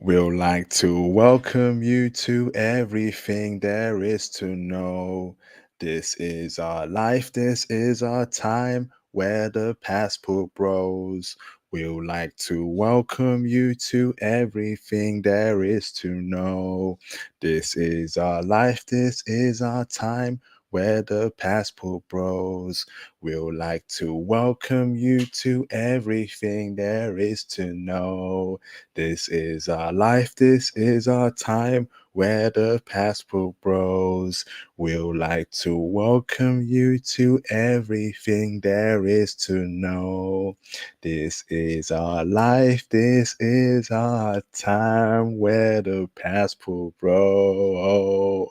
We'll like to welcome you to everything there is to know. This is our life, this is our time where the passport bros. We'll like to welcome you to everything there is to know. This is our life, this is our time where the passport bros. We'll like to welcome you to everything there is to know. This is our life, this is our time where the passport bros will like to welcome you to everything there is to know. This is our life, this is our time where the passport bro.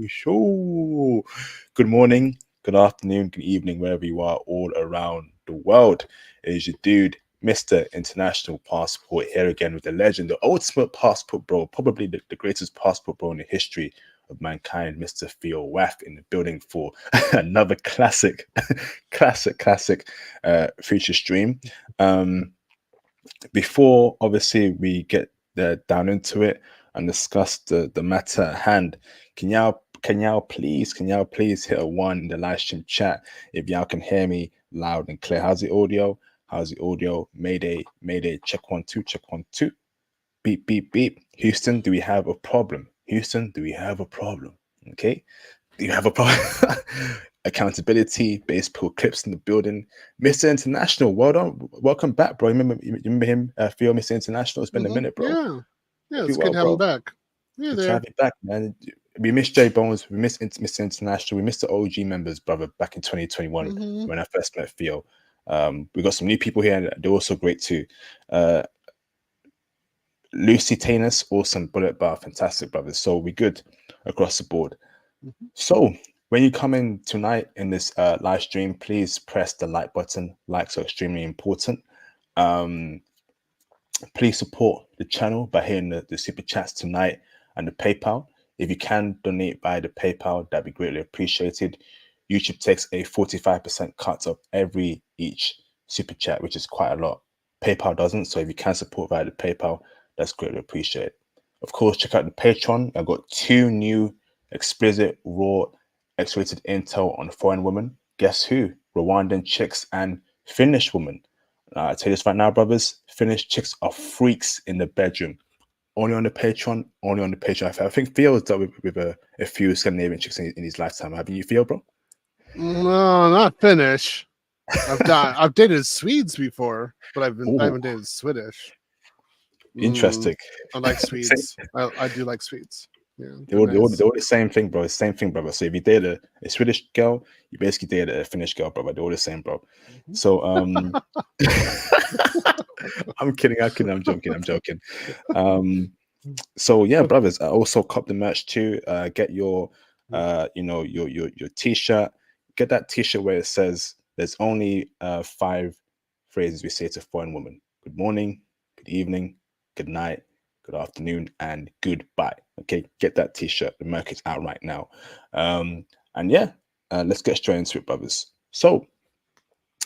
Sure. Good morning, good afternoon, good evening, wherever you are all around the world. It is your dude, Mr. International Passport, here again with the legend, the ultimate passport bro, probably the greatest passport bro in the history of mankind, Mr. Theo Waff, in the building for another classic, classic future stream. Before obviously we get down into it and discuss the matter at hand, can y'all please hit a one in the live stream chat if y'all can hear me loud and clear? How's the audio? How's the audio? Mayday, check 1 2, check 1 2. Beep beep beep. Houston, do we have a problem? Houston, do we have a problem? Okay. Do you have a problem? Accountability, baseball clips in the building. Mr. International, well done. Welcome back, bro. You remember him, Theo, Mr. International? It's been a minute, bro. Yeah, Do it's good well, to have him bro. back. Yeah, Good to there. have you back, man. We missed J Bones. We missed Mr. International. We missed the OG members, brother, back in 2021 hmm when I first met Theo. We got some new people here, and they're also great too. Uh, Lucy Tanis, awesome. Bullet Bar, fantastic, brothers. So we good across the board. So when you come in tonight in this live stream, please press the like button. Likes are extremely important. Um, please support the channel by hitting the super chats tonight and the PayPal. If you can donate via the PayPal, that'd be greatly appreciated. YouTube takes a 45% cut of every each super chat, which is quite a lot. PayPal doesn't, so if you can support via the PayPal, that's greatly appreciated. Of course, check out the Patreon. I've got 2 new explicit, raw, X-rated intel on foreign women. Guess who? Rwandan chicks and Finnish women. I tell you this right now, brothers. Finnish chicks are freaks in the bedroom. Only on the Patreon. Only on the Patreon. I think Theo's dealt with a few Scandinavian chicks in his lifetime. Haven't you, Theo, bro? No, not Finnish. I've dated Swedes before, but I Oh, haven't dated Swedish. interesting. I like Same- Swedes. I do like Swedes. Yeah, they're they're all, they're, all, nice. they're all the same thing, bro. Same thing, brother. So if you date a Swedish girl, you basically date a Finnish girl, brother. They're all the same, bro. Mhm. So I'm joking. So yeah, brothers, I also cop the merch too. Get your your t-shirt. Get that t-shirt where it says there's only 5 phrases we say to foreign women: good morning, good evening, good night, good afternoon, and goodbye. Okay, get that t-shirt. The merch is out right now. And yeah, let's get straight into it, brothers. So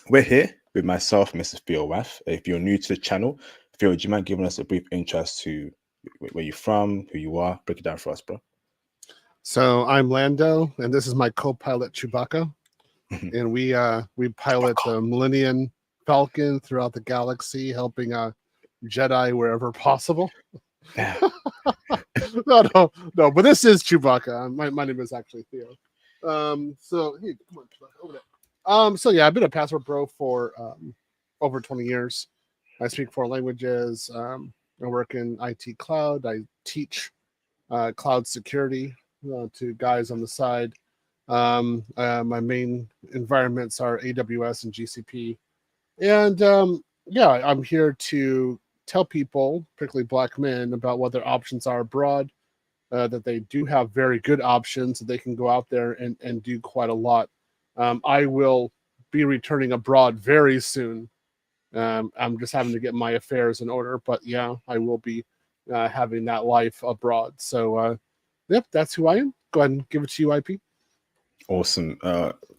we're here with myself, Mr. Theo Waff. If you're new to the channel, Theo, do you mind giving us a brief intro as to where you're from, who you are? Break it down for us, bro. So I'm Lando, and this is my co-pilot Chewbacca, and we pilot the Millennium Falcon throughout the galaxy, helping Jedi wherever possible. Yeah. no, but this is Chewbacca. My name is actually Theo. So hey, come on, Chewbacca, over there. So yeah, I've been a passport bro for over 20 years. I speak 4 languages. I work in IT cloud. I teach cloud security to guys on the side. My main environments are AWS and GCP. And yeah, I'm here to tell people, particularly black men, about what their options are abroad, that they do have very good options, that they can go out there and do quite a lot. I will be returning abroad very soon. I'm just having to get my affairs in order, but yeah, I will be having that life abroad. So, yep, that's who I am. Go ahead and give it to you, IP. Awesome.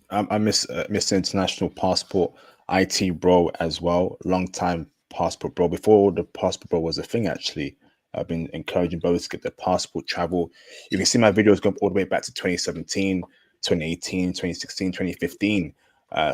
I miss Mr. International Passport IT bro as well. Long time passport bro. Before the passport bro was a thing, actually. I've been encouraging brothers to get their passport, travel. You can see my videos going all the way back to 2017, 2018, 2016, 2015.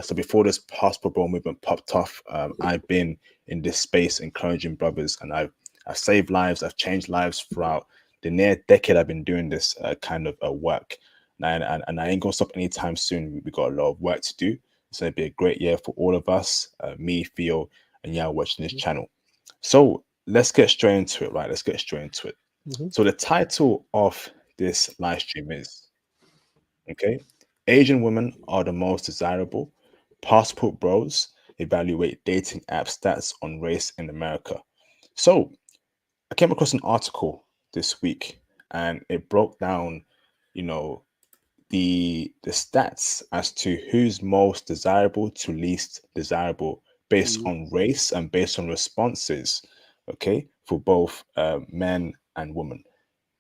So before this passport bro movement popped off, I've been in this space encouraging brothers, and I've saved lives, I've changed lives throughout the near decade I've been doing this kind of work. And I ain't gonna stop anytime soon. We got a lot of work to do. It's gonna be a great year for all of us, me, Theo, and y'all watching this channel. So let's get straight into it, right? Let's get straight into it. Mm-hmm. So the title of this live stream is, okay, Asian women are the most desirable. Passport bros evaluate dating app stats on race in America. So I came across an article this week, and it broke down, you know, the stats as to who's most desirable to least desirable based Mm-hmm. on race and based on responses, okay, for both men and women.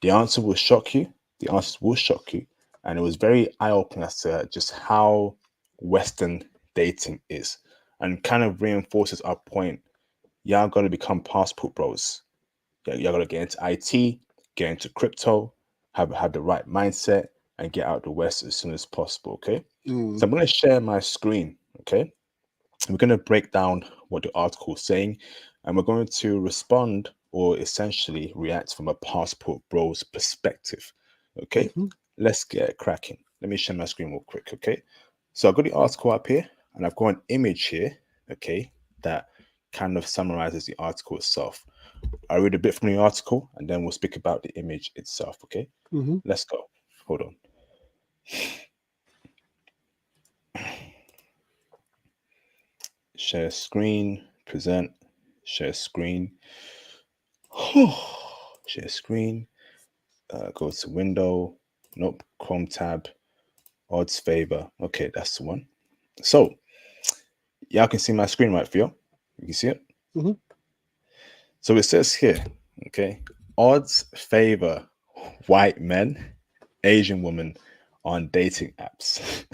The answer will shock you. The answers will shock you. And it was very eye-opening as to just how Western dating is, and kind of reinforces our point. Y'all got to become passport bros. Y'all got to get into IT, get into crypto, have the right mindset, and get out the West as soon as possible. Okay. Mm-hmm. So I'm going to share my screen. Okay. We're going to break down what the article is saying, and we're going to respond or essentially react from a passport bro's perspective. Okay, Mm-hmm. let's get cracking. Let me share my screen real quick. Okay, so I've got the article up here, and I've got an image here. Okay, that kind of summarizes the article itself. I'll read a bit from the article, and then we'll speak about the image itself. Okay, Mm-hmm. let's go. Hold on. Share screen, present, share screen. Share screen, go to window, nope, Chrome tab, odds favor. Okay, that's the one. So, y'all can see my screen right, Theo? You can see it? Mm-hmm. So it says here, okay, odds favor white men, Asian women on dating apps.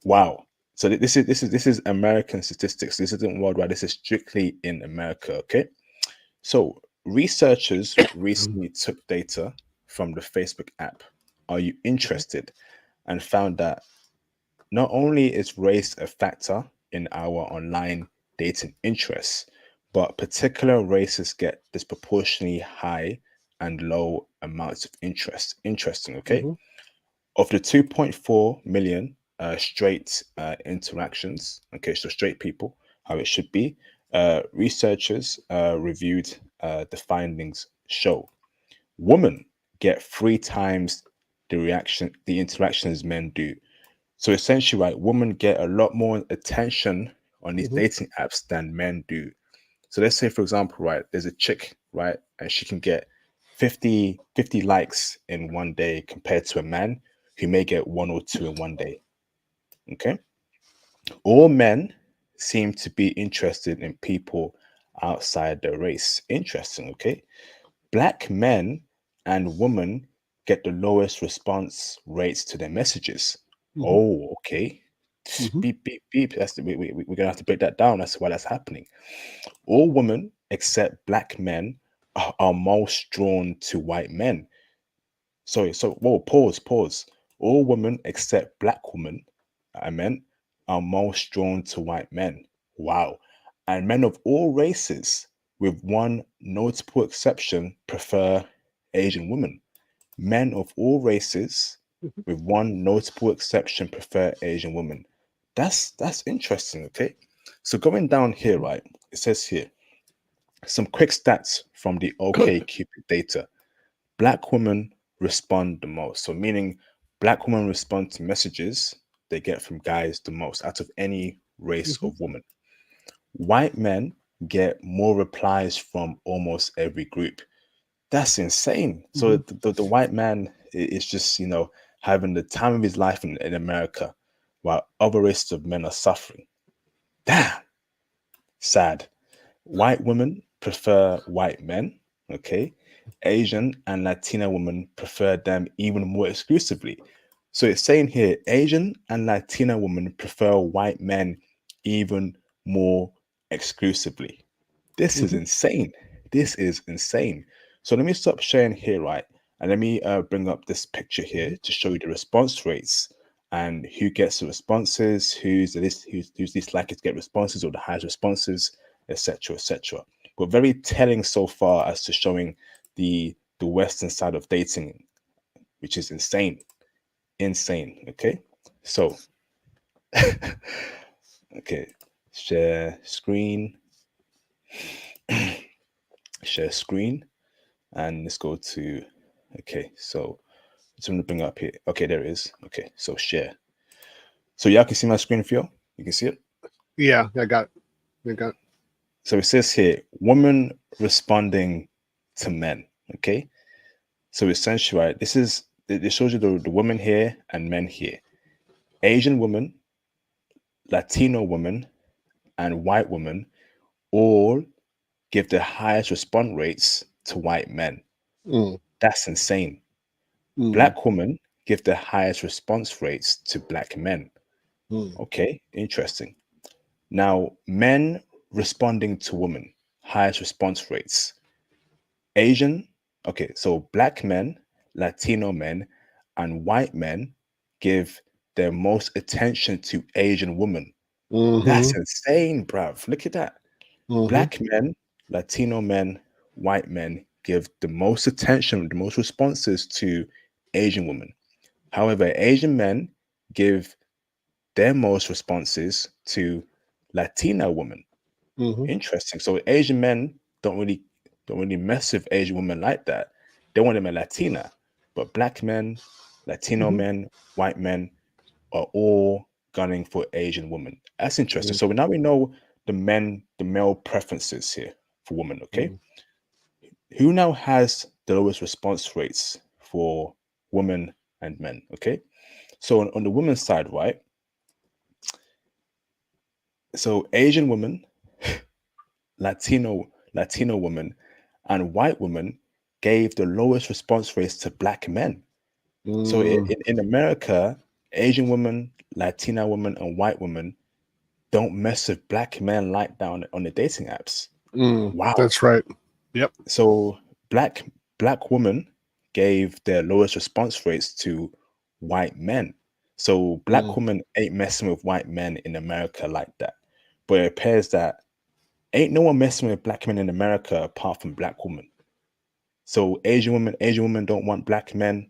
Wow. So this is American statistics. This isn't worldwide. This is strictly in America. Okay. So, researchers recently took data from the Facebook app, Are You Okay. Interested? And found that not only is race a factor in our online dating interests, but particular races get disproportionately high and low amounts of interest. Interesting, okay? Mm-hmm. Of the 2.4 million straight interactions, okay, so straight people, how it should be, researchers reviewed the findings show women get 3 times the interactions men do. So essentially, right, women get a lot more attention on these Mm-hmm. dating apps than men do. So let's say, for example, right, there's a chick, right, and she can get 50 likes in one day compared to a man who may get one or two in one day. Okay. All men seem to be interested in people outside their race. Interesting. Okay. Black men and women get the lowest response rates to their messages. Mm-hmm. Oh, okay. Mm-hmm. Beep, beep, beep. We're going to have to break that down. That's why that's happening. All women except black men are most drawn to white men. Sorry, so, whoa, pause. All women except black women, I meant, are most drawn to white men. Wow. And men of all races, with one notable exception, prefer Asian women. Men of all races, with one notable exception, prefer Asian women. That's interesting, okay? So going down here, right, it says here, some quick stats from the OkCupid data. Black women respond the most. So meaning black women respond to messages they get from guys the most out of any race Mm-hmm. of woman. White men get more replies from almost every group. That's insane. So Mm-hmm. the white man is just, having the time of his life in America while other races of men are suffering. Damn, sad. White women prefer white men, okay? Asian and Latina women prefer them even more exclusively. So it's saying here Asian and Latina women prefer white men even more exclusively. This is Mm-hmm. insane. This is insane. So let me stop sharing here, right? And let me bring up this picture here to show you the response rates and who gets the responses, who's least likely to get responses or the highest responses, etc., etc. But very telling so far as to showing the Western side of dating, which is insane, insane. Okay, so okay, share screen, share screen, and let's go to. Okay, so it's going to bring up here. Okay, there it is. Okay, so share. So y'all can see my screen, Theo. You can see it. Yeah, I got it. I got it. So it says here, woman responding to men. Okay, so essentially, right, this is it shows you the women here and men here. Asian woman, Latino woman, and white woman all give the highest response rates to white men. Mm, That's insane. mm, Black women give the highest response rates to black men. mm, Okay, interesting. Now, men responding to women, highest response rates. Asian, okay, so black men, Latino men, and white men give their most attention to Asian women. mm-hmm, That's insane, bruv. Look at that. mm-hmm, Black men, Latino men, white men give the most attention, the most responses to Asian women. However, Asian men give their most responses to Latina women. mm-hmm, Interesting. So Asian men don't really mess with Asian women like that. They want them a Latina, but black men, Latino mm-hmm, men, white men are all gunning for Asian women. That's interesting. mm-hmm, So now we know the male preferences here for women. Okay, who now has the lowest response rates for women and men? Okay, so on the women's side, right? So Asian women, Latino women, and white women gave the lowest response rates to black men. So mm, in America, Asian women, Latina women, and white women don't mess with black men like that on the dating apps. Wow. That's right. Yep. So black women gave their lowest response rates to white men. So black Mm, women ain't messing with white men in America like that. But it appears that ain't no one messing with black men in America apart from black women. So Asian women don't want black men.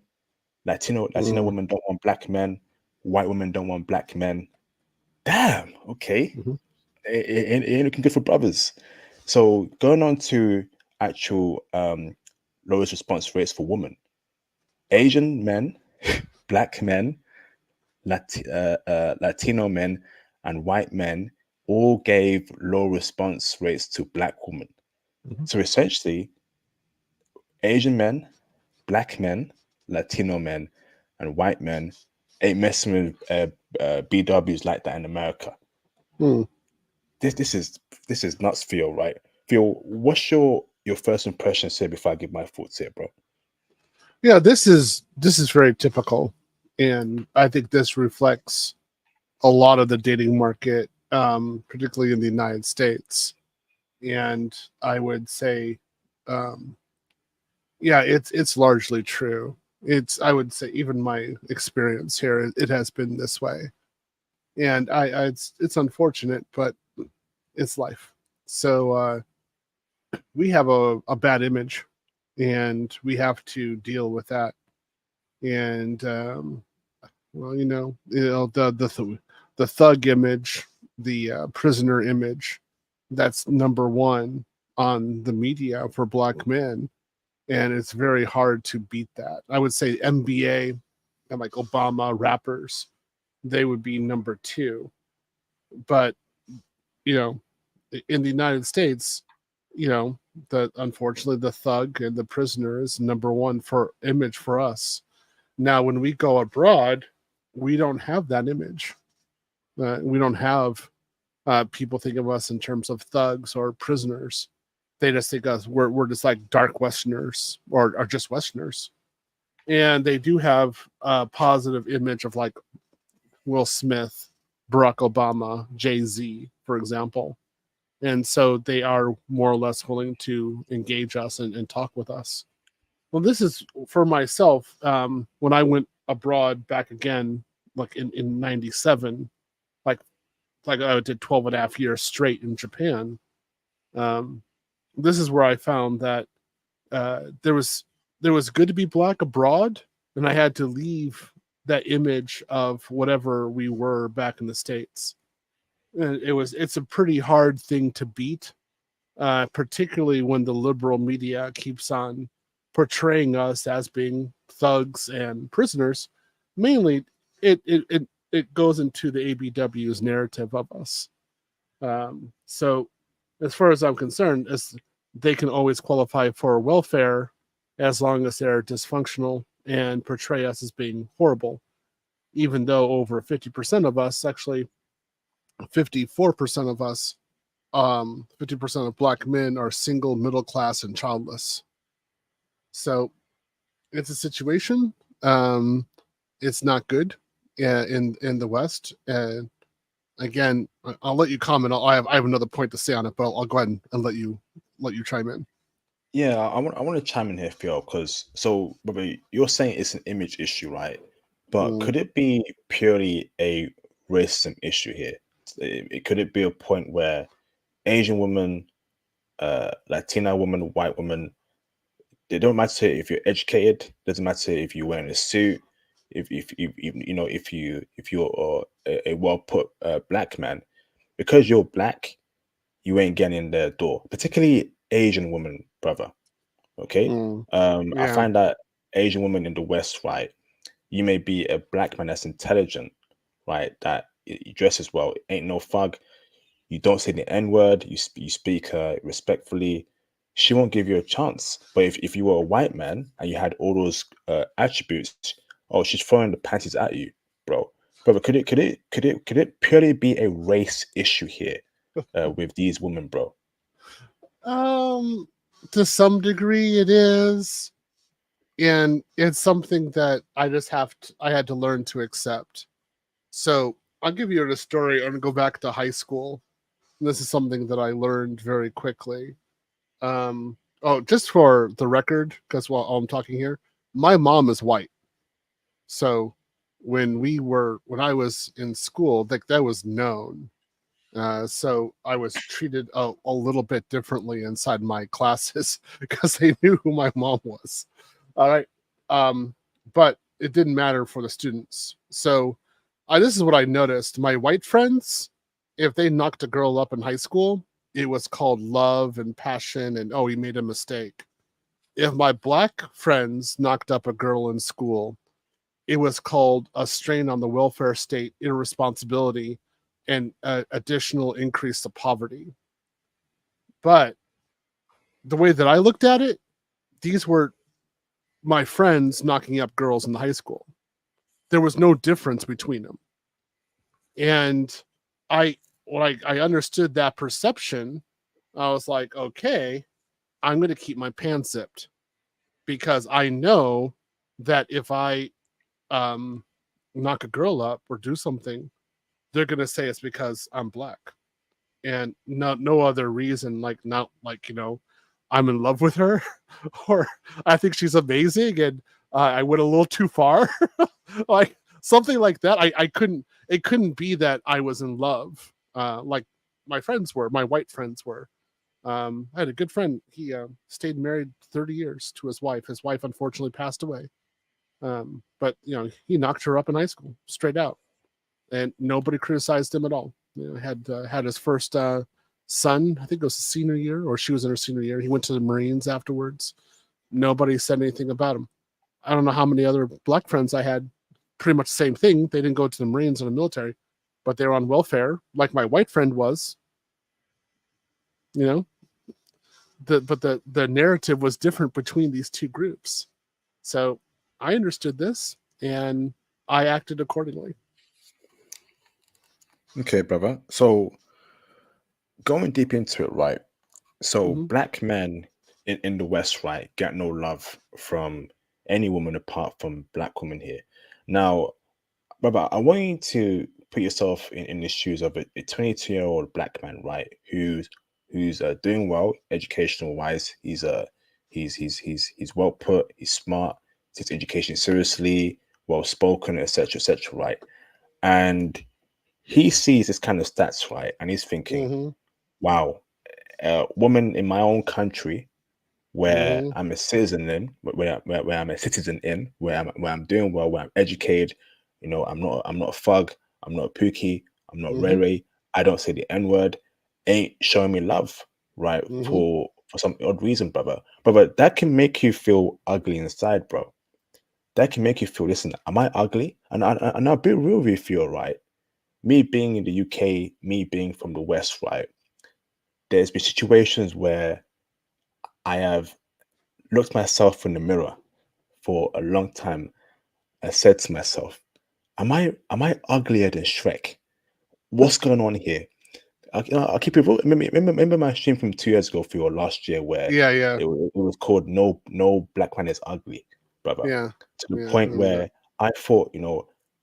Latino mm, women don't want black men. White women don't want black men. Damn. Okay. mm-hmm, It ain't looking good for brothers. So going on to actual lowest response rates for women. Asian men, black men, Latino men, and white men all gave low response rates to black women. mm-hmm, So essentially, Asian men, black men, Latino men, and white men ain't messing with BWs like that in America. mm. This is nuts, Theo. Right, Theo? What's your first impressions here before I give my thoughts here, bro? Yeah, this is very typical, and I think this reflects a lot of the dating market, particularly in the United States. And I would say, um, yeah, it's largely true. It's I would say even my experience here, it has been this way, and it's unfortunate, but it's life. So we have a bad image, and we have to deal with that. And well, the thug image, the prisoner image, that's number one on the media for black men, and it's very hard to beat that. I would say NBA and like Obama rappers, they would be number two. But you know, in the United States, you know, the unfortunately the thug and the prisoner is number one for image for us. Now, when we go abroad, we don't have that image. We don't have people think of us in terms of thugs or prisoners. They just think us we're just like dark Westerners or just Westerners. And they do have a positive image of like Will Smith, Barack Obama, Jay Z, for example. And so they are more or less willing to engage us and talk with us. Well, this is for myself. When I went abroad back again, like in 97, like I did 12 and a half years straight in Japan. Um, this is where I found that there was good to be black abroad, and I had to leave that image of whatever we were back in the States. And it's a pretty hard thing to beat, particularly when the liberal media keeps on portraying us as being thugs and prisoners. Mainly, it goes into the ABW's narrative of us. So, as far as I'm concerned, as they can always qualify for welfare as long as they're dysfunctional and portray us as being horrible, even though over 50% of us, actually 54% of us, 50% of black men are single, middle class, and childless. So it's a situation. It's not good in the West. And again, I'll let you comment. I have another point to say on it, but I'll go ahead and let you chime in. Yeah, I want to chime in here, Phil, because so, brother, you're saying it's an image issue, right? But Mm, could it be purely a racism issue here? Could it be a point where Asian women, Latina women, white women, it don't matter if you're educated, doesn't matter if you're wearing a suit, if you know if you're a well put black man, because you're black, you ain't getting in their door, particularly Asian women, brother. Okay. mm, I yeah. find that Asian women in the West, right? You may be a black man that's intelligent, right? That you dresses well, ain't no thug. You don't say the N word. You speak respectfully. She won't give you a chance. But if you were a white man and you had all those attributes, oh, she's throwing the panties at you, bro. Brother, could it purely be a race issue here with these women, bro? Um, to some degree, it is, and it's something that I had to learn to accept. So I'll give you a story. I'm gonna go back to high school. This is something that I learned very quickly. Oh, just for the record, because while I'm talking here, my mom is white. So when I was in school, that was known. So I was treated a little bit differently inside my classes because they knew who my mom was. All right. But it didn't matter for the students. So this is what I noticed. My white friends, if they knocked a girl up in high school, it was called love and passion and, oh, he made a mistake. If my black friends knocked up a girl in school, it was called a strain on the welfare state, irresponsibility, and additional increase to poverty. But the way that I looked at it, these were my friends knocking up girls in the high school. There was no difference between them. And I when I understood that perception, I was like, okay, I'm going to keep my pants zipped because I know that if I um, knock a girl up or do something, they're going to say it's because I'm black and no other reason. Like not like I'm in love with her or I think she's amazing and I went a little too far, like something like that. I couldn't. It couldn't be that I was in love, like my friends were. My white friends were. I had a good friend. He stayed married 30 years to his wife. His wife unfortunately passed away. But he knocked her up in high school, straight out, and nobody criticized him at all. Had his first son. I think it was his senior year, or she was in her senior year. He went to the Marines afterwards. Nobody said anything about him. I don't know how many other black friends I had. Pretty much the same thing. They didn't go to the Marines or the military, but they were on welfare, like my white friend was. You know, the narrative was different between these two groups. So I understood this and I acted accordingly. Okay, brother. So going deep into it, right? So Mm-hmm. black men in the West, right, get no love from any woman apart from black women here. Now, brother, I want you to put yourself in the shoes of a 22-year-old black man, right, who's who's doing well educational wise. He's well put. He's smart. Takes education seriously. Well spoken, etc., etc. Right, and he sees this kind of stats, right, and he's thinking, Mm-hmm. "Wow, a woman in my own country, where Mm-hmm. I'm a citizen in, where I'm a citizen in, where I'm doing well, where I'm educated. You know, I'm not a thug. I'm not a pookie. I'm not Ray Mm-hmm. Ray. I don't say the N word. Ain't showing me love, right? Mm-hmm. For some odd reason, brother. Brother, that can make you feel ugly inside, bro. That can make you feel, listen, am I ugly? And I'll be real with you, right? Me being in the UK, me being from the West, right? There's been situations where I have looked myself in the mirror for a long time and said to myself, am I uglier than Shrek? What's going on here? I'll keep it real. Remember my stream from 2 years ago for your last year where Yeah, yeah, it was called No Black Man is Ugly, brother. yeah, To the yeah. I point remember that. where I thought,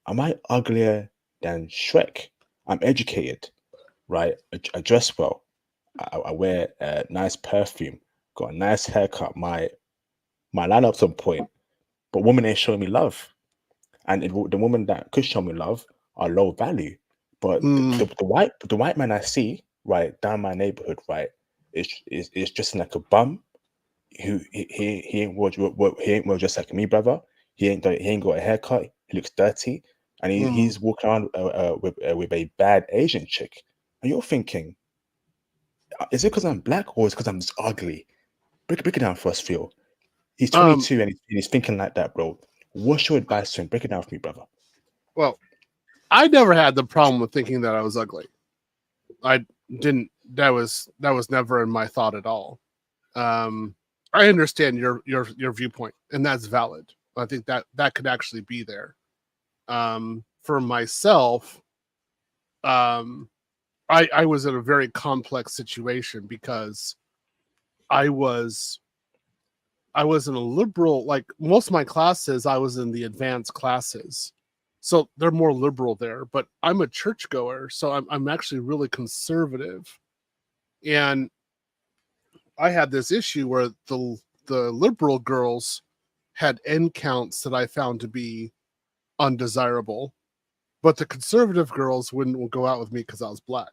am I uglier than Shrek? I'm educated, right? I dress well. I wear a nice perfume, got a nice haircut. My lineup's on point, but women ain't showing me love. And the women that could show me love are low value. But Mm. the white man I see right down my neighborhood, right, is just like a bum who he ain't he ain't well just like me, brother. He ain't got a haircut. He looks dirty, and Mm. he's walking around with a bad Asian chick. And you're thinking, is it because I'm black or is it because I'm just ugly? Break it down for us, Phil. He's Um. 22 and he's thinking like that, bro. What's your advice to him? Break it down for me, brother. Well, I never had the problem with thinking that I was ugly. I didn't. That was never in my thought at all. Um. I understand your viewpoint, and that's valid. I think that could actually be there. For myself, um, I was in a very complex situation because I was I was in a liberal, like most of my classes, I was in the advanced classes. So they're more liberal there, but I'm a churchgoer, so I'm actually really conservative. And I had this issue where the liberal girls had end counts that I found to be undesirable, but the conservative girls wouldn't go out with me because I was black.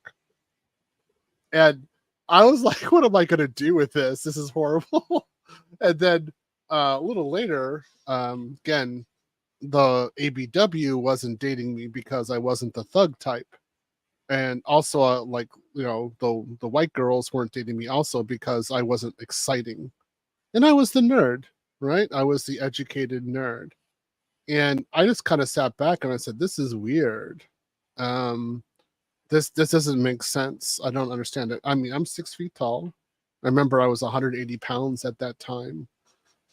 And I was like, what am I going to do with this? This is horrible. And then a little later, again, the ABW wasn't dating me because I wasn't the thug type. And also, like, the white girls weren't dating me also because I wasn't exciting. And I was the nerd, right? I was the educated nerd. And I just kind of sat back and I said, this is weird. Um, this doesn't make sense. I don't understand it. I mean, I'm 6 feet tall. I remember I was 180 pounds at that time,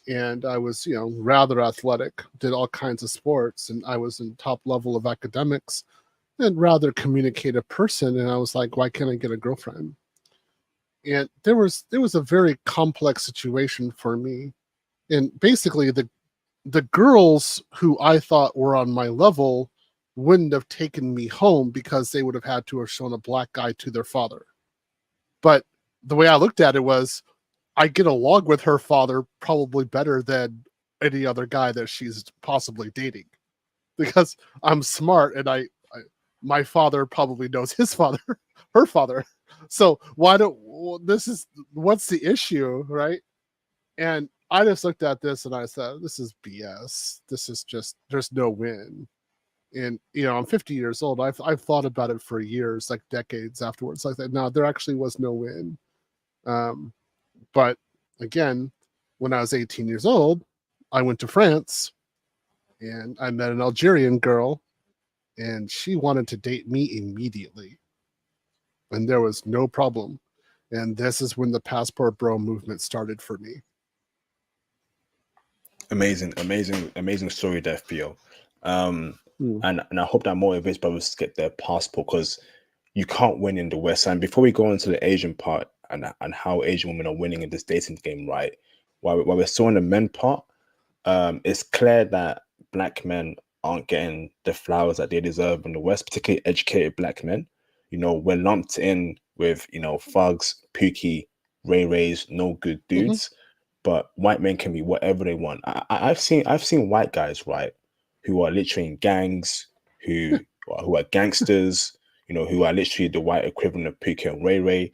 and I was, rather athletic. Did all kinds of sports, and I was in top level of academics, and rather communicative person. And I was like, why can't I get a girlfriend? And there was a very complex situation for me. And basically, the girls who I thought were on my level wouldn't have taken me home because they would have had to have shown a black guy to their father. But the way I looked at it was, I get along with her father probably better than any other guy that she's possibly dating because I'm smart and my father probably knows his father, her father. So why don't this is what's the issue, right? And I just looked at this and I said, this is BS. This is just, there's no win. And I'm 50 years old. I've thought about it for years, like decades afterwards. Like that. No, there actually was no win. Um, but again, when I was 18 years old, I went to France and I met an Algerian girl, and she wanted to date me immediately, and there was no problem. And this is when the passport bro movement started for me. Amazing story there, Theo. Um, Hmm. and I hope that motivates brothers to get their passport because you can't win in the West. And before we go into the Asian part and how Asian women are winning in this dating game, right? While we're still on the men part, it's clear that black men aren't getting the flowers that they deserve in the West, particularly educated black men. We're lumped in with thugs, Pookie, Ray Rays, no good Hmm. dudes. But white men can be whatever they want. I've seen white guys, right, who are literally in gangs, who who are gangsters, who are literally the white equivalent of Pookie and Ray Ray,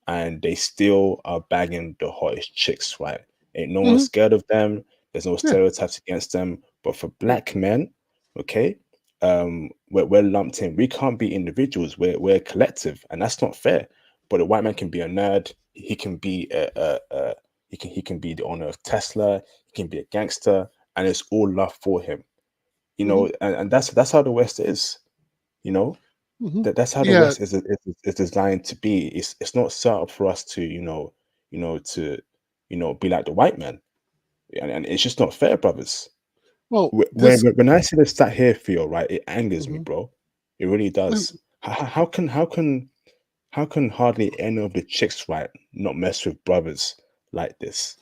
and they still are bagging the hottest chicks, right? Ain't no one Hmm. scared of them. There's no Yeah. stereotypes against them. But for Yeah. black men, okay, we're lumped in. We can't be individuals. We're a collective, and that's not fair. But a white man can be a nerd. He can be he can be the owner of Tesla. He can be a gangster, and it's all love for him. Hmm. And that's how the West is. You know Hmm. that's how the Yeah. West is designed to be. It's not set up for us to to be like the white man, and it's just not fair, brothers. Well, When this. when I see this stat here, Theo, right, it angers me, Mhm. bro. It really does. How can hardly any of the chicks, right, not mess with brothers like this?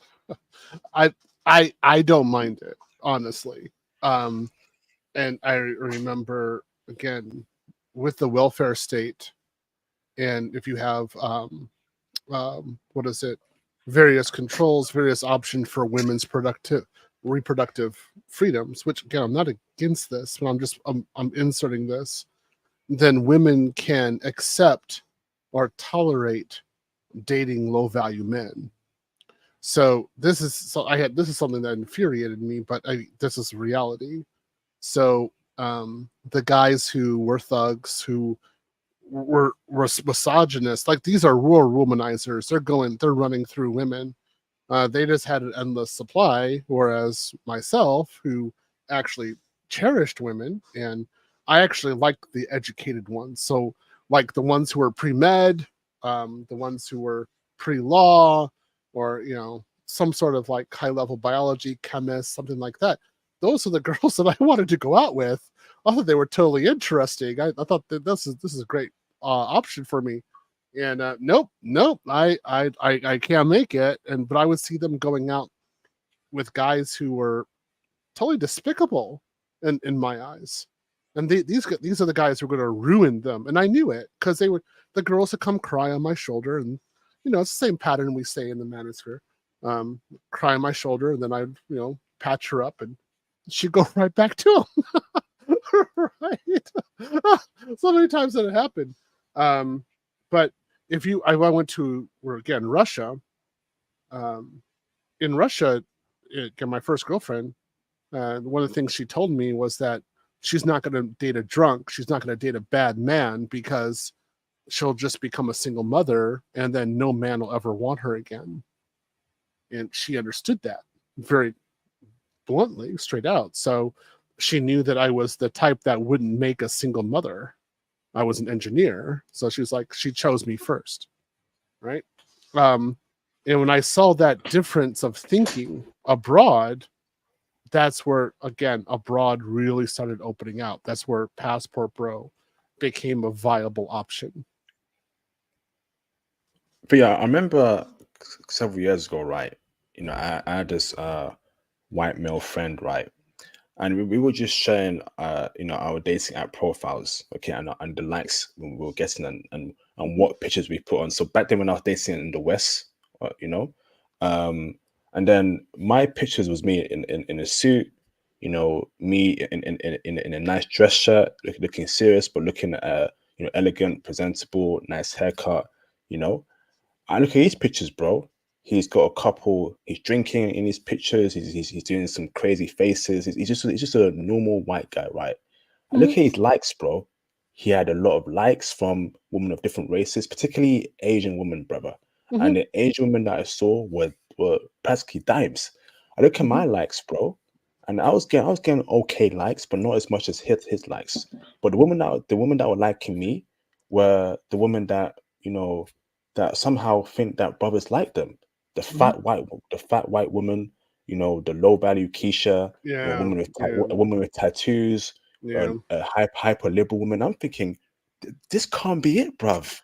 I I don't mind it, honestly. Um, and I remember again with the welfare state, and if you have what is it, various controls, various options for women's productive reproductive freedoms. Which again, I'm not against this, but I'm inserting this. Then women can accept or tolerate dating low value men. So this is something that infuriated me, but this is reality. So the guys who were thugs, who were misogynists, like these are rural womanizers. They're running through women. They just had an endless supply, whereas myself, who actually cherished women, and I actually liked the educated ones. So like the ones who were pre-med, the ones who were pre-law, or some sort of like high-level biology, chemist, something like that. Those are the girls that I wanted to go out with. I thought they were totally interesting. I thought that this is a great option for me. And nope, I can't make it. And but I would see them going out with guys who were totally despicable in my eyes. And these are the guys who are going to ruin them. And I knew it because the girls would come cry on my shoulder, and it's the same pattern we say in the manosphere. Cry on my shoulder, and then I'd patch her up, and she'd go right back to him. Right? So many times that it happened. But I went to again Russia. Um, in Russia, again, my first girlfriend, one of the things she told me was that she's not going to date a drunk. She's not going to date a bad man because she'll just become a single mother, and then no man will ever want her again. And she understood that very bluntly, straight out. So she knew that I was the type that wouldn't make a single mother. I was an engineer, so she was like, she chose me first, right? Um, and when I saw that difference of thinking abroad, that's where again abroad really started opening out. That's where Passport Bro became a viable option. But yeah, I remember several years ago, right? I had this white male friend, right? And we were just sharing our dating app profiles, okay, and the likes we were getting, and what pictures we put on. So back then when I was dating in the West, um and then my pictures was me in a suit, me in a nice dress shirt, looking serious but looking elegant, presentable, nice haircut. you know I look at his pictures, bro. He's got a couple. He's drinking in his pictures. He's doing some crazy faces. He's just a normal white guy, right? I look Mm-hmm. at his likes, bro. He had a lot of likes from women of different races, particularly Asian women, brother. Mm-hmm. And the Asian women that I saw were practically dimes. I look at Mm-hmm. my likes, bro, and I was getting okay likes, but not as much as his likes. But the women that were liking me were the women that somehow think that brothers like them. Mm-hmm. The fat white woman, the low value Keisha, Yeah, yeah, a woman with tattoos, yeah. a hyper liberal woman. I'm thinking, this can't be it, bruv.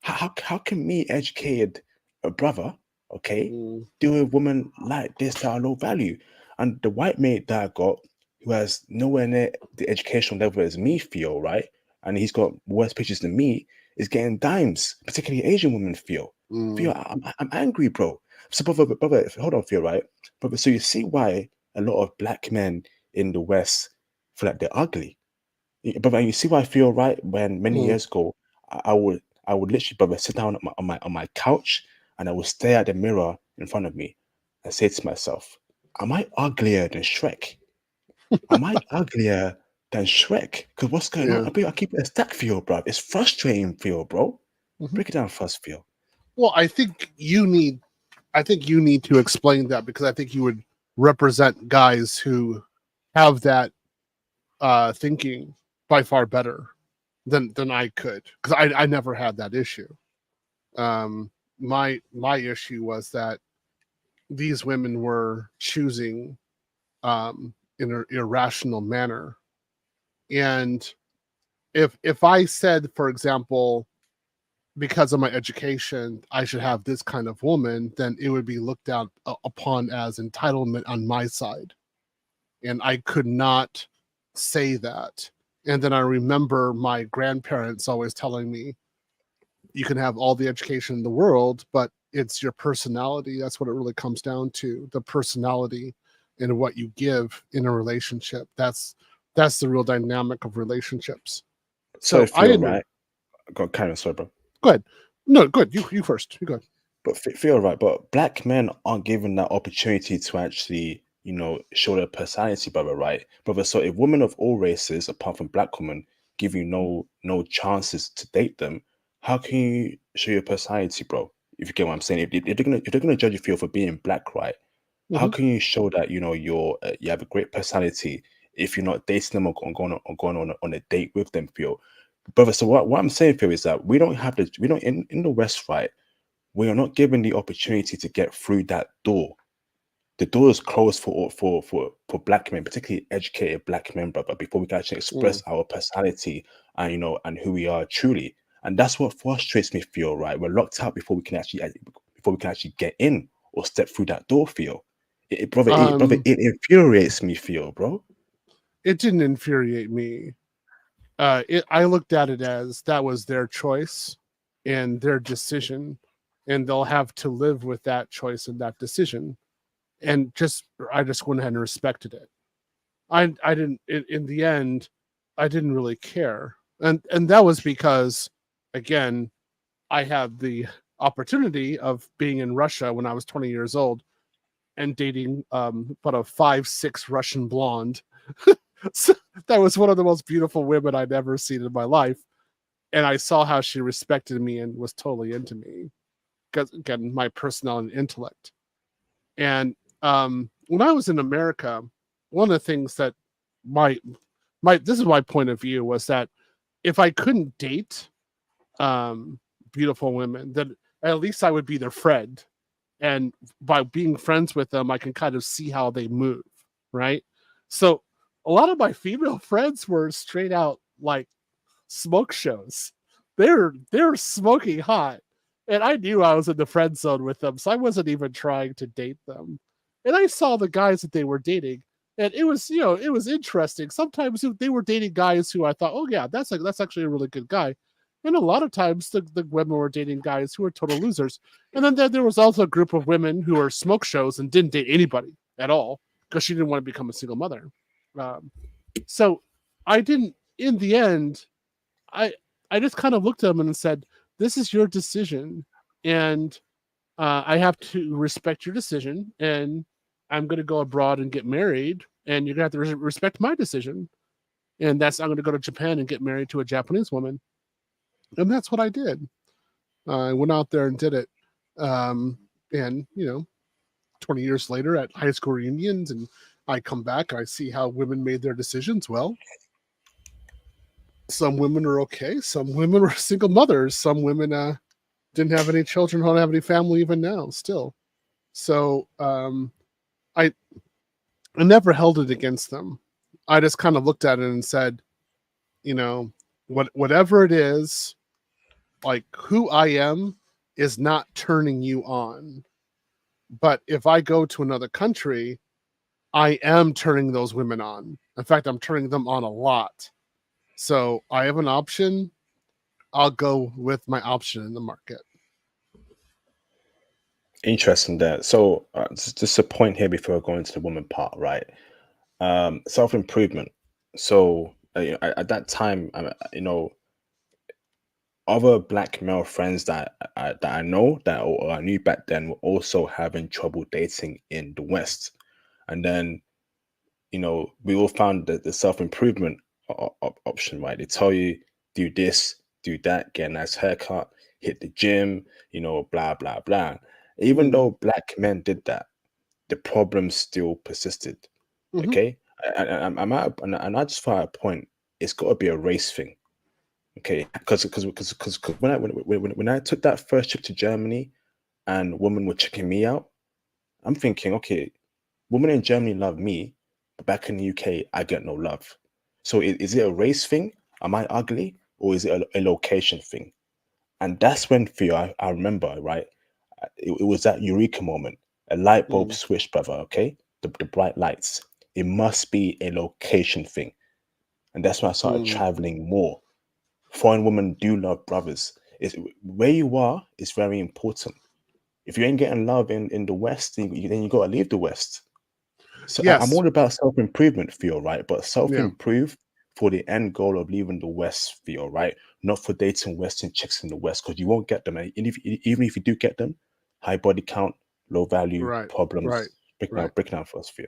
How can me, educated a brother, okay, Mm-hmm. deal with women like this that are low value? And the white mate that I got, who has nowhere near the educational level as me, Theo, right? And he's got worse pictures than me, is getting dimes, particularly Asian women. Theo, Mm. I'm angry, bro. So, brother, hold on, Theo, right, brother. So you see why a lot of black men in the West feel like they're ugly, brother. And you see why I feel right when many Mm. years ago I would literally, brother, sit down on my couch and I would stare at the mirror in front of me and say to myself, "Am I uglier than Shrek? Am I uglier than Shrek? Because what's going on?" Yeah. I keep it a stack for you, bro. It's frustrating for you, bro. Mhm. Break it down for us, Phil. Well, I think you need to explain that, because I think you would represent guys who have that thinking by far better than I could, because I never had that issue. My issue was that these women were choosing in an irrational manner, and if I said, for example, because of my education, I should have this kind of woman, then it would be looked down upon as entitlement on my side. And I could not say that. And then I remember my grandparents always telling me, you can have all the education in the world, but it's your personality. That's what it really comes down to, the personality and what you give in a relationship. That's the real dynamic of relationships. Sorry, So I Phil, under right? Got Karen, sorry, bro. Go ahead. No, good. You first. You go ahead. But feel right, but black men aren't given that opportunity to actually, show their personality, brother, right, brother? So if women of all races, apart from black women, give you no chances to date them, how can you show your personality, bro? If you get what I'm saying, if they're gonna judge you for being black, right? How Mhm. can you show that you have a great personality if you're not dating them or going on a date with them, Phil? Brother, so what I'm saying, Phil, is that we don't in the West, right? We are not given the opportunity to get through that door. The door is closed for black men, particularly educated black men, brother, before we can actually Mm. express our personality and and who we are truly. And that's what frustrates me, Theo, right? We're locked out before we can actually get in or step through that door, Theo. Brother, Um, it infuriates me, Theo, bro. it didn't infuriate me. I looked at it as that was their choice and their decision, and they'll have to live with that choice and that decision. And I just went ahead and respected it. I didn't in the end, I didn't really care, and that was because, again, I had the opportunity of being in Russia when I was 20 years old and dating about a 5'6" Russian blonde. So that was one of the most beautiful women I'd ever seen in my life. And I saw how she respected me and was totally into me, because, again, my personality and intellect. And when I was in America, one of the things that my this is my point of view, was that if I couldn't date um, beautiful women, then at least I would be their friend, and by being friends with them, I can kind of see how they move, right? So a lot of my female friends were straight out like smoke shows. They were smoking hot, and I knew I was in the friend zone with them, so I wasn't even trying to date them. And I saw the guys that they were dating, and it was it was interesting. Sometimes they were dating guys who I thought, oh yeah, that's actually a really good guy. And a lot of times the women were dating guys who were total losers. And then there was also a group of women who were smoke shows and didn't date anybody at all because she didn't want to become a single mother. Um, so I didn't. In the end, I I just kind of looked at them and said, "This is your decision, and I have to respect your decision. And I'm going to go abroad and get married, and you're going to have to respect my decision. And that's I'm going to go to Japan and get married to a Japanese woman, and that's what I did. I went out there and did it, and 20 years later at high school reunions, and I come back and I see how women made their decisions. Well, some women are okay. Some women were single mothers. Some women didn't have any children, don't have any family even now, still. So I I never held it against them. I just kind of looked at it and said, you know, whatever it is, like who I am is not turning you on. But if I go to another country, I am turning those women on. In fact, I'm turning them on a lot. So I have an option. I'll go with my option in the market. Interesting there. So just a point here before I go into the woman part, right? Self improvement. So at that time, other black male friends that I know that or I knew back then were also having trouble dating in the West, and then we all found that the self improvement option, right? They tell you do this, do that, get a nice haircut, hit the gym, blah blah blah. Even Mm. though black men did that, the problem still persisted. Hmm. Okay, I'm at, and I just thought at a point it's got to be a race thing. Okay, because when I took that first trip to Germany and women were checking me out, I'm thinking, okay, women in Germany love me, but back in the UK, I get no love. So is it a race thing? Am I ugly, or is it a location thing? And that's when Theo, I remember, right? It was that eureka moment. A light bulb Mm. switched, brother. Okay, the bright lights. It must be a location thing, and that's when I started Mm. traveling more. Foreign women do love brothers. It's, where you are is very important. If you ain't getting love in the West, then you got to leave the West. So I'm Yes. all about self improvement, Theo, right? But self Yeah. improve for the end goal of leaving the West, Theo, right? Not for dating Western chicks in the West, because you won't get them. And even if you do get them, high body count, low value, Right. Right. problems. Right. Break down for us, Theo.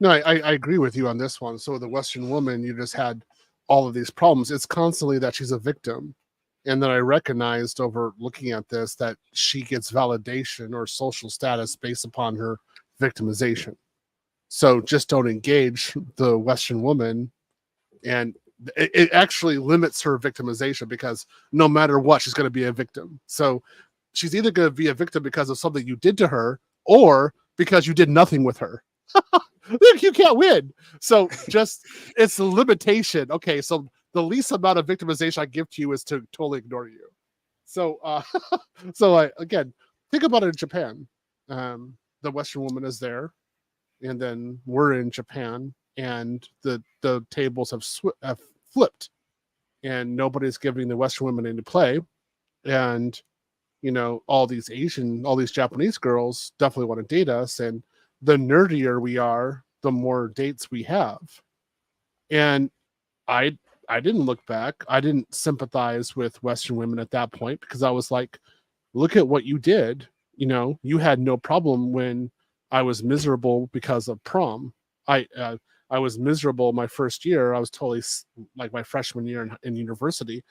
No, I agree with you on this one. So the Western woman, you just had all of these problems. It's constantly that she's a victim. And then I recognized over looking at this that she gets validation or social status based upon her victimization. So just don't engage the Western woman. And it actually limits her victimization because no matter what, she's going to be a victim. So she's either going to be a victim because of something you did to her or because you did nothing with her. You can't win. So just it's a limitation. Okay, so the least amount of victimization I give to you is to totally ignore you. So so again, think about it in Japan. The Western woman is there, and then we're in Japan, and the tables have flipped, and nobody's giving the Western women any play, and all these Japanese girls definitely want to date us, and the nerdier we are, the more dates we have. And I I didn't look back. I didn't sympathize with Western women at that point because I was like, look at what you did. You had no problem when I was miserable because of prom. I was miserable my first year. I was totally like my freshman year in university.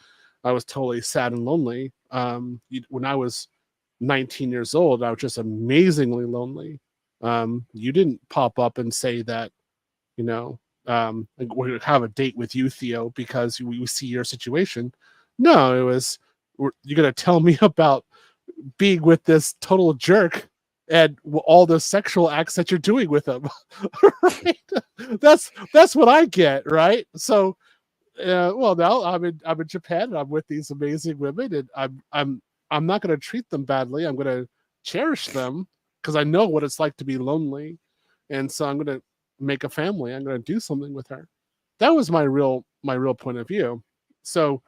I was totally sad and lonely. When I was 19 years old, I was just amazingly lonely. You didn't pop up and say that, you know, we're going to have a date with you, Theo, because we see your situation. No, it was, you're going to tell me about being with this total jerk and all the sexual acts that you're doing with him. Right? That's what I get, right? So well, now I'm in Japan and I'm with these amazing women, and I'm not going to treat them badly. I'm going to cherish them because I know what it's like to be lonely, and so I'm going to make a family. I'm going to do something with her. That was my real point of view. So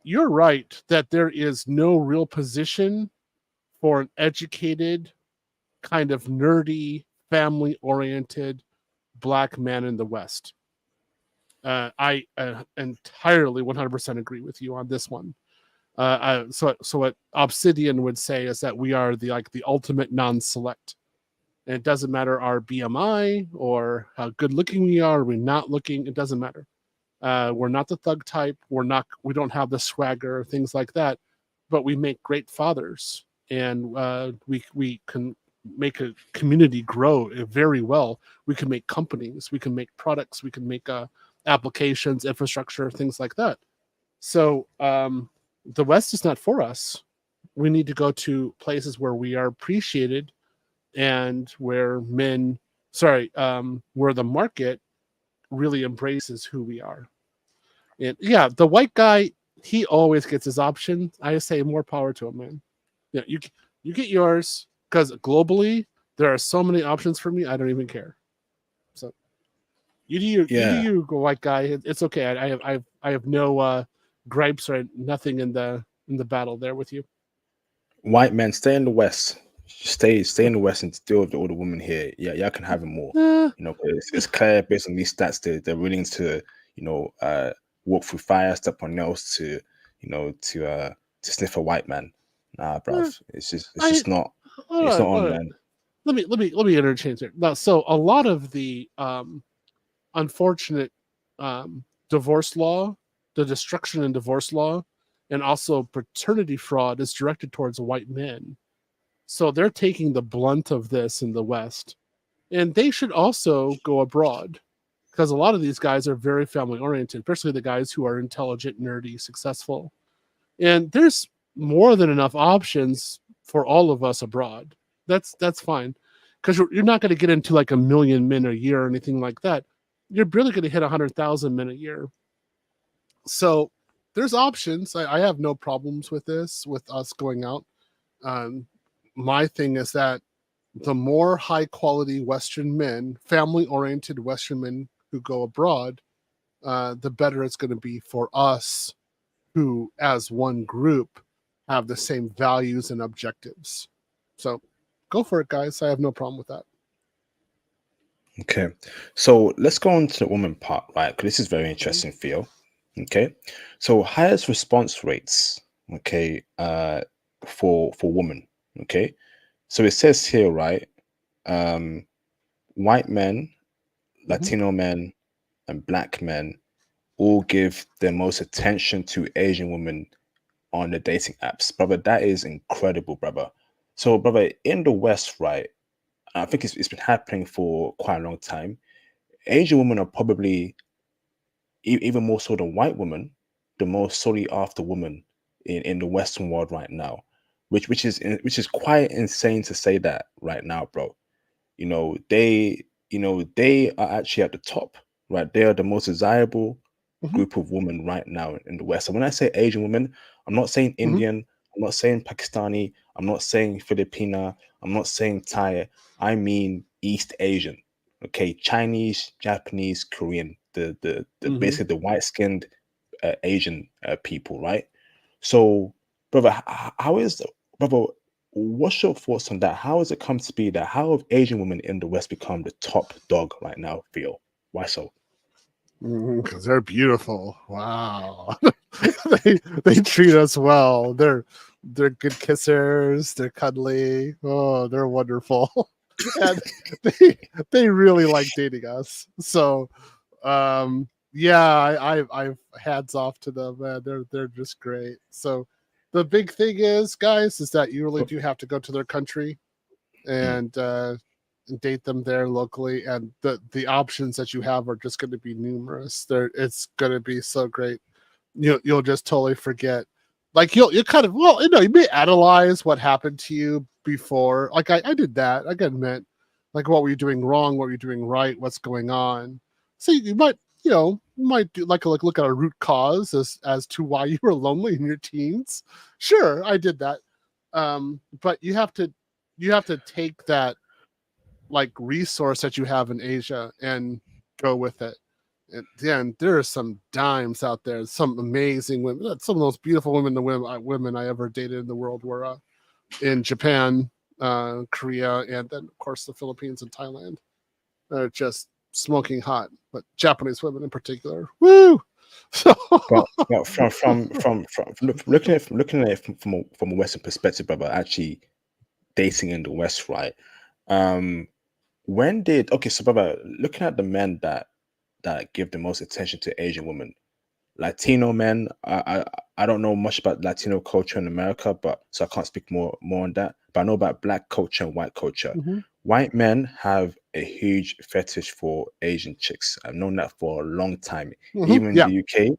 you're right that there is no real position for an educated, kind of nerdy, family oriented black man in the West. I entirely 100% agree with you on this one. So what Obsidian would say is that we are the ultimate non-select, and it doesn't matter our BMI or how good looking we are. We're not looking. It doesn't matter. We're not the thug type. We don't have the swagger, things like that. But we make great fathers, and we can make a community grow very well. We can make companies. We can make products. We can make applications, infrastructure, things like that. So the West is not for us. We need to go to places where we are appreciated and where the market really embraces who we are. And yeah, the white guy, he always gets his option. I say more power to him, man. Yeah, you get yours because globally there are so many options for me. I don't even care. So you do you, Yeah, white guy. It's okay. I have no gripes or nothing in the battle there with you. White men, stay in the West. Stay in the West and deal with all the women here. Yeah, y'all can have it more. Eh, You know, 'cause it's clear based on these stats they're willing to, you know, walk through fire, step on nails to, you know, to sniff a white man. Nah, eh, bruv. It's I just not all it's right, not all on, right. man. Let me interchange it now. So a lot of the unfortunate divorce law, the destruction and divorce law, and also paternity fraud is directed towards white men. So they're taking the blunt of this in the West. And they should also go abroad because a lot of these guys are very family oriented, especially the guys who are intelligent, nerdy, successful. And there's more than enough options for all of us abroad. That's fine because you're not going to get into like a million men a year or anything like that. You're barely going to hit 100,000 men a year. So there's options. I have no problems with this, with us going out. Um, my thing is that the more high quality Western men, family oriented Western men who go abroad, the better it's going to be for us who, as one group, have the same values and objectives. So go for it, guys. I have no problem with that. Okay. So let's go on to the woman part, right? Because this is very Mhm. interesting, Theo. Okay. So highest response rates, okay, for women. Okay. So it says here, right? Um, white men, Mhm. Latino men, and black men all give their most attention to Asian women on the dating apps. Brother, that is incredible, brother. So, brother, in the West, right? I think it's been happening for quite a long time. Asian women are probably even more so than white women, the most sought after woman in the Western world right now, which is quite insane to say that right now, bro. They are actually at the top, right? They are the most desirable Mhm. group of women right now in the West. And when I say Asian women, I'm not saying Mhm. Indian, I'm not saying Pakistani, I'm not saying Filipina, I'm not saying Thai. I mean East Asian. Okay, Chinese, Japanese, Korean, the Mhm. basically the white skinned Asian people, right? So, brother, how is brother? What's your thoughts on that? How has it come to be that how have Asian women in the West become the top dog right now, Theo? Why so? Because they're beautiful. Wow, they treat us well. They're good kissers. They're cuddly. Oh, they're wonderful, and they really like dating us. So, yeah, I've hats off to them, man. They're just great. So, the big thing is, guys, is that you really do have to go to their country Mm, and date them there locally, and the options that you have are just going to be numerous. It's going to be so great. You'll just totally forget. Like you kind of, well, you may analyze what happened to you before. Like I did that. I got meant like what were you doing wrong? What were you doing right? What's going on? So you might you might do like look at a root cause as to why you were lonely in your teens. Sure, I did that. But you have to take that like resource that you have in Asia and go with it. And then there are some dimes out there, some amazing women. Some of those beautiful women, women I ever dated in the world were in Japan, Korea, and then of course the Philippines and Thailand. They're just smoking hot, but Japanese women in particular, woo! So, but looking at it from a Western perspective, brother, actually dating in the West, right? Um, when did okay, so brother, looking at the men that give the most attention to Asian women, Latino men. I don't know much about Latino culture in America, but so I can't speak more on that. But I know about black culture and white culture. mhm, White men have a huge fetish for Asian chicks. I've known that for a long time. mhm, Even in yeah, the UK,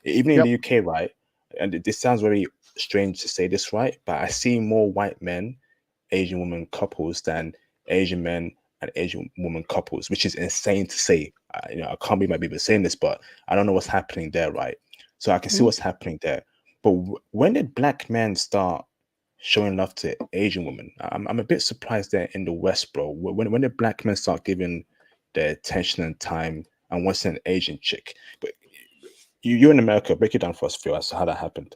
even in yep, the UK, right? And this sounds very strange to say this, right? But I see more white men, Asian women couples than Asian men and Asian woman couples, which is insane to say. I can't believe I be saying this, but I don't know what's happening there, right? So I can see mhm. what's happening there. But when did black men start showing love to Asian women? I'm a bit surprised there in the West, bro. When did black men start giving their attention and time and wants an Asian chick? But you're in America. Break it down for us, Phil, as to how that happened.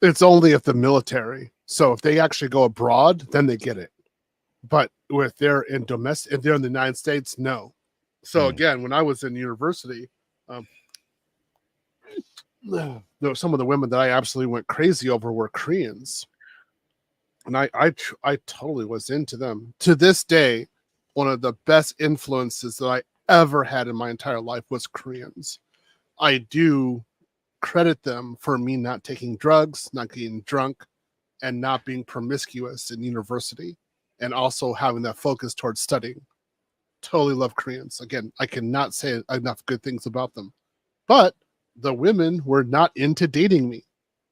It's only if the military. So if they actually go abroad, then they get it. But if they're in domestic, if they're in the United States, no. So again, when I was in university, some of the women that I absolutely went crazy over were Koreans, and I totally was into them. To this day, one of the best influences that I ever had in my entire life was Koreans. I do credit them for me not taking drugs, not getting drunk, and not being promiscuous in university, and also having that focus towards studying. Totally love Koreans. Again, I cannot say enough good things about them. But the women were not into dating me.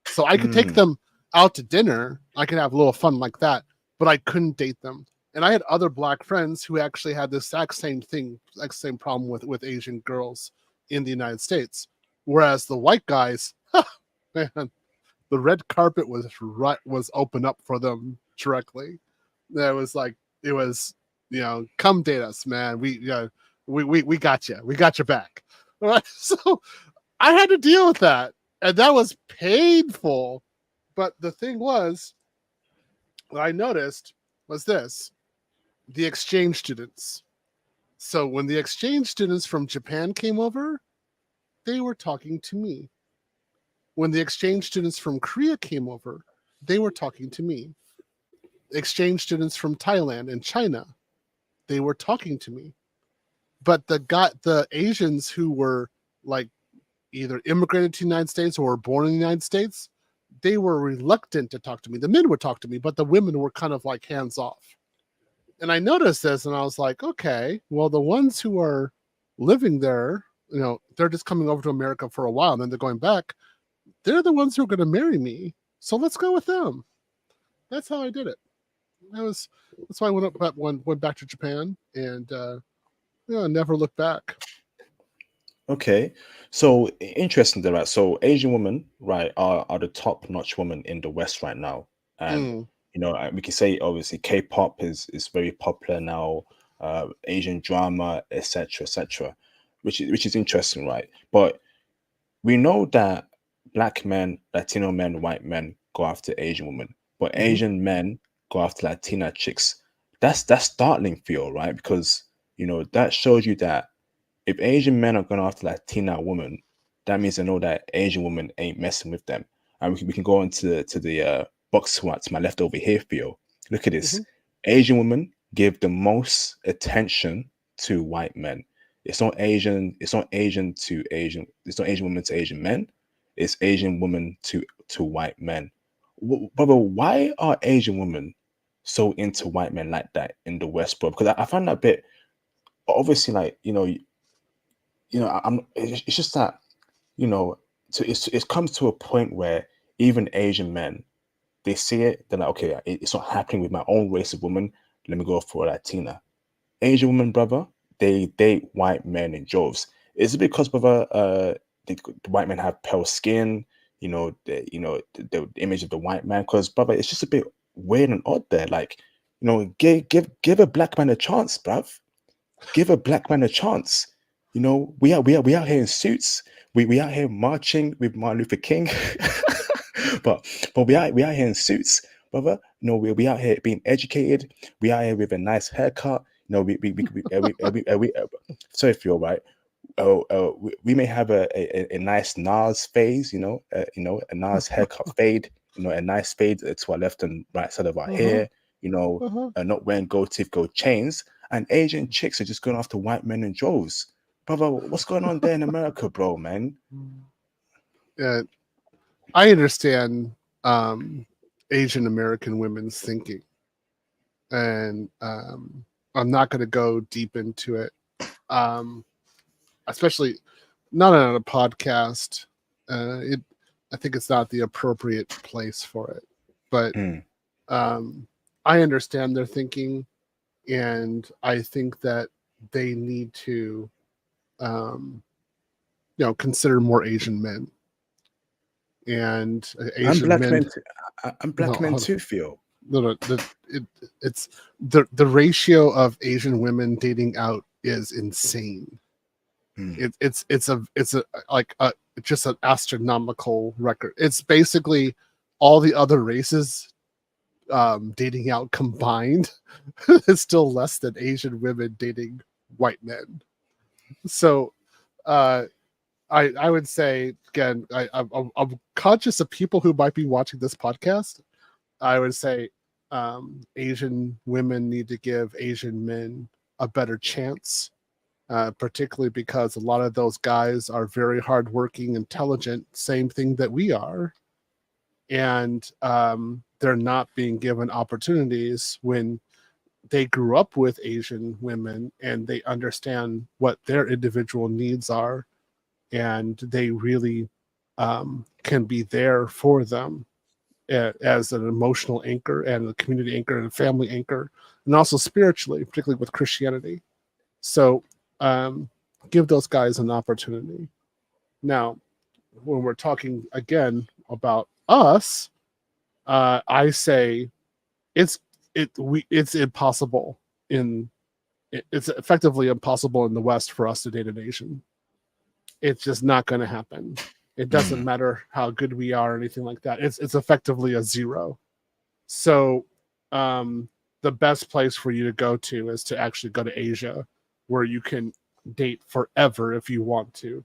So I could take them out to dinner. I could have a little fun like that, but I couldn't date them. And I had other black friends who actually had the exact same thing, exact same problem with Asian girls in the United States. Whereas the white guys, man, the red carpet was open up for them directly. That was like, it was, come date us, man. We got you. We got your back. All right. So I had to deal with that, and that was painful. But the thing was, what I noticed was this: the exchange students. So when the exchange students from Japan came over, they were talking to me. When the exchange students from Korea came over, they were talking to me. Exchange students from Thailand and China, they were talking to me. But the Asians who were like either immigrated to the United States or were born in the United States, they were reluctant to talk to me. The men would talk to me, but the women were kind of like hands off. And I noticed this, and I was like, okay, well, the ones who are living there, they're just coming over to America for a while, and then they're going back. They're the ones who are going to marry me. So let's go with them. That's how I did it. That's why I went back to Japan, and never looked back. Okay, so interesting there, right? So Asian women, right, are the top-notch women in the West right now, and we can say obviously K-pop is very popular now, Asian drama, etc., etc., which is interesting, right? But we know that black men, Latino men, white men go after Asian women, but Asian men go after Latina chicks. That's startling, Theo, right? Because that shows you that if Asian men are going after Latina women, that means they know that Asian women ain't messing with them. And we can go into the box to my left over here, Theo. Look at this. Asian women give the most attention to white men. It's not Asian to Asian. It's not Asian women to Asian men. It's Asian women to white men. Brother, why are Asian women so into white men like that in the West, bro? Because I find that a bit obviously, like it's just that so it comes to a point where even Asian men, they see it, they're like, okay, it's not happening with my own race of woman, let me go for a Latina. Asian women, brother, they date white men in droves. Is it because, brother, the white men have pale skin, the image of the white man? Because, brother, it's just a bit weird and odd there. Like, give a black man a chance, bruv. Give a black man a chance. We out here in suits. We out here marching with Martin Luther King. but we out here in suits, brother. We out here being educated. We out here with a nice haircut. Sorry if you're right. We may have a nice Nas phase, a Nas haircut fade, a nice fade to our left and right side of our hair, not wearing gold teeth, gold chains. And Asian chicks are just going after white men in droves. Brother, what's going on there in America, bro, man? Yeah, I understand Asian American women's thinking, and I'm not going to go deep into it, especially not on a podcast. I think it's not the appropriate place for it, but I understand their thinking, and I think that they need to, consider more Asian men. And Asian men. I'm black men too, Theo. No, it's the ratio of Asian women dating out is insane. It's a like just an astronomical record. It's basically all the other races dating out combined is still less than Asian women dating white men. So I would say again, I'm conscious of people who might be watching this podcast. I would say Asian women need to give Asian men a better chance, particularly because a lot of those guys are very hardworking, intelligent, same thing that we are, and they're not being given opportunities when they grew up with Asian women and they understand what their individual needs are, and they really can be there for them as an emotional anchor and a community anchor and a family anchor, and also spiritually, particularly with Christianity. So give those guys an opportunity. Now, when we're talking again about us, I say it's it's impossible in it's effectively impossible in the West for us to date an Asian. It's just not going to happen. It doesn't matter how good we are or anything like that. It's effectively a zero. So the best place for you to go to is to actually go to Asia, where you can date forever if you want to,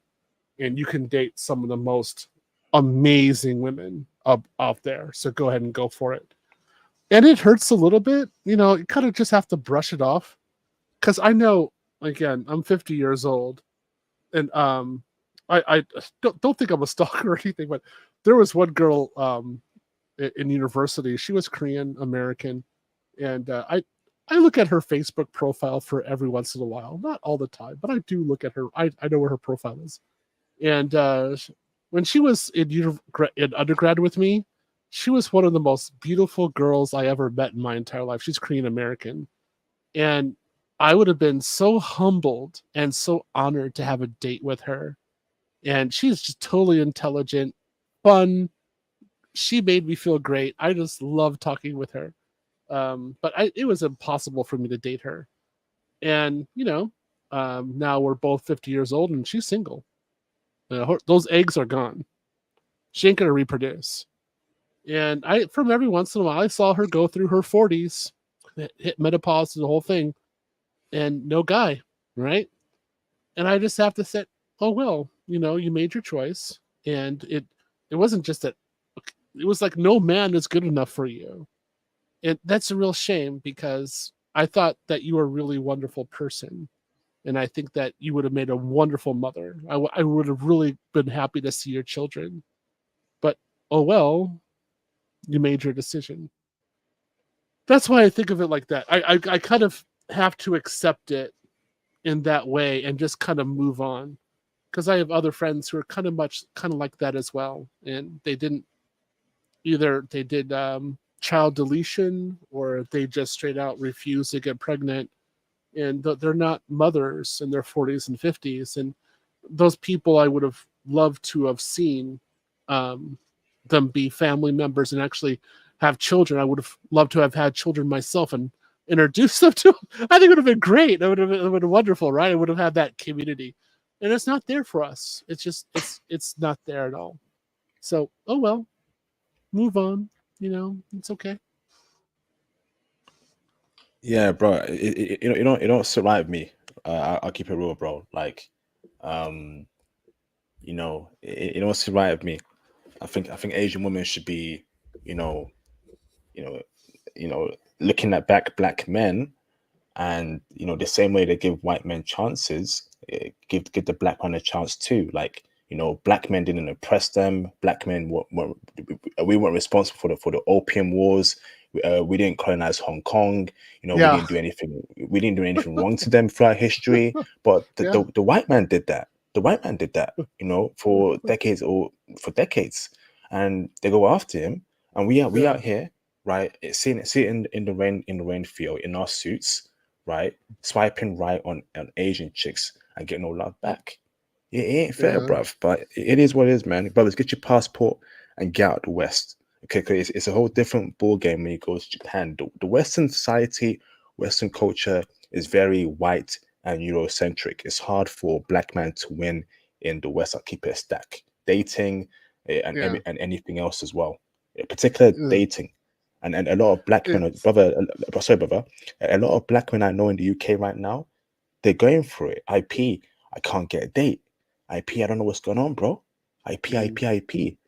and you can date some of the most amazing women up out there. So go ahead and go for it. And it hurts a little bit, you know. You kind of just have to brush it off, because I know, again, I'm 50 years old, and I don't think I'm a stalker or anything, but there was one girl in university. She was Korean American, and I look at her Facebook profile for every once in a while, not all the time, but I do look at her. I know where her profile is, and when she was in undergrad with me, she was one of the most beautiful girls I ever met in my entire life. She's Korean American, and I would have been so humbled and so honored to have a date with her. And she's just totally intelligent, fun. She made me feel great. I just love talking with her. But it was impossible for me to date her. And, you know, now we're both 50 years old and she's single. Those eggs are gone. She ain't going to reproduce. And from every once in a while, I saw her go through her 40s, hit menopause, the whole thing, and no guy, right? And I just have to say, oh well, you know, you made your choice, and it wasn't just that. It was like no man is good enough for you, and that's a real shame, because I thought that you were a really wonderful person, and I think that you would have made a wonderful mother. I would have really been happy to see your children, but oh well, you made your decision. That's why I think of it like that. I kind of have to accept it in that way and just kind of move on, because I have other friends who are kind of like that as well, and they didn't either they did child deletion, or they just straight out refused to get pregnant, and they're not mothers in their 40s and 50s, and those people I would have loved to have seen them be family members and actually have children. I would have loved to have had children myself and introduce them to them. I think it would have been great. It would have been wonderful, right? I would have had that community, and it's not there for us. It's just it's not there at all. So oh well, move on. You know, it's okay. Yeah, bro. You don't survive me. I'll keep it real, bro. Like, um, it don't survive me. I think Asian women should be, you know, you know, looking at black men, and the same way they give white men chances, give the black man a chance too. Like, black men didn't oppress them. Black men we weren't responsible for the opium wars. We didn't colonize Hong Kong. We Yeah, didn't do anything. We didn't do anything wrong to them throughout history. But yeah, the white man did that. The white man did that. For decades, and they go after him. And we yeah, out here, right? Sitting in the rain field in our suits, right? Swiping right on Asian chicks and getting no love back. It ain't fair, yeah. bruv. But it is what it is, man. Brothers, get your passport and get out the West. Okay, because it's a whole different ball game when you go to Japan. The Western society, Western culture is very white and Eurocentric. It's hard for a black man to win in the West. I'll keep it a stack. dating Yeah. and anything else as well, particular Uh, dating. And a lot of black men, It's sorry, brother, a lot of black men I know in the UK right now, they're going for it. I can't get a date. I don't know what's going on, bro. mm, IP.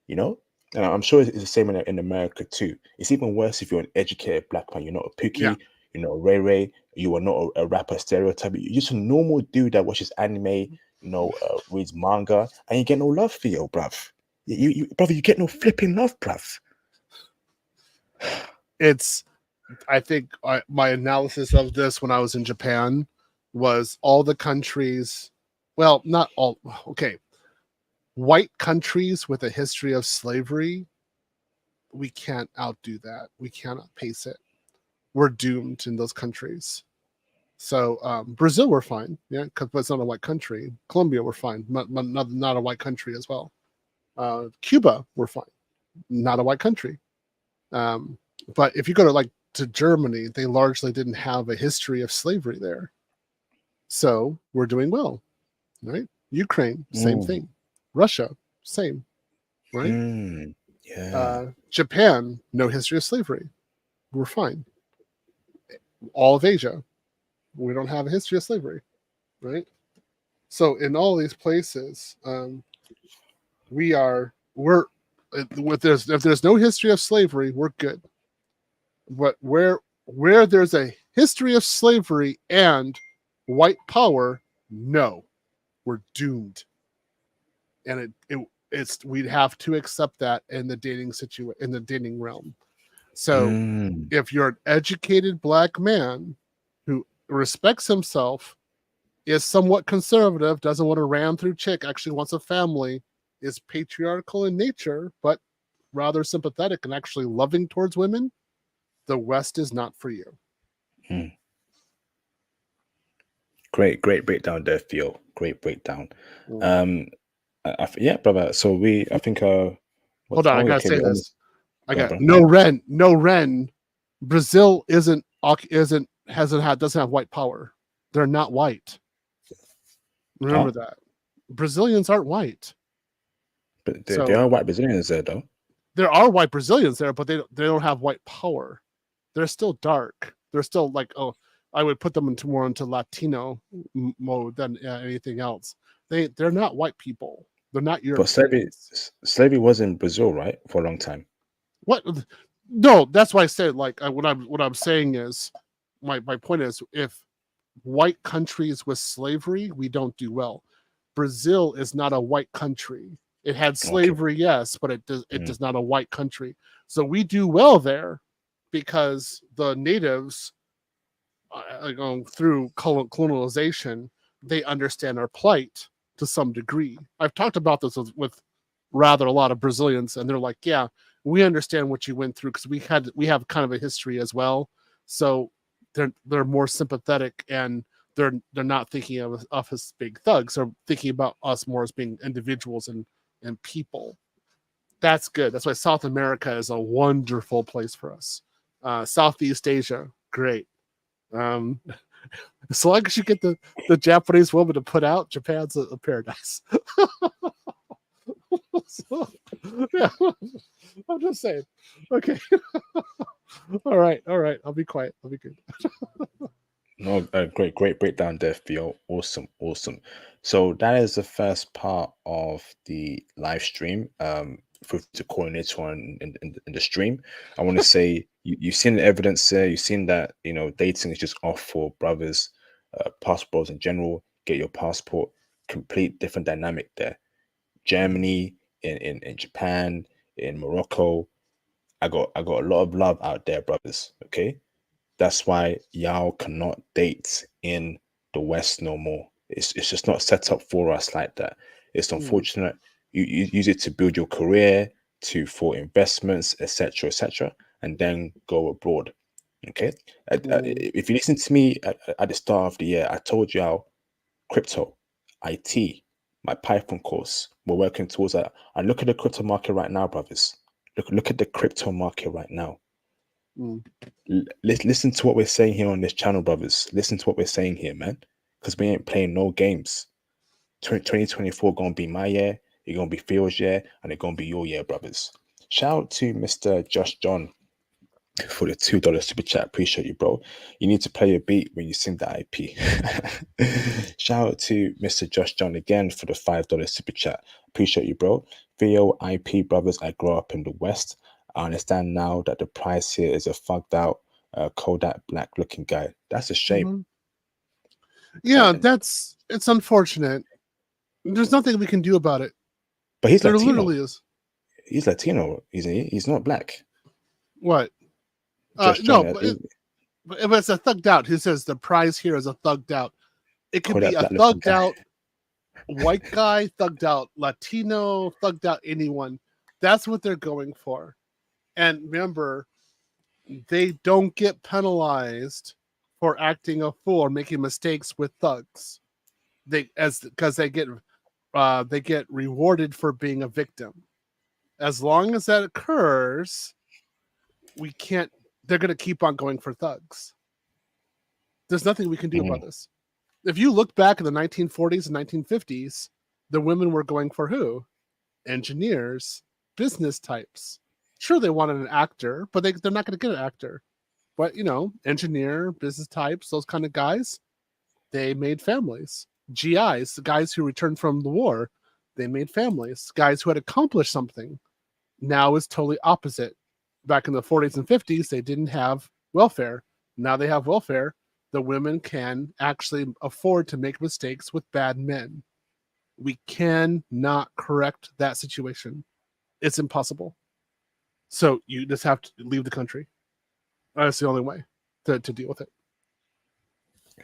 You know, and I'm sure it's the same in America too. It's even worse if you're an educated black man. You're not a yeah. Pookie. You're not a Ray Ray. You are not a rapper stereotype. You're just a normal dude that watches anime. Reads manga, and you get no love for you, bruv. Brother, you get no flipping love, bruv. It's I think my analysis of this when I was in Japan was all the countries, well, not all, okay, white countries with a history of slavery, we can't outdo that. We cannot pace it. We're doomed in those countries. So Brazil, we're fine, yeah, because it's not a white country. Colombia, we're fine, not a white country as well. Cuba, we're fine, not a white country. Um, but if you go to Germany, they largely didn't have a history of slavery there. So we're doing well, right? Ukraine, same Mm, thing. Russia, same, right? yeah. Japan, no history of slavery. We're fine. All of Asia, we don't have a history of slavery, right? So in all these places, we're if there's no history of slavery, we're good. But where there's a history of slavery and white power, no, we're doomed. And it's we'd have to accept that in the in the dating realm. So Mm, if you're an educated black man who respects himself, is somewhat conservative, doesn't want to ram through chick, actually wants a family, is patriarchal in nature, but rather sympathetic and actually loving towards women, the West is not for you. mm. Great breakdown there, Theo. Great breakdown. Mm. Um, yeah, brother. So I think, what Hold on, I time? gotta Okay, say we this. almost I gone, got bro. no Ren. Brazil doesn't have white power. They're not white. Huh? Remember that. Brazilians aren't white. But there So are white Brazilians there, though. there are white Brazilians there, but they don't have white power. They're still dark. They're still like, oh, I would put them into more into Latino mode than anything else. They're not white people. They're not But Europeans. slavery was in Brazil, right, for a long time. What? No, that's why I said like what I'm saying is my point is if white countries with slavery, we don't do well. Brazil is not a white country. It had Okay. slavery, yes, but it Mm, does not a white country. So we do well there because the natives going through colonization, they understand our plight to some degree. I've talked about this with rather a lot of Brazilians, and they're like, "Yeah, we understand what you went through because we have kind of a history as well." So they're more sympathetic, and they're not thinking of us as big thugs. They're thinking about us more as being individuals and people. That's good. That's why South America is a wonderful place for us. Southeast Asia, great. Um, as long as you get the Japanese woman to put out, Japan's a paradise. So, yeah, I'm just saying. Okay. All right. I'll be quiet. I'll be good. no, great breakdown there, Theo. Awesome. So that is the first part of the live stream. For the coordinator in the stream, I want to say you've seen the evidence there. You've seen that dating is just off for brothers, passports in general. Get your passport. Complete different dynamic there. Germany, in Japan, in Morocco. I got a lot of love out there, brothers. Okay, that's why y'all cannot date in the West no more. It's just not set up for us like that. It's Mm, unfortunate. You use it to build your career, for investments, etc., and then go abroad. Okay. mm, If you listen to me at the start of the year, I told y'all crypto, IT, my Python course. We're working towards that. And look at the crypto market right now, brothers. Look at the crypto market right now. mm, Listen to what we're saying here on this channel, brothers. Listen to what we're saying here, man. Because we ain't playing no games. 2024 gonna be my year. It's gonna be Theo's year, and it's gonna be your year, brothers. Shout out to Mr. Josh John for the $2 super chat. Appreciate you, bro. You need to play a beat when you sing the IP. Shout out to Mr. Josh John again for the $5 super chat. Appreciate you, bro. Theo IP brothers, I grew up in the West. I understand now that the prize here is a fucked out Kodak black looking guy. That's a shame. Yeah, it's unfortunate. There's nothing we can do about it. But he's There Latino. literally is. He's Latino, isn't he? He's not black. What? Josh No, John, but it's a thugged out. Who says the prize here is a thugged out? It could be a Kodak black looking thugged guy. out white guy, thugged out Latino, thugged out anyone. That's what they're going for. And remember, they don't get penalized for acting a fool or making mistakes with thugs. Because they get rewarded for being a victim. As long as that occurs, they're going to keep on going for thugs. There's nothing we can do about this. If you look back in the 1940s and 1950s, the women were going for who? Engineers, business types. Sure, they wanted an actor, but they're not going to get an actor. But, engineer, business types, those kind of guys, they made families. GIs, the guys who returned from the war, they made families. Guys who had accomplished something. Now is totally opposite. Back in the 40s and 50s, they didn't have welfare. Now they have welfare. The women can actually afford to make mistakes with bad men. We cannot correct that situation. It's impossible. So you just have to leave the country. That's the only way to deal with it.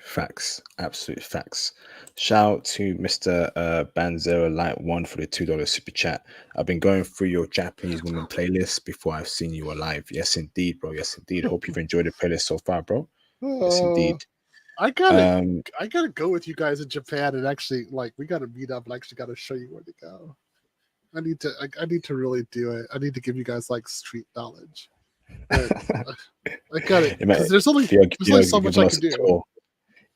Facts, absolute facts. Shout out to Mr. Banzera Light One for the $2 super chat. I've been going through your Japanese women playlist before I've seen you alive. Yes, indeed, bro. Yes, indeed. Hope you've enjoyed the playlist so far, bro. Yes, indeed. I gotta go with you guys in Japan and actually we gotta meet up and actually gotta show you where to go. I need to really do it. I need to give you guys street knowledge. I got it because there's only so much I can do.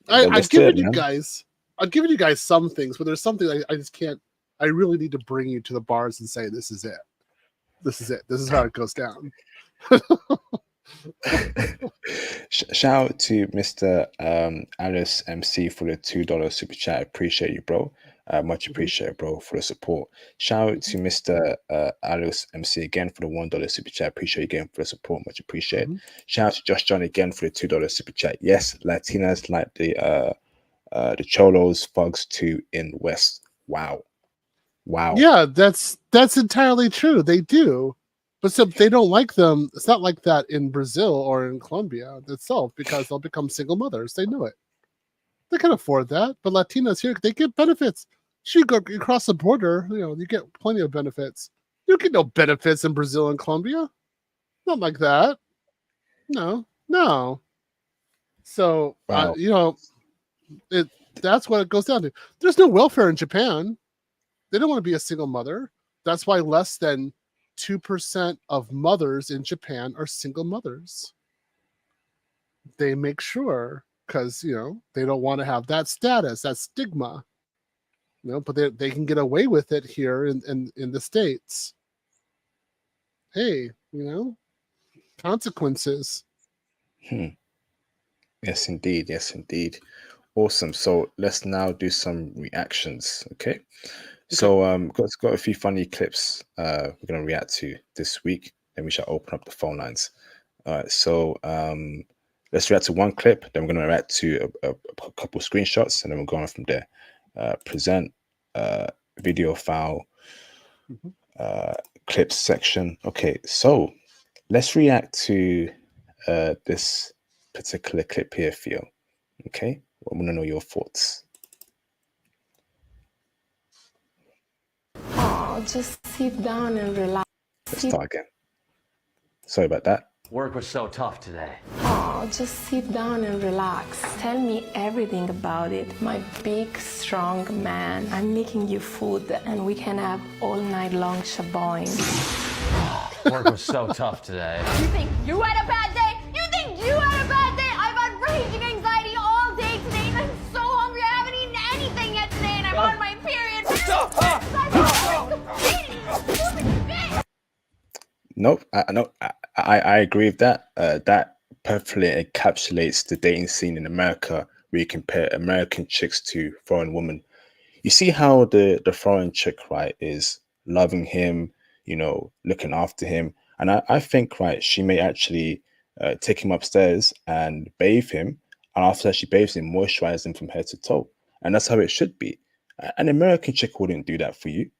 I've given you guys some things, but there's something I just can't. I really need to bring you to the bars and say this is it. This is it. This is how it goes down. Shout out to Mr. Alice MC for the $2 super chat. Appreciate you, bro. Much appreciated, bro, for the support. Shout out to Mr. Alice MC again for the $1 super chat. Appreciate you again for the support. Much appreciated. Shout out to Josh John again for the $2 super chat. Yes, Latinas like the Cholos, thugs too in West. Wow. Yeah, that's entirely true. They do. But so they don't like them. It's not like that in Brazil or in Colombia itself because they'll become single mothers. They know it. They can afford that. But Latinas here, they get benefits. You cross the border, you get plenty of benefits. You get no benefits in Brazil and Colombia. Not like that. No. So, wow. that's what it goes down to. There's no welfare in Japan. They don't want to be a single mother. That's why less than 2% of mothers in Japan are single mothers. They make sure because they don't want to have that status, that stigma. But they can get away with it here in the States. Hey, consequences. Yes, indeed. Awesome. So let's now do some reactions. Okay. So got a few funny clips we're gonna react to this week. Then we shall open up the phone lines. All right. So let's react to one clip. Then we're gonna react to a couple screenshots, and then we're going from there. Present video file clips section. Okay. So let's react to this particular clip here, Theo. Okay. I want to know your thoughts. Oh, just sit down and relax. Let's start again. Sorry about that. Work was so tough today. Oh, just sit down and relax. Tell me everything about it. My big, strong man. I'm making you food and we can have all night long shaboing. Work was so tough today. You think you had a bad day? You think you had a bad day? I've had raging anxiety all day today and I'm so hungry. I haven't eaten anything yet today and I'm on my period. No, I agree with that. That perfectly encapsulates the dating scene in America, where you compare American chicks to foreign women. You see how the foreign chick, right, is loving him, looking after him, and I think, right, she may actually take him upstairs and bathe him, and after she bathes him, moisturize him from head to toe, and that's how it should be. An American chick wouldn't do that for you.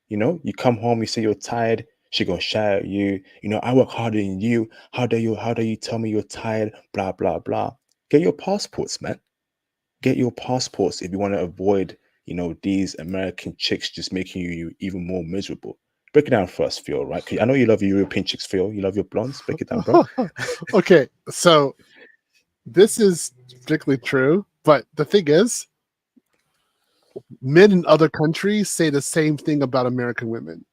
You come home, you say you're tired, she gonna shout at you, I work harder than you. How dare you tell me you're tired? Blah blah blah. Get your passports, man. Get your passports if you want to avoid, these American chicks just making you even more miserable. Break it down for us, Phil, right? 'Cause I know you love your European chicks, Phil. You love your blondes. Break it down, bro. Okay, so this is particularly true, but the thing is, men in other countries say the same thing about American women.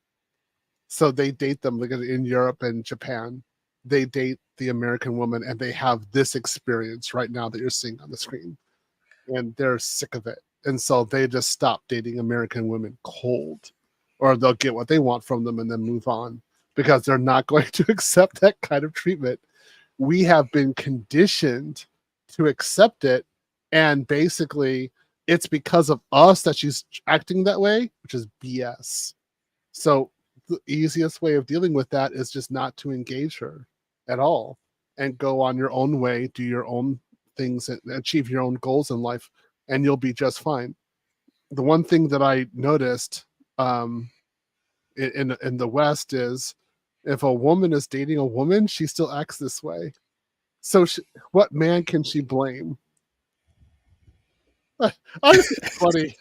So they date them, like in Europe and Japan. They date the American woman and they have this experience right now that you're seeing on the screen. And they're sick of it. And so they just stop dating American women cold, or they'll get what they want from them and then move on because they're not going to accept that kind of treatment. We have been conditioned to accept it. And basically, it's because of us that she's acting that way, which is BS. So the easiest way of dealing with that is just not to engage her at all and go on your own way, do your own things, and achieve your own goals in life, and you'll be just fine. The one thing that I noticed in the West is if a woman is dating a woman, she still acts this way. So what man can she blame? I just funny.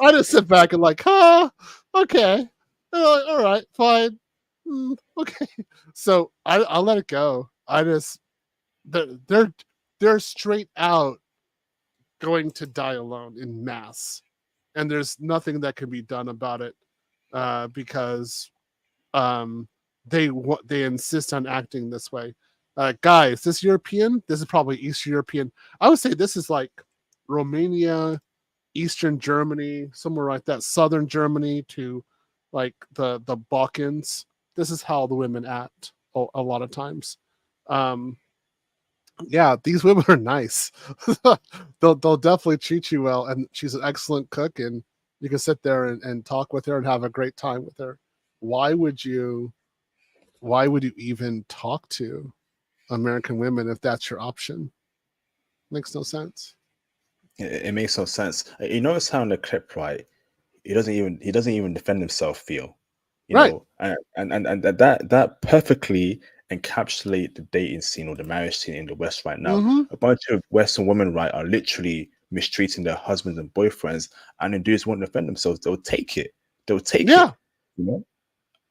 I just sit back and like, okay, all right, fine, okay. So I'll let it go. I just they're straight out going to die alone in mass, and there's nothing that can be done about it because they insist on acting this way. Guys, this European, this is probably Eastern European. I would say this is like Romania, Eastern Germany, somewhere like that, Southern Germany to like the Balkans. This is how the women act a lot of times. Yeah, these women are nice. they'll definitely treat you well, and she's an excellent cook, and you can sit there and talk with her and have a great time with her. Why would you even talk to American women if that's your option? Makes no sense. It makes no sense. You notice how in the clip, right? He doesn't even defend himself, Theo. Right. And that perfectly encapsulate the dating scene or the marriage scene in the West right now. Mhm. A bunch of Western women, right, are literally mistreating their husbands and boyfriends, and the dudes won't defend themselves. They'll take it. Yeah.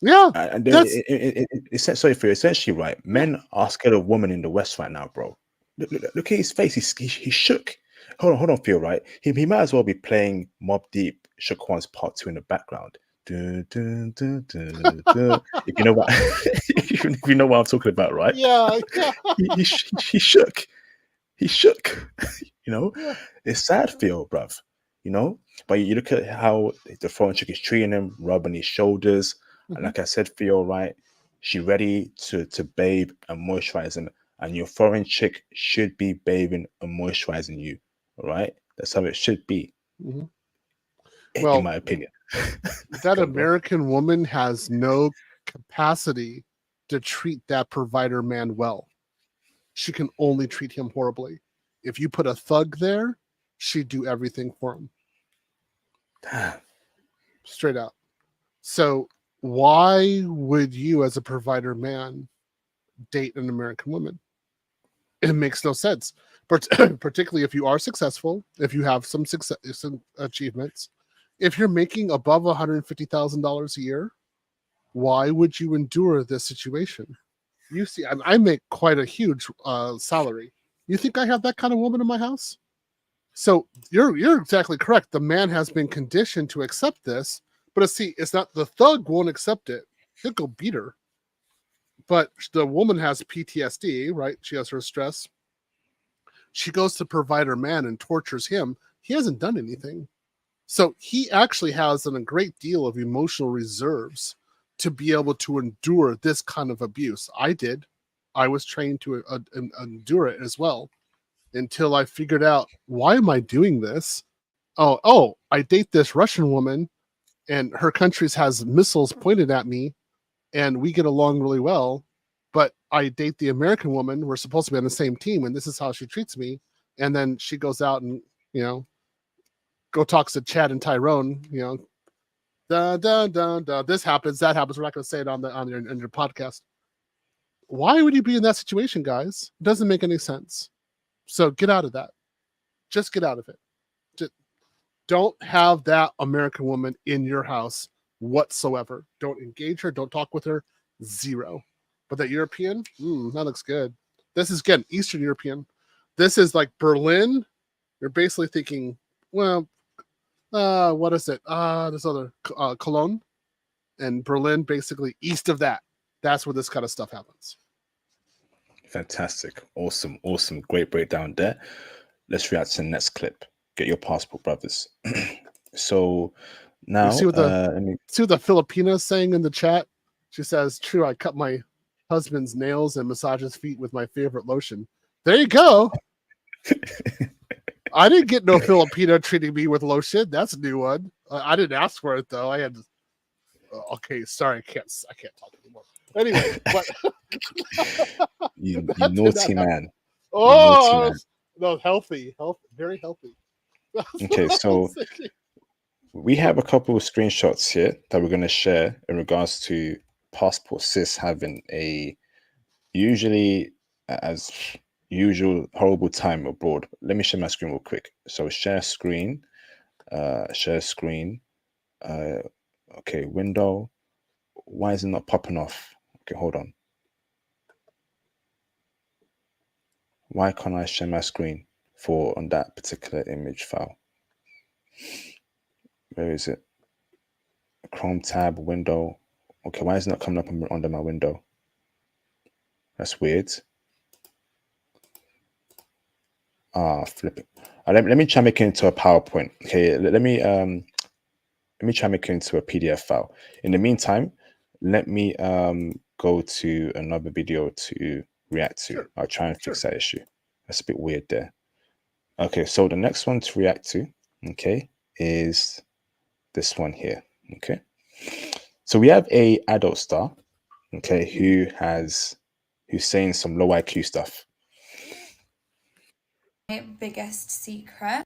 Yeah. And That's sorry for you, essentially, right? Men are scared of women in the West right now, bro. Look at his face. He's shook. Hold on, Phil. Right? He might as well be playing Mob Deep, Shook One's Part 2 in the background. Dun, dun, dun, dun, dun. If you know what, if you know what I'm talking about, right? yeah. He shook. He shook. It's sad, Phil, bruv. But you look at how the foreign chick is treating him, rubbing his shoulders, and like I said, Phil, right? She ready to bathe and moisturize him, and your foreign chick should be bathing and moisturizing you. All right, that's how it should be, Mhm. in Well, my opinion. that Go on, bro. American woman has no capacity to treat that provider man well. She can only treat him horribly. If you put a thug there, she'd do everything for him. Damn. Straight out. So why would you, as a provider man, date an American woman? It makes no sense. Particularly if you are successful, if you have some success, some achievements, if you're making above $150,000 a year, why would you endure this situation? You see, I make quite a huge salary. You think I have that kind of woman in my house? So you're exactly correct. The man has been conditioned to accept this, but it's not the thug won't accept it. He'll go beat her. But the woman has PTSD, right? She has her stress. She goes to provider man and tortures him. He hasn't done anything. So he actually has a great deal of emotional reserves to be able to endure this kind of abuse. I did. I was trained to endure it as well until I figured out, why am I doing this? Oh, I date this Russian woman and her country has missiles pointed at me and we get along really well. But I date the American woman. We're supposed to be on the same team and this is how she treats me. And then she goes out and, go talks to Chad and Tyrone, this happens, that happens. We're not going to say it on your podcast. Why would you be in that situation, guys? It doesn't make any sense. So get out of that. Just get out of it. Just don't have that American woman in your house whatsoever. Don't engage her. Don't talk with her. Zero. But that European, that looks good. This is, again, Eastern European. This is like Berlin. You're basically thinking, well, what is it? This other Cologne and Berlin, basically east of that. That's where this kind of stuff happens. Fantastic. Awesome. Great breakdown there. Let's react to the next clip. Get your passport, brothers. So now, see what the Filipina's saying in the chat. She says, true, I cut my husband's nails and massage his feet with my favorite lotion. There you go. I didn't get no Filipino treating me with lotion. That's a new one. I didn't ask for it though. I had to... Okay, sorry, I can't talk anymore. Anyway, but you naughty man. Oh, no, healthy, very healthy. Okay, so we have a couple of screenshots here that we're going to share in regards to Passport Sis having a usually as usual horrible time abroad. Let me share my screen real quick. So share screen. Okay, window. Why is it not popping off? Okay, hold on. Why can't I share my screen on that particular image file? Where is it? Chrome tab, window. Okay, why is it not coming up under my window? That's weird. Flip it. Let me try make it into a PowerPoint. Okay, let me try make it into a PDF file. In the meantime, let me go to another video to react to. Sure. I'll try and fix that issue. That's a bit weird there. Okay, so the next one to react to, okay, is this one here. Okay, so we have a adult star, okay, who's saying some low IQ stuff. My biggest secret.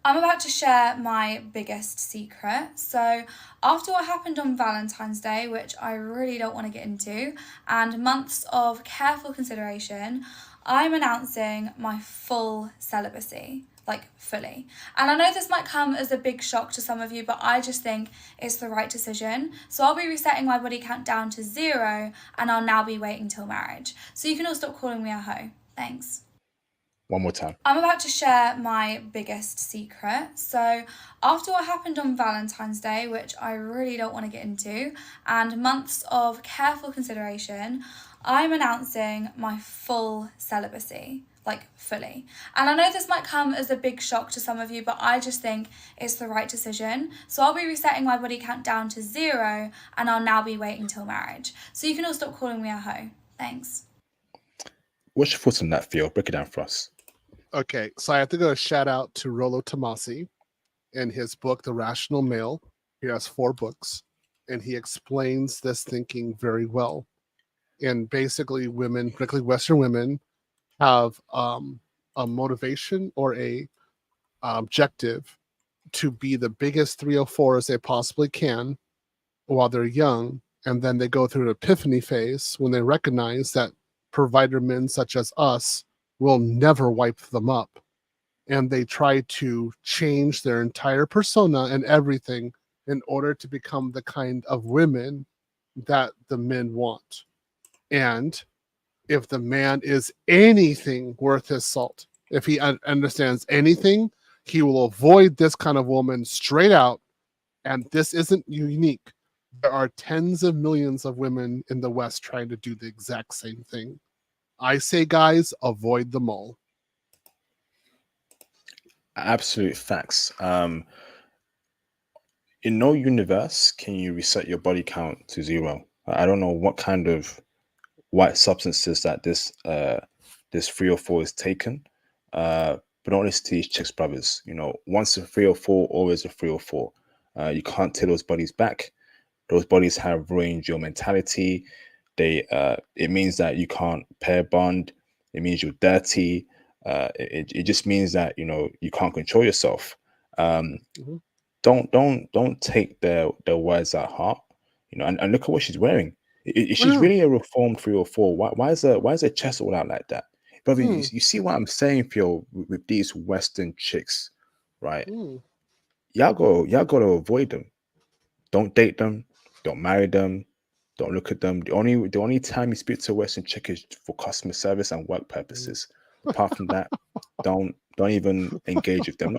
I'm about to share my biggest secret. So after what happened on Valentine's Day, which I really don't want to get into, and months of careful consideration, I'm announcing my full celibacy, like fully. And I know this might come as a big shock to some of you, but I just think it's the right decision. So I'll be resetting my body count down to 0, and I'll now be waiting till marriage. So you can all stop calling me a hoe. Thanks. One more time. I'm about to share my biggest secret. So after what happened on Valentine's Day, which I really don't want to get into, and months of careful consideration, I'm announcing my full celibacy, like fully. And I know this might come as a big shock to some of you, but I just think it's the right decision. So I'll be resetting my body count down to 0, and I'll now be waiting till marriage. So you can all stop calling me a hoe. Thanks. What's your thoughts on that, Theo? Break it down for us. Okay, so I have to go shout out to Rollo Tomasi in his book, The Rational Male. He has 4 books, and he explains this thinking very well. And basically, women, particularly Western women, have a motivation or a objective to be the biggest 304 as they possibly can while they're young, and then they go through an epiphany phase when they recognize that provider men such as us will never wipe them up, and they try to change their entire persona and everything in order to become the kind of women that the men want. And if the man is anything worth his salt, if he understands anything, he will avoid this kind of woman straight out. And this isn't unique. There are tens of millions of women in the West trying to do the exact same thing. I say, guys, avoid them all. Absolute facts. in no universe can you reset your body count to 0. I don't know what kind of white substances that this 304 is taken. But honestly, to these chicks, brothers, once a 304, always a 304. You can't take those bodies back. Those bodies have ruined your mentality. It means that you can't pair bond. It means you're dirty. It just means that you can't control yourself. Don't take their words at heart. And look at what she's wearing. She's really a reformed 304. Why is her chest all out like that? Brother, you see what I'm saying, Theo, with these Western chicks, right? Y'all gotta avoid them. Don't date them. Don't marry them. Don't look at them. The only time you speak to a Western chick is for customer service and work purposes. Apart from that, don't even engage with them.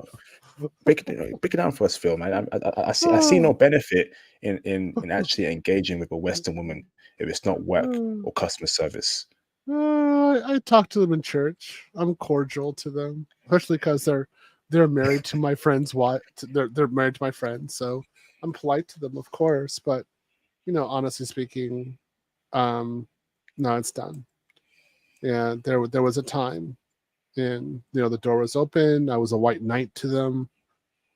Break it down for us, Phil, man. I see no benefit in actually engaging with a Western woman if it's not work or customer service. I talk to them in church. I'm cordial to them, especially because they're married to my friend's wife. They're married to my friend, so I'm polite to them, of course. But honestly speaking, no, it's done. Yeah, there was a time, and the door was open. I was a white knight to them.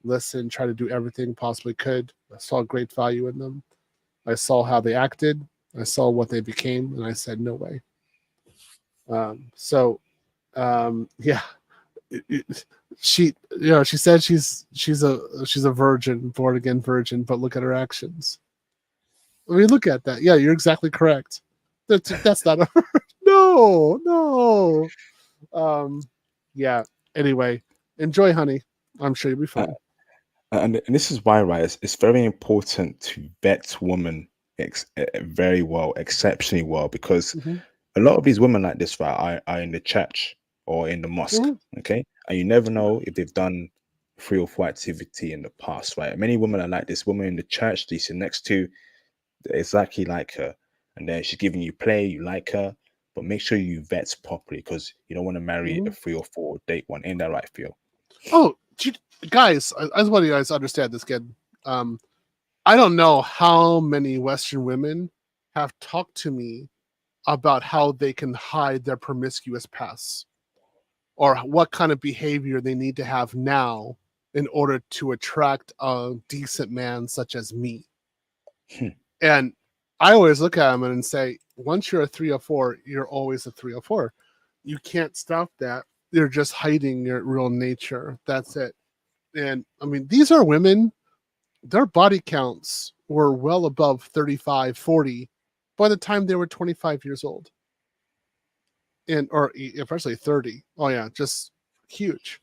Listen, try to do everything possibly could. I saw great value in them. I saw how they acted. I saw what they became, and I said, no way. Yeah, she said she's a virgin, born again virgin, but look at her actions. I mean, look at that. Yeah, you're exactly correct. That's not a no. Yeah. Anyway, enjoy, honey. I'm sure you'll be fine. And this is why, right? It's very important to vet women very well, exceptionally well, because a lot of these women like this, right, are in the church or in the mosque, okay? And you never know if they've done 304 activity in the past, right? Many women are like this woman in the church that you sit next to, exactly like her, and then she's giving you play, you like her, but make sure you vet properly because you don't want to marry a 304 date one. Ain't that right, Theo? Oh, guys, I just want you guys to understand this, kid. I don't know how many Western women have talked to me about how they can hide their promiscuous past or what kind of behavior they need to have now in order to attract a decent man such as me. And I always look at them and say, once you're a 304, you're always a 304. You can't stop that. You're just hiding your real nature. That's it. And I mean, these are women, their body counts were well above 35, 40 by the time they were 25 years old. Or especially 30. Oh yeah, just huge.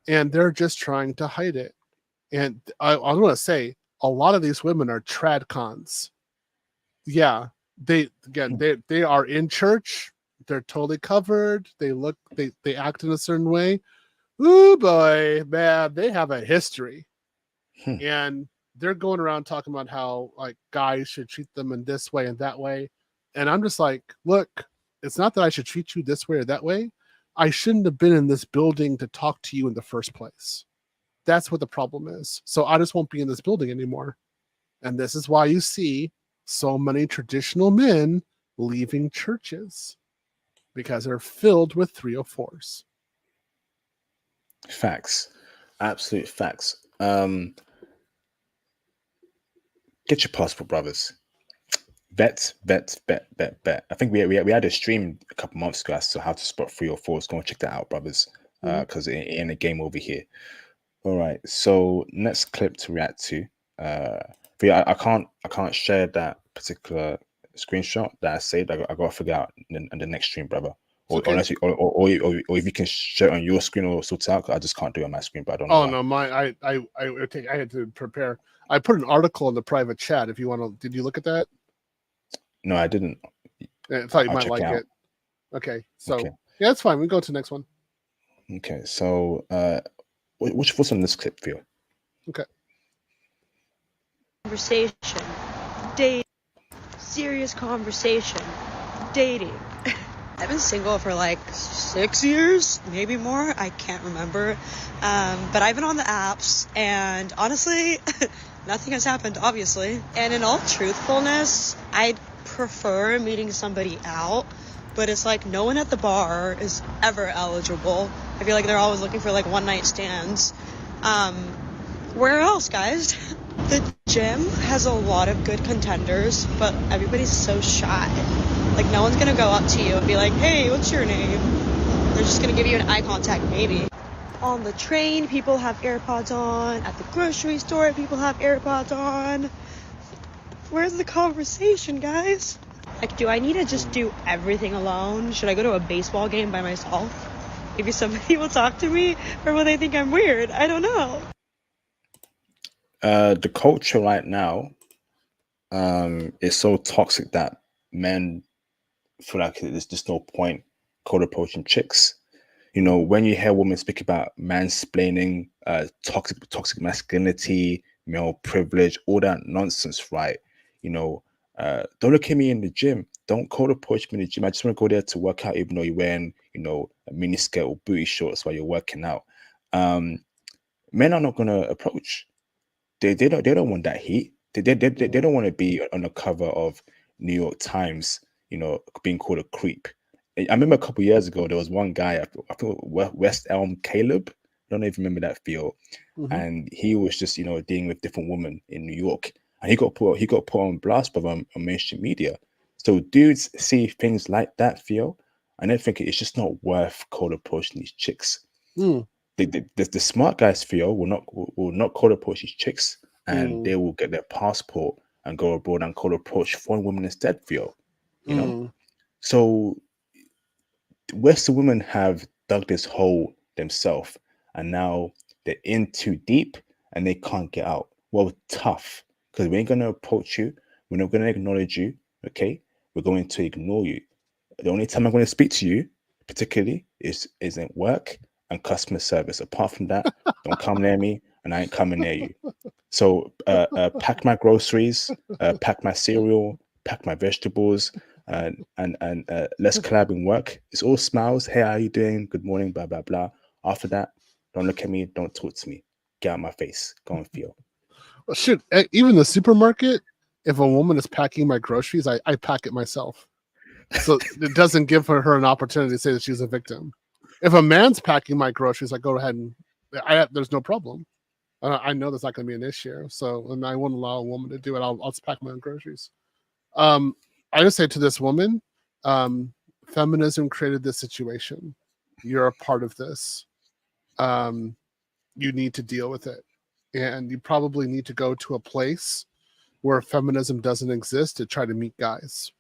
And they're just trying to hide it. And I'm going to say, a lot of these women are trad cons. Yeah, they are in church. They're totally covered. They act in a certain way. Ooh boy, man, they have a history. And they're going around talking about how like guys should treat them in this way and that way. And I'm just like, look, it's not that I should treat you this way or that way. I shouldn't have been in this building to talk to you in the first place. That's what the problem is. So I just won't be in this building anymore. And this is why you see so many traditional men leaving churches, because they're filled with 304s. Facts. Absolute facts. Get your passport, brothers. Bet. I think we had a stream a couple months ago as to how to spot 304s. Go and check that out, brothers. Because it ain't a game over here. All right. So next clip to react to. But yeah, I can't share that particular screenshot that I saved. I gotta figure out in the next stream, brother. Or if you can share it on your screen or sort it out. 'Cause I just can't do it on my screen, but I don't know. Oh no, I had to prepare. I put an article in the private chat. If you want to, did you look at that? No, I didn't. I thought you might like it. Okay, so yeah, that's fine. We go to the next one. Okay, so what's your thoughts on this clip, Theo? Okay. Conversation, dating, serious conversation, dating. I've been single for like 6 years, maybe more. I can't remember. But I've been on the apps, and honestly, nothing has happened, obviously. And in all truthfulness, I'd prefer meeting somebody out, but it's like no one at the bar is ever eligible. I feel like they're always looking for like one night stands. Where else, guys? The gym has a lot of good contenders, but everybody's so shy. Like, no one's gonna go up to you and be like, hey, what's your name? They're just gonna give you an eye contact, maybe. On the train, people have AirPods on. At the grocery store, people have AirPods on. Where's the conversation, guys? Like, do I need to just do everything alone? Should I go to a baseball game by myself? Maybe somebody will talk to me, or will they think I'm weird? I don't know. The culture right now is so toxic that men feel like there's just no point cold approaching chicks. You know, when you hear women speak about mansplaining, toxic masculinity, male privilege, all that nonsense, right? You know, don't look at me in the gym. Don't cold approach me in the gym. I just want to go there to work out, even though you're wearing, you know, a mini skirt or booty shorts while you're working out. Men are not going to approach. They don't want that heat. They don't want to be on the cover of New York Times, you know, being called a creep. I remember a couple of years ago there was one guy, I think West Elm Caleb. I don't know if you remember that, Theo. And he was just, you know, dealing with different women in New York, and he got put on blast by on mainstream media. So dudes see things like that, Theo, and they think it's just not worth cold approaching these chicks. The smart guys, Theo, will not cold approach these chicks, and they will get their passport and go abroad and cold approach foreign women instead, Theo. You know, so Western women have dug this hole themselves, and now they're in too deep and they can't get out. Well, tough, because we ain't gonna approach you. We're not gonna acknowledge you. Okay, we're going to ignore you. The only time I'm going to speak to you, particularly, is at work and customer service. Apart from that, don't come near me, and I ain't coming near you. So pack my groceries, pack my cereal, pack my vegetables, and let's collab and work. It's all smiles. Hey, how you doing? Good morning, blah, blah, blah. After that, don't look at me. Don't talk to me. Get out of my face. Go and feel. Well, shit, even the supermarket, if a woman is packing my groceries, I pack it myself. So it doesn't give her an opportunity to say that she's a victim. If a man's packing my groceries, I go ahead and there's no problem. I know that's not going to be an issue. So, and I won't allow a woman to do it. I'll just pack my own groceries. I just say to this woman, feminism created this situation. You're a part of this. You need to deal with it. And you probably need to go to a place where feminism doesn't exist to try to meet guys.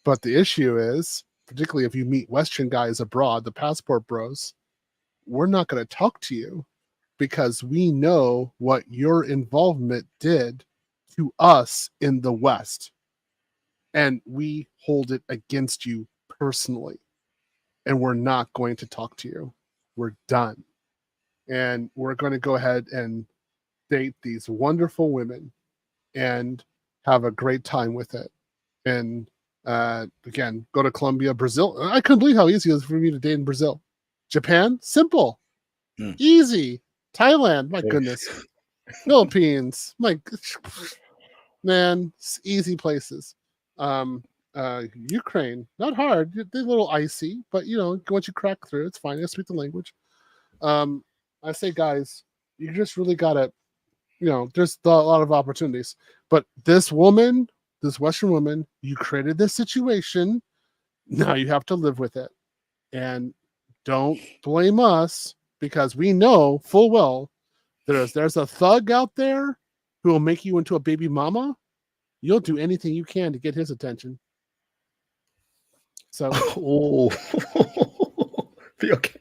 But the issue is, particularly if you meet Western guys abroad, the passport bros, we're not going to talk to you because we know what your involvement did to us in the West. And we hold it against you personally. And we're not going to talk to you. We're done. And we're going to go ahead and date these wonderful women and have a great time with it. And again, go to Colombia, Brazil. I couldn't believe how easy it was for me to date in Brazil. Japan, simple, easy. Thailand, my goodness. Philippines, man, easy places. Ukraine, not hard. They're a little icy, but you know, once you crack through, it's fine. You speak the language. I say, guys, you just really gotta, you know, there's a lot of opportunities. But this woman, this Western woman, you created this situation. Now you have to live with it. And don't blame us because we know full well there's a thug out there who will make you into a baby mama. You'll do anything you can to get his attention. So, Okay.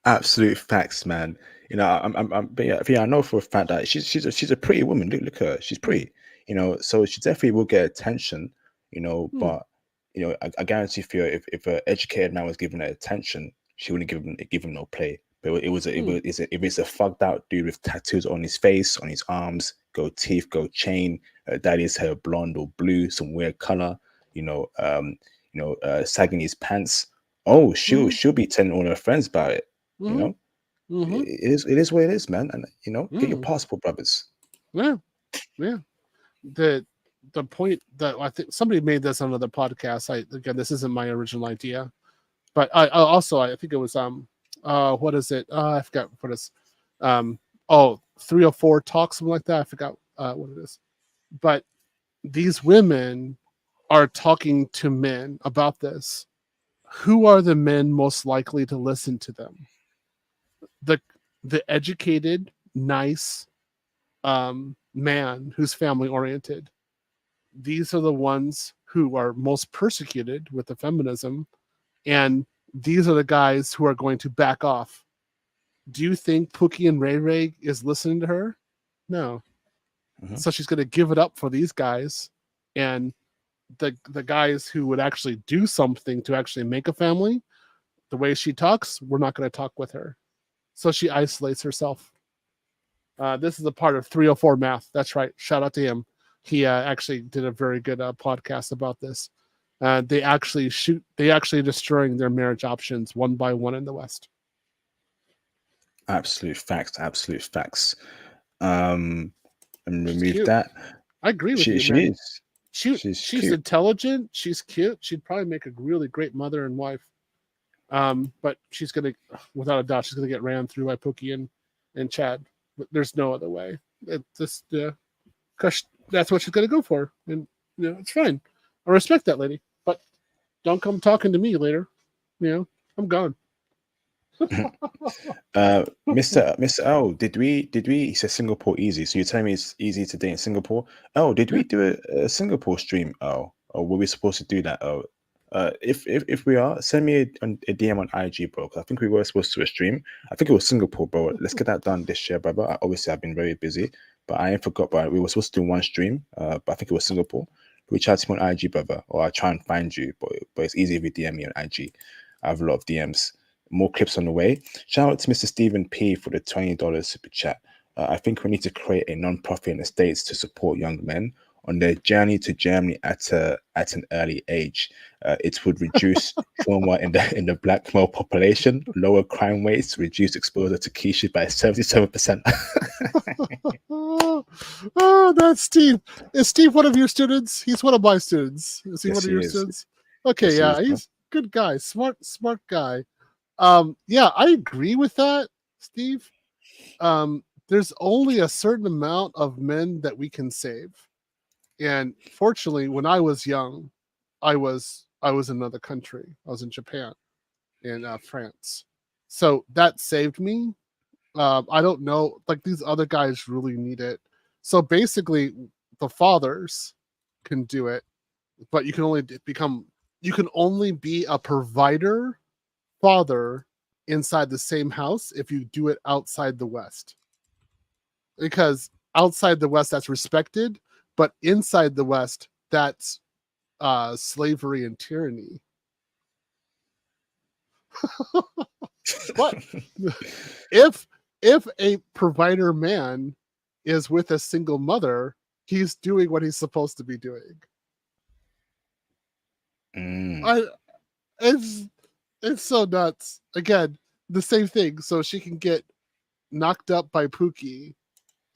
Absolute facts, man. You know, but yeah, I know for a fact that she's a pretty woman. Look at her. She's pretty. You know, so she definitely will get attention. You know, but you know, I guarantee you, if an educated man was giving her attention, she wouldn't give him no play. But if it's a fucked out dude with tattoos on his face, on his arms, gold teeth, gold chain, daddy's hair blonde or blue, some weird color, you know, sagging his pants. Oh, she'll Mhm. she'll be telling all her friends about it. You Mhm. know, Mhm. it is what it is, man. And get your Mm. passport, brothers. Yeah. Yeah. The point that I think somebody made this on another podcast. Again, this isn't my original idea, but I think it was what is it? I forgot what it's 304 talk, something like that. I forgot what it is. But these women are talking to men about this. Who are the men most likely to listen to them? The educated, nice man who's family oriented. These are the ones who are most persecuted with the feminism, and these are the guys who are going to back off. Do you think Pookie and Ray Ray is listening to her? No. Mhm. So she's going to give it up for these guys, and the guys who would actually do something to actually make a family. The way she talks, we're not going to talk with her. So she isolates herself. This is a part of 304 Math. That's right. Shout out to him. He actually did a very good podcast about this. They actually destroying their marriage options one by one in the West. Absolute facts. Absolute facts. And She's remove cute. that. I agree with She you, she man. is. She's cute. intelligent. She's cute. She'd probably make a really great mother and wife. But she's gonna, without a doubt, she's gonna get ran through by Pookie and Chad. But there's no other way. Because that's what she's gonna go for, and it's fine. I respect that lady, but don't come talking to me later. I'm gone. Mr. L, did we? He says Singapore easy. So you're telling me it's easy to date in Singapore? Oh, did we do a Singapore stream? Oh, or were we supposed to do that? Oh, if we are, send me a DM on IG, bro. 'Cause I think we were supposed to do a stream. I think it was Singapore, bro. Let's get that done this year, brother. Obviously, I've been very busy, but I ain't forgot about it. We were supposed to do one stream, but I think it was Singapore. Reach out to me on IG, brother, or I'll try and find you. But it's easy if you DM me on IG. I have a lot of DMs. More clips on the way. Shout out to Mr. Stephen P for the $20 super chat. I think we need to create a non-profit in the States to support young men on their journey to Germany at an early age. It would reduce trauma in the black male population, lower crime rates, reduce exposure to quiche by 77%. Oh, that's Steve. Is Steve one of your students? He's one of my students. Is he Yes, one of he your is. students? Okay, Yes, he yeah, is, bro. he's a good guy, smart guy. Yeah, I agree with that, Steve. There's only a certain amount of men that we can save. And fortunately, when I was young, I was in another country. I was in Japan, in France. So that saved me. I don't know, like these other guys really need it. So basically, the fathers can do it, but you can only be a provider father inside the same house if you do it outside the West. Because outside the West, that's respected, but inside the West, that's slavery and tyranny. But if a provider man is with a single mother, he's doing what he's supposed to be doing. It's so nuts. Again, the same thing. So she can get knocked up by Pookie,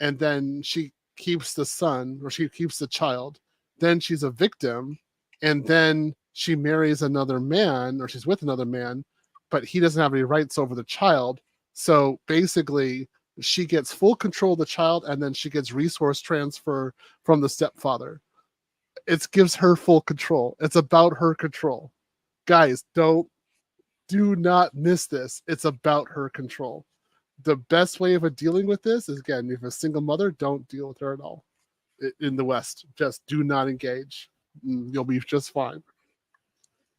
and then she keeps the son, or she keeps the child. Then she's a victim, and then she marries another man, or she's with another man, but he doesn't have any rights over the child. So basically, she gets full control of the child, and then she gets resource transfer from the stepfather. It gives her full control. It's about her control. Guys, do not miss this. It's about her control. The best way of dealing with this is, again, if a single mother, don't deal with her at all. In the West, just do not engage. You'll be just fine.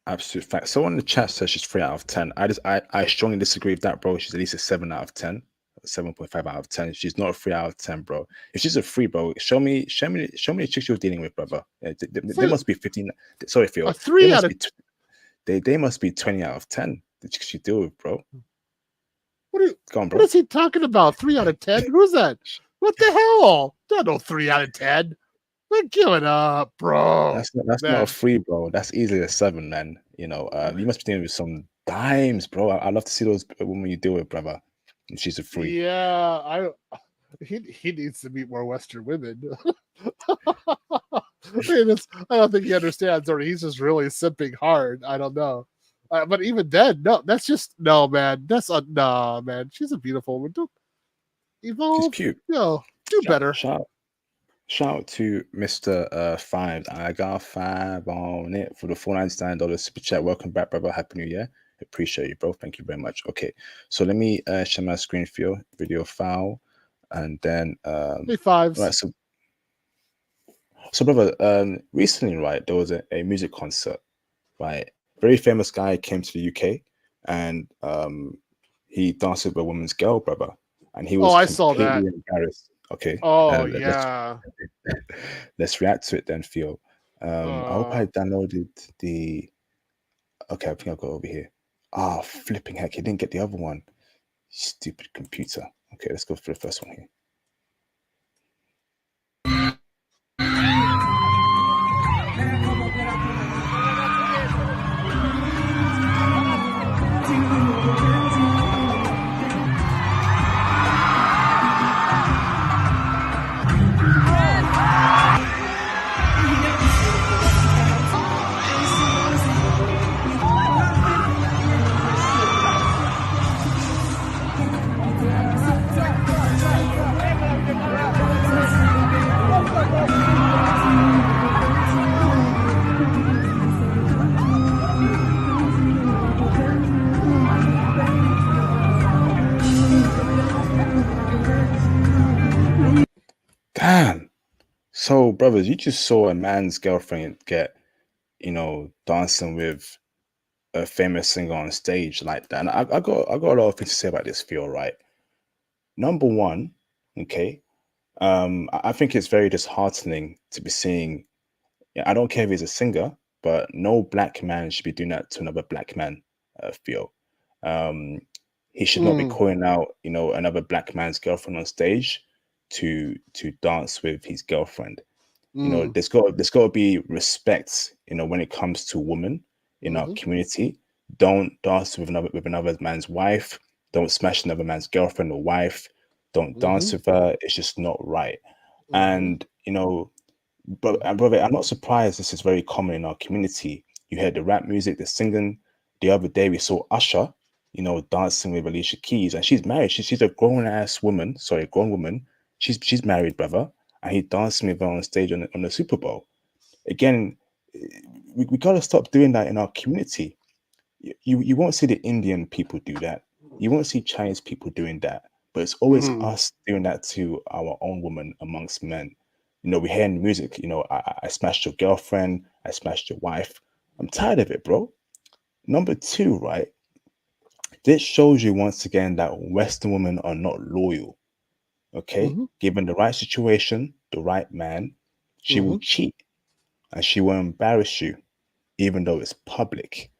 Absolute fact. Someone in the chat says she's 3 out of 10. I strongly disagree with that, bro. She's at least a 7 out of 10, 7.5 out of 10. She's not a 3 out of 10, bro. If she's a 3, bro, show me the chicks you're dealing with, brother. They must be 15. Sorry, Theo. A 3 out of. They must be 20 out of 10. The chicks you deal with, bro. Go on, bro. What is he talking about? 3 out of 10? Who's that? What the hell? No 3 out of 10. But give it up, bro. That's not a free, bro. That's easily a 7, man. You know, you must be dealing with some dimes, bro. I love to see those women you deal with, brother. And she's a free. Yeah, he needs to meet more Western women. I don't think he understands, or he's just really simping hard. I don't know. But even then, no, that's just no, man. That's a no, man. She's a beautiful woman. Don't evolve. She's cute. Do better. Shout out to Mr. 5. I got 5 on it for the $4.99 super chat. Welcome back, brother. Happy New Year. Appreciate you, bro. Thank you very much. Okay, so let me share my screen for you, video file, and then Hey, fives. right. So brother, recently, right, there was a music concert, right? Very famous guy came to the UK, and he danced with a woman's girl, brother, and he was I saw that. completely embarrassed. Okay. Oh yeah. Let's react to it then, Theo. I hope I downloaded the. Okay, I think I've got it over here. Ah, flipping heck! He didn't get the other one. Stupid computer. Okay, let's go for the first one here. Damn. So, brothers, you just saw a man's girlfriend get, dancing with a famous singer on stage like that. And I got a lot of things to say about this, Theo, right? Number one, okay, I think it's very disheartening to be seeing. I don't care if he's a singer, but no black man should be doing that to another black man, Theo. Um, he should not be calling out, another black man's girlfriend on stage to dance with his girlfriend. There's got to be respect, when it comes to women in our community. Don't dance with another man's wife. Don't smash another man's girlfriend or wife. Don't dance with her. It's just not right. And brother, I'm not surprised this is very common in our community. You heard the rap music, the singing. The other day we saw Usher, dancing with Alicia Keys, and she's married. She's a grown woman. She's married, brother, and he dancing with her on stage on the Super Bowl. Again, we gotta stop doing that in our community. You won't see the Indian people do that. You won't see Chinese people doing that. But it's always us doing that to our own woman amongst men. We hear in the music, I smashed your girlfriend, I smashed your wife. I'm tired of it, bro. Number two, right? This shows you once again that Western women are not loyal. Okay? Given the right situation, the right man, she will cheat and she will embarrass you, even though it's public.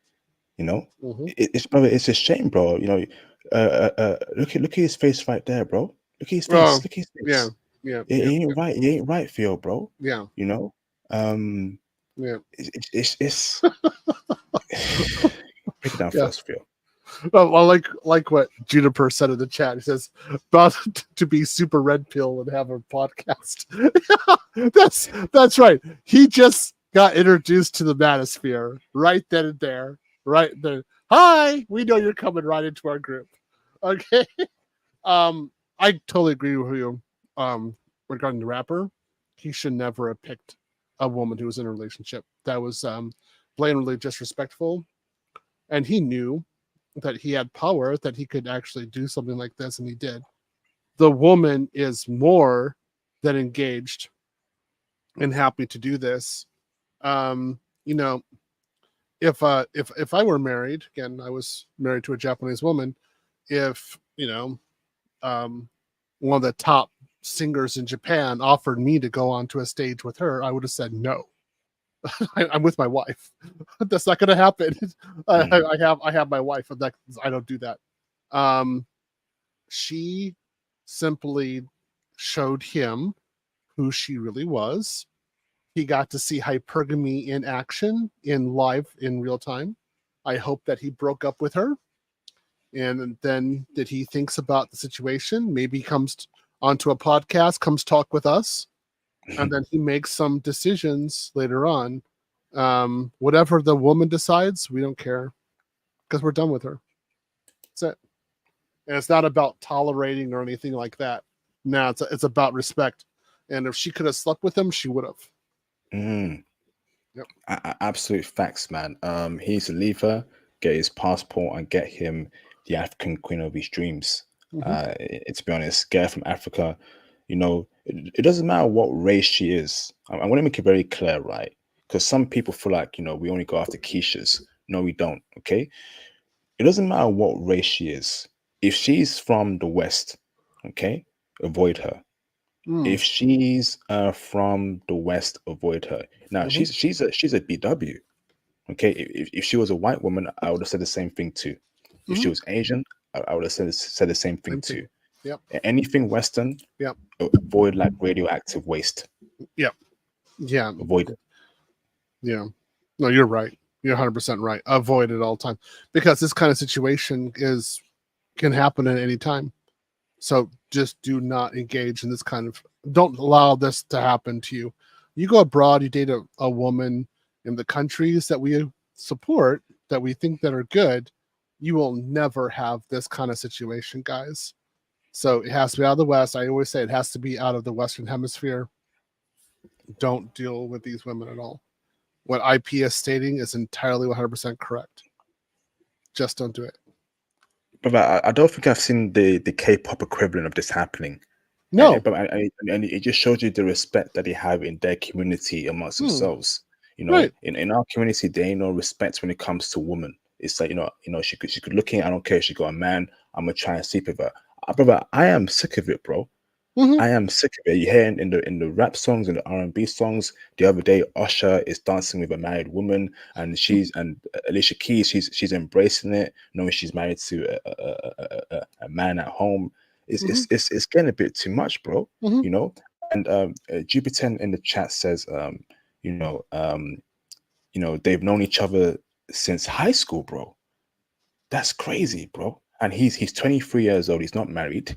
It's a shame, bro. Look at his face right there, bro. Look at his face. Look at his face. Yeah. It ain't right. It ain't right, Theo, bro. Yeah. It's break it down for us, Theo. Well, like what Juniper said in the chat. He says about to be super red pill and have a podcast. That's right. He just got introduced to the manosphere right then and there. Right there. Hi, we know you're coming right into our group. Okay. I totally agree with you. Regarding the rapper, he should never have picked a woman who was in a relationship. That was blatantly disrespectful. And he knew that he had power, that he could actually do something like this, and he did. The woman is more than engaged and happy to do this. If I were married, again, I was married to a Japanese woman. If one of the top singers in Japan offered me to go onto a stage with her, I would have said no. I'm with my wife. That's not going to happen. I have my wife, and I don't do that. She simply showed him who she really was, He got to see hypergamy in action, in real time. I hope that he broke up with her, and then that he thinks about the situation, maybe comes onto a podcast, comes talk with us, and then he makes some decisions later on. Whatever the woman decides, we don't care, because we're done with her. That's it. And it's not about tolerating or anything like that. No, it's about respect. And if she could have slept with him, she would have. Mm. Yep. Absolute facts, man. He needs to leave her, get his passport, and get him the African queen of his dreams. To be honest, get her from Africa. You know, it doesn't matter what race she is. I want to make it very clear, right? Because some people feel like, we only go after Keishas. No, we don't. Okay, it doesn't matter what race she is. If she's from the West, okay, avoid her. If she's from the West, avoid her. Now she's a BW. Okay, if she was a white woman, I would have said the same thing too. If she was Asian, I would have said the same thing too. Yep. Anything Western, Yep. avoid like radioactive waste. Yep. Yeah. Avoid it. Yeah. No, you're right. You're 100% right. Avoid it all the time, because this kind of situation can happen at any time. So just do not engage in this kind of. Don't allow this to happen to you. You go abroad, you date a woman in the countries that we support, that we think that are good. You will never have this kind of situation, guys. So it has to be out of the West. I always say it has to be out of the Western Hemisphere. Don't deal with these women at all. What IP is stating is entirely 100% correct. Just don't do it. But I don't think I've seen the K-pop equivalent of this happening. No. And it just shows you the respect that they have in their community amongst themselves. Right. In our community, there ain't no respect when it comes to women. It's like, she could look in, I don't care if she got a man, I'm gonna try and sleep with her. Brother, I am sick of it, bro. I am sick of it. You hear in the rap songs and the R&B songs. The other day, Usher is dancing with a married woman, and Alicia Keys, she's embracing it, knowing she's married to a man at home. It's getting a bit too much, bro. And Jupiter in the chat says, they've known each other since high school, bro. That's crazy, bro. And he's 23 years old. He's not married.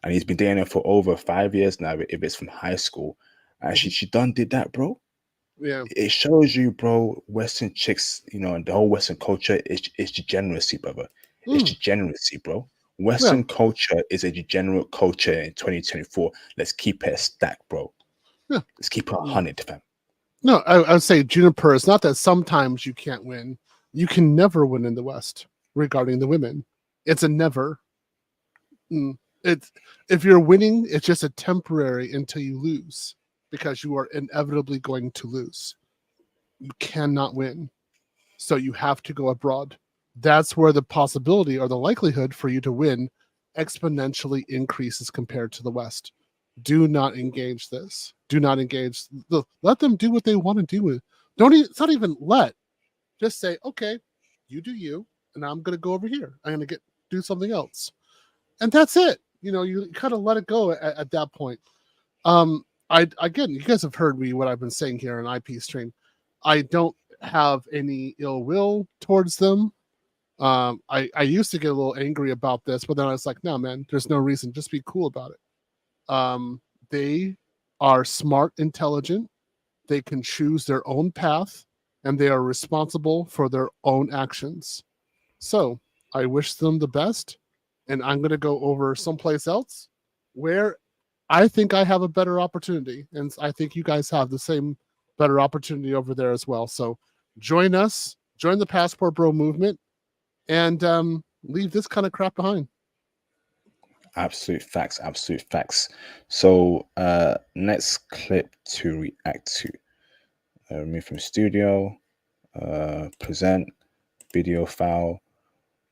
And he's been dating her for over 5 years now, if it's from high school. And she done did that, bro. Yeah. It shows you, bro, Western chicks, and the whole Western culture is degeneracy, brother. It's degeneracy, bro. Western culture is a degenerate culture in 2024. Let's keep it a stack, bro. Yeah. Let's keep it 100, fam. No, I would say, Juniper, it's not that sometimes you can't win. You can never win in the West regarding the women. It's a never. If you're winning, it's just a temporary until you lose, because you are inevitably going to lose. You cannot win. So you have to go abroad. That's where the possibility or the likelihood for you to win exponentially increases compared to the West. Do not engage this. Do not engage. Let them do what they want to do. It's not even let. Just say, okay, you do you, and I'm going to go over here. I'm going to do something else. And that's it. You kind of let it go at that point. Again, you guys have heard what I've been saying here on IP stream. I don't have any ill will towards them. I used to get a little angry about this, but then I was like, no, man, there's no reason. Just be cool about it. They are smart, intelligent. They can choose their own path, and they are responsible for their own actions. So I wish them the best. And I'm going to go over someplace else where I think I have a better opportunity. And I think you guys have the same better opportunity over there as well. So join us, join the Passport Bro movement, and leave this kind of crap behind. Absolute facts. Absolute facts. So next clip to react to. Remove from studio. Present. Video file.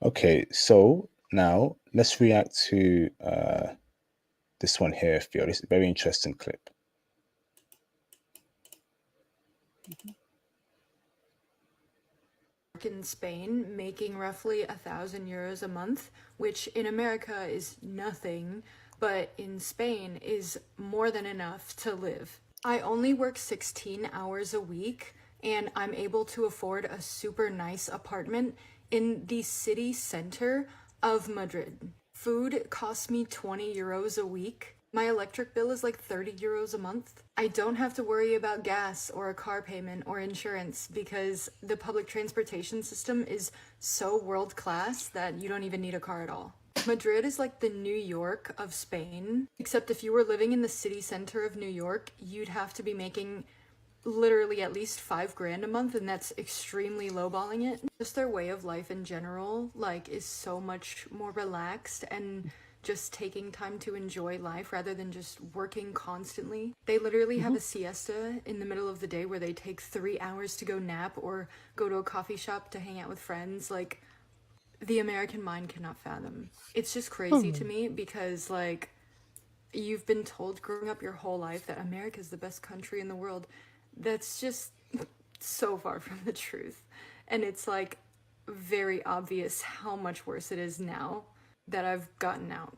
Okay, so now let's react to this one here, Theo. This is a very interesting clip. In Spain, making roughly 1,000 euros a month, which in America is nothing, but in Spain is more than enough to live. I only work 16 hours a week, and I'm able to afford a super nice apartment in the city center of Madrid. Food costs me 20 euros a week. My electric bill is like 30 euros a month. I don't have to worry about gas or a car payment or insurance because the public transportation system is so world class that you don't even need a car at all. Madrid is like the New York of Spain, except if you were living in the city center of New York, you'd have to be making literally at least 5 grand a month, and that's extremely lowballing it. Just their way of life in general, like, is so much more relaxed and just taking time to enjoy life rather than just working constantly. They literally have a siesta in the middle of the day where they take 3 hours to go nap or go to a coffee shop to hang out with friends. Like, the American mind cannot fathom. It's just crazy to me because, like, you've been told growing up your whole life that America is the best country in the world. That's just so far from the truth. And it's, like, very obvious how much worse it is now that I've gotten out.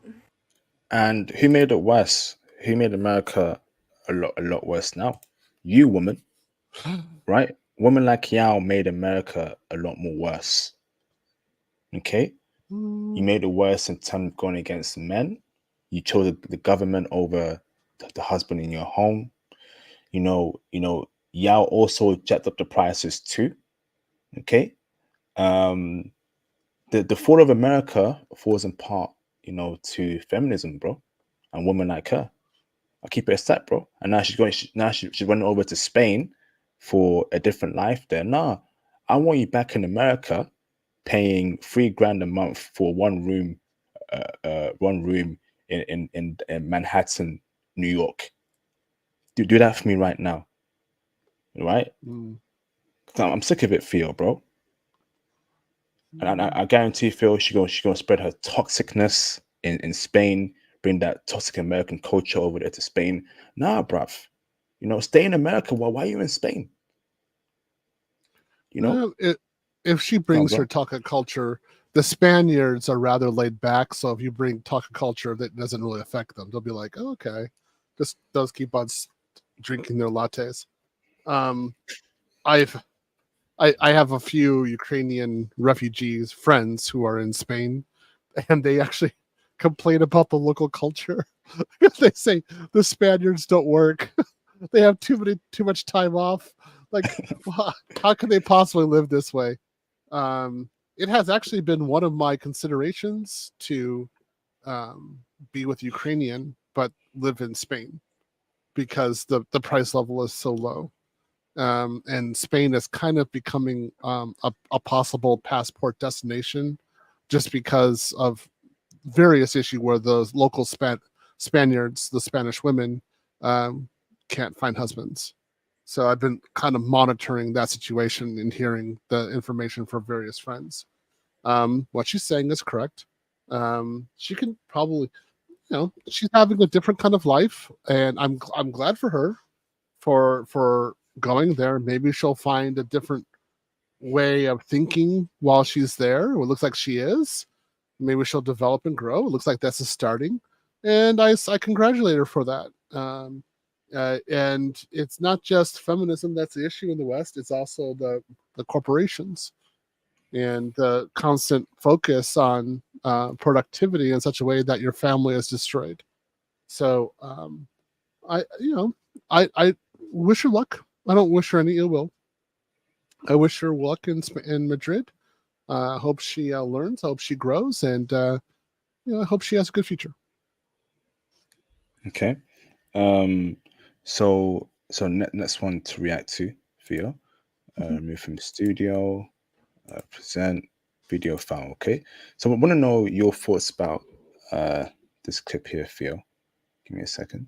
And who made it worse? Who made America a lot worse now? You, woman, right? Women like Yao made America a lot more worse. Okay? You made it worse in terms of going against men. You chose the government over the husband in your home. You know, Yao also jacked up the prices too. Okay? The fall of America falls in part, to feminism, bro, and women like her. I'll keep it a stat, bro. And now she's running over to Spain for a different life there. Nah, I want you back in America, paying 3 grand a month for one room in Manhattan, New York. Do that for me right now, right? I'm sick of it, Theo, bro. And I guarantee Phil, she's gonna spread her toxicness in Spain, bring that toxic American culture over there to Spain. Nah, bruv. Stay in America. Why are you in Spain? If she brings her toxic culture, the Spaniards are rather laid back. So if you bring toxic culture, that doesn't really affect them. They'll be like, oh, okay, just those keep on drinking their lattes. I have a few Ukrainian refugees friends who are in Spain, and they actually complain about the local culture. They say the Spaniards don't work. They have too much time off. Like, how can they possibly live this way? It has actually been one of my considerations to be with Ukrainian, but live in Spain because the price level is so low. And Spain is kind of becoming a possible passport destination just because of various issues where the local Spaniards, the Spanish women, can't find husbands. So I've been kind of monitoring that situation and hearing the information from various friends. What she's saying is correct. She can probably, she's having a different kind of life, and I'm glad for her for going there. Maybe she'll find a different way of thinking while she's there. It looks like she is. Maybe she'll develop and grow. It looks like that's a starting, and I congratulate her for that. And it's not just feminism that's the issue in the West. It's also the corporations and the constant focus on productivity in such a way that your family is destroyed. So I wish her luck. I don't wish her any ill will. I wish her luck in Madrid. I hope she learns. I hope she grows, and I hope she has a good future. Okay. So next one to react to, Theo. Remove from studio, present video file. Okay. So I want to know your thoughts about this clip here, Theo. Give me a second.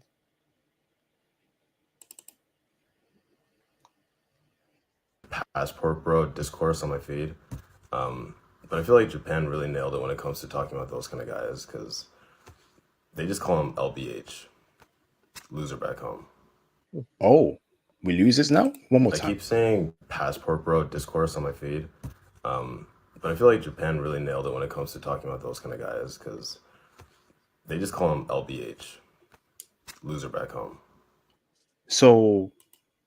Passport bro discourse on my feed. But I feel like Japan really nailed it when it comes to talking about those kind of guys, because they just call them LBH, loser back home. Oh, we losers now? One more time. I keep saying passport bro discourse on my feed. But I feel like Japan really nailed it when it comes to talking about those kind of guys, because they just call them LBH, loser back home. So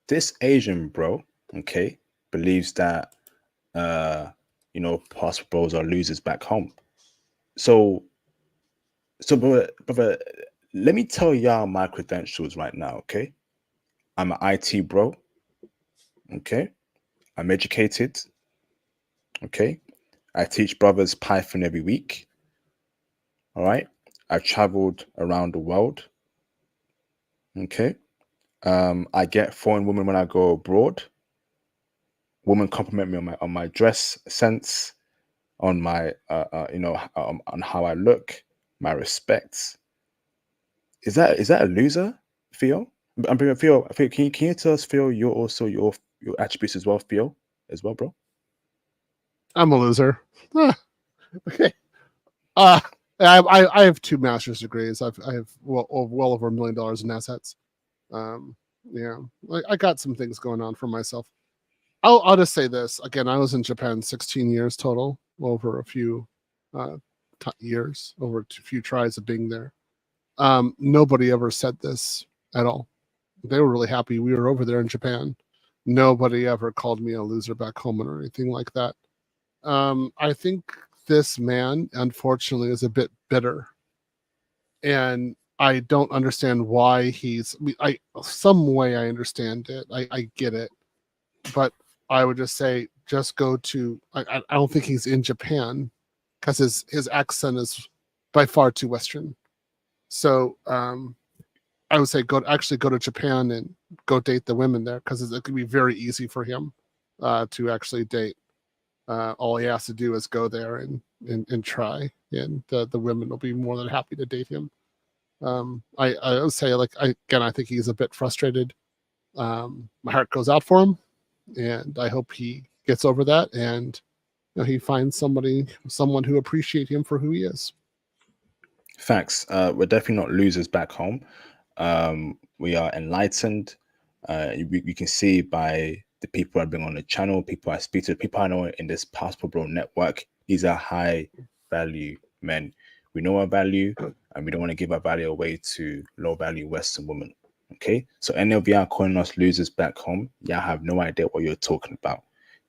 this Asian bro, okay, believes that passport bros are losers back home. So brother, let me tell y'all my credentials right now, okay? I'm an IT bro, okay? I'm educated, okay? I teach brothers Python every week. All right. I've traveled around the world. Okay. I get foreign women when I go abroad. Women compliment me on my dress sense, on my on how I look, my respects. Is that a loser, Theo? I'm bringing Theo. Theo, can you tell us, Theo, you're also your attributes as well, Theo, as well, bro? I'm a loser. Okay. Uh, I have 2 master's degrees. I have well over $1 million in assets. Yeah, I got some things going on for myself. I'll just say this again. I was in Japan 16 years total, over a few years, over a few tries of being there. Nobody ever said this at all. They were really happy we were over there in Japan. Nobody ever called me a loser back home or anything like that. I think this man, unfortunately, is a bit bitter, and I don't understand why he's. Some way I understand it. I get it, but I would just say just go to. I don't think he's in Japan because his accent is by far too Western. So I would say go to Japan and go date the women there because it could be very easy for him to actually date. All he has to do is go there and try, and the women will be more than happy to date him. I would say I think he's a bit frustrated. My heart goes out for him, and I hope he gets over that and he finds someone who appreciates him for who he is. Facts. We're definitely not losers back home. We are enlightened. You can see by the people I bring on the channel, people I speak to, people I know in this Passport Bro network. These are high value men. We know our value, and we don't want to give our value away to low value Western women. Okay, so any of y'all calling us losers back home, y'all have no idea what you're talking about.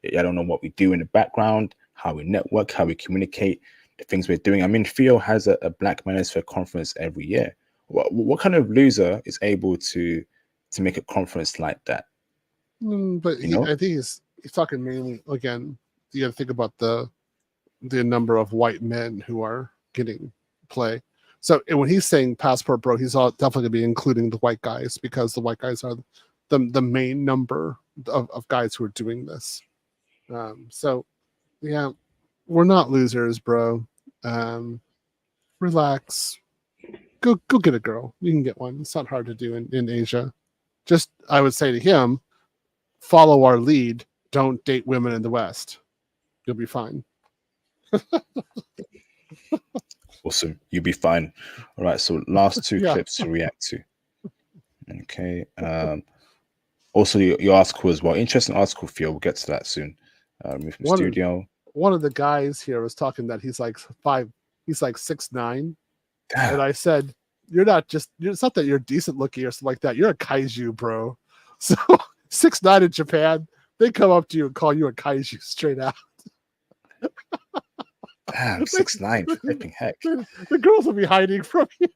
Y'all don't know what we do in the background, how we network, how we communicate, the things we're doing. I mean, Theo has a Black Manosphere conference every year. What kind of loser is able to make a conference like that? But I think he's talking mainly again. You got to think about the number of white men who are getting play. So when he's saying Passport Bro, he's definitely going to be including the white guys because the white guys are the main number of guys who are doing this. So yeah, we're not losers, bro. Relax. Go get a girl. You can get one. It's not hard to do in Asia. Just I would say to him, follow our lead. Don't date women in the West. You'll be fine. Awesome. You'll be fine. All right. So last 2 clips to react to. Okay. Also, your article as well. Interesting article, Theo. We'll get to that soon. Move from studio. One of the guys here was talking that he's like 6'9". Damn. And I said, it's not that you're decent looking or something like that. You're a kaiju, bro. So 6'9" in Japan, they come up to you and call you a kaiju straight out. Damn, 6'9", flipping heck. The girls will be hiding from you.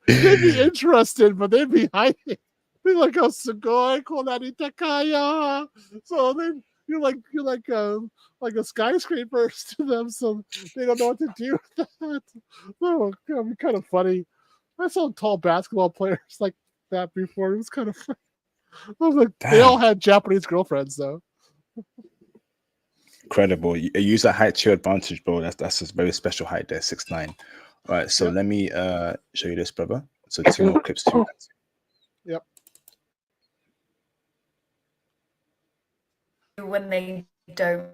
They'd be interested, but they'd be hiding. They're like, "Oh, sugoi konari takaya." So then you're like a skyscraper to them, so they don't know what to do with that. Oh, it'd be kind of funny. I saw tall basketball players like that before. It was kind of funny. I was like, they all had Japanese girlfriends though. Incredible. You use that height to your advantage, bro. That's a very special height there, 6'9". All right, so let me show you this, brother. So 2 more clips to react. Yep. When they don't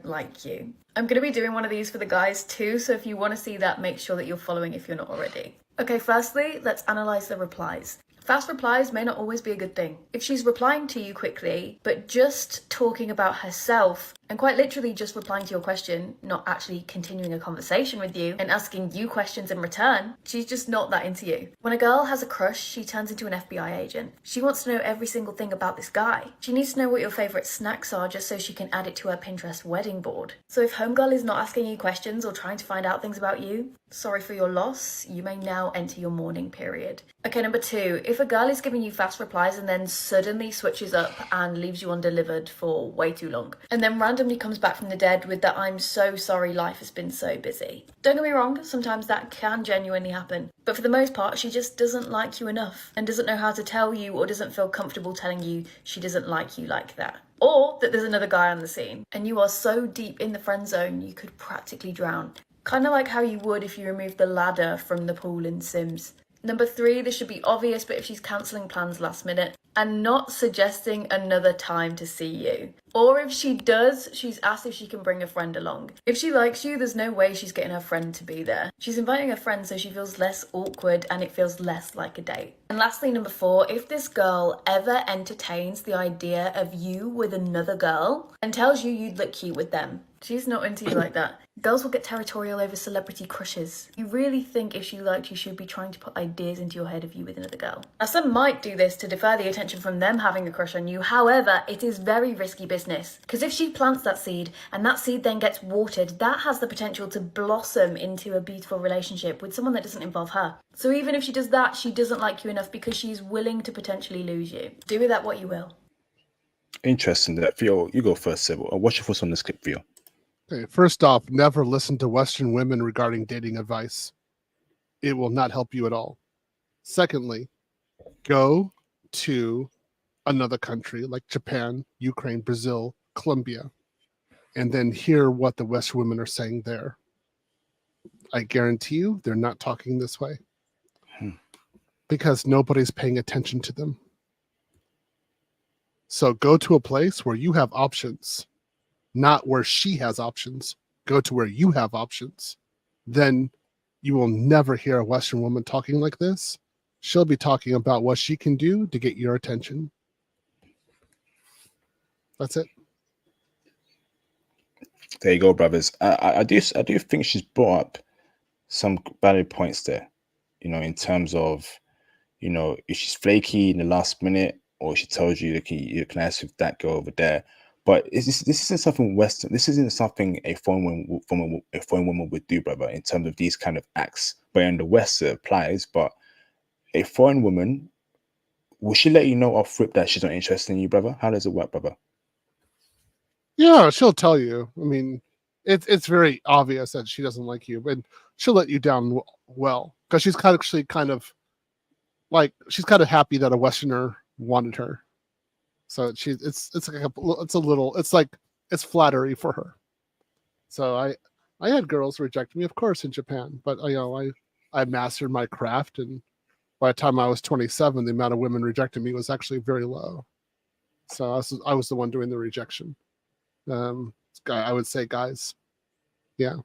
like you. I'm going to be doing one of these for the guys too, so if you want to see that, make sure that you're following if you're not already. Okay, firstly, let's analyze the replies. Fast replies may not always be a good thing. If she's replying to you quickly, but just talking about herself and quite literally just replying to your question, not actually continuing a conversation with you and asking you questions in return, she's just not that into you. When a girl has a crush, she turns into an FBI agent. She wants to know every single thing about this guy. She needs to know what your favourite snacks are just so she can add it to her Pinterest wedding board. So if homegirl is not asking you questions or trying to find out things about you, sorry for your loss, you may now enter your mourning period. Okay, number 2, if a girl is giving you fast replies and then suddenly switches up and leaves you undelivered for way too long, and then randomly comes back from the dead with that "I'm so sorry, life has been so busy." Don't get me wrong, sometimes that can genuinely happen, but for the most part she just doesn't like you enough and doesn't know how to tell you, or doesn't feel comfortable telling you she doesn't like you like that. Or that there's another guy on the scene and you are so deep in the friend zone you could practically drown. Kind of like how you would if you removed the ladder from the pool in Sims. Number 3, this should be obvious, but if she's cancelling plans last minute and not suggesting another time to see you. Or if she does, she's asked if she can bring a friend along. If she likes you, there's no way she's getting her friend to be there. She's inviting a friend so she feels less awkward and it feels less like a date. And lastly, number 4, if this girl ever entertains the idea of you with another girl and tells you you'd look cute with them, she's not into you like that. Girls will get territorial over celebrity crushes. You really think if she liked you, she'd be trying to put ideas into your head of you with another girl. Now, some might do this to defer the attention from them having a crush on you. However, it is very risky business. Because if she plants that seed and that seed then gets watered, that has the potential to blossom into a beautiful relationship with someone that doesn't involve her. So even if she does that, she doesn't like you enough because she's willing to potentially lose you. Do with that what you will. Interesting. That Theo, you go first, Sybil. What's your thoughts on this clip, Theo? Okay, first off, never listen to Western women regarding dating advice. It will not help you at all. Secondly, go to another country like Japan, Ukraine, Brazil, Colombia, and then hear what the Western women are saying there. I guarantee you they're not talking this way because nobody's paying attention to them. So go to a place where you have options, not where she has options. Go to where you have options. Then you will never hear a Western woman talking like this. She'll be talking about what she can do to get your attention. That's it. There you go, brothers. I do think she's brought up some valid points there, in terms of, if she's flaky in the last minute, or she tells you, you can ask with that girl over there. But this isn't something Western. This isn't something a foreign woman would do, brother. In terms of these kind of acts, but in the West it applies. But a foreign woman, will she let you know off rip that she's not interested in you, brother? How does it work, brother? Yeah, she'll tell you. I mean, it's very obvious that she doesn't like you, but she'll let you down well because she's kind of happy that a Westerner wanted her. So it's flattery for her. So I had girls reject me, of course, in Japan, but I mastered my craft, and by the time I was 27, the amount of women rejecting me was actually very low. So I was the one doing the rejection. I would say, guys, yeah.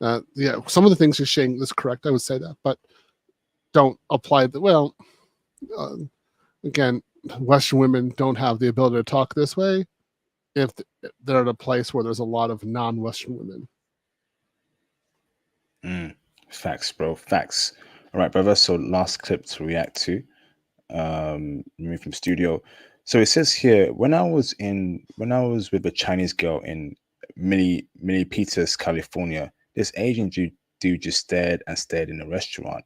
Some of the things you're saying is correct. I would say that, but don't apply again, Western women don't have the ability to talk this way if they're at a place where there's a lot of non-Western women. Facts, bro. Facts. All right, brother. So last clip to react to. Moving from studio. So it says here, when I was with a Chinese girl in Milpitas, California, this Asian dude just stared and stared in a restaurant,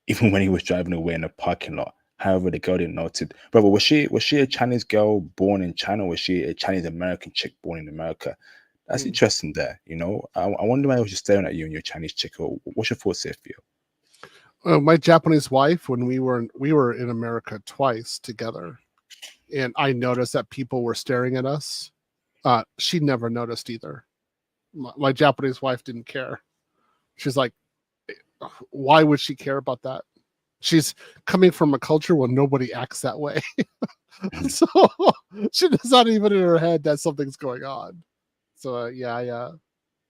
even when he was driving away in a parking lot. However, the girl didn't notice. Brother, was she a Chinese girl born in China, or was she a Chinese American chick born in America? That's interesting there, I wonder why I was just staring at you and your Chinese chick. What's your thoughts there, Theo? My Japanese wife, when we were in America twice together, and I noticed that people were staring at us. She never noticed either. My Japanese wife didn't care. She's like, why would she care about that? She's coming from a culture where nobody acts that way. So she does not even in her head that something's going on. So I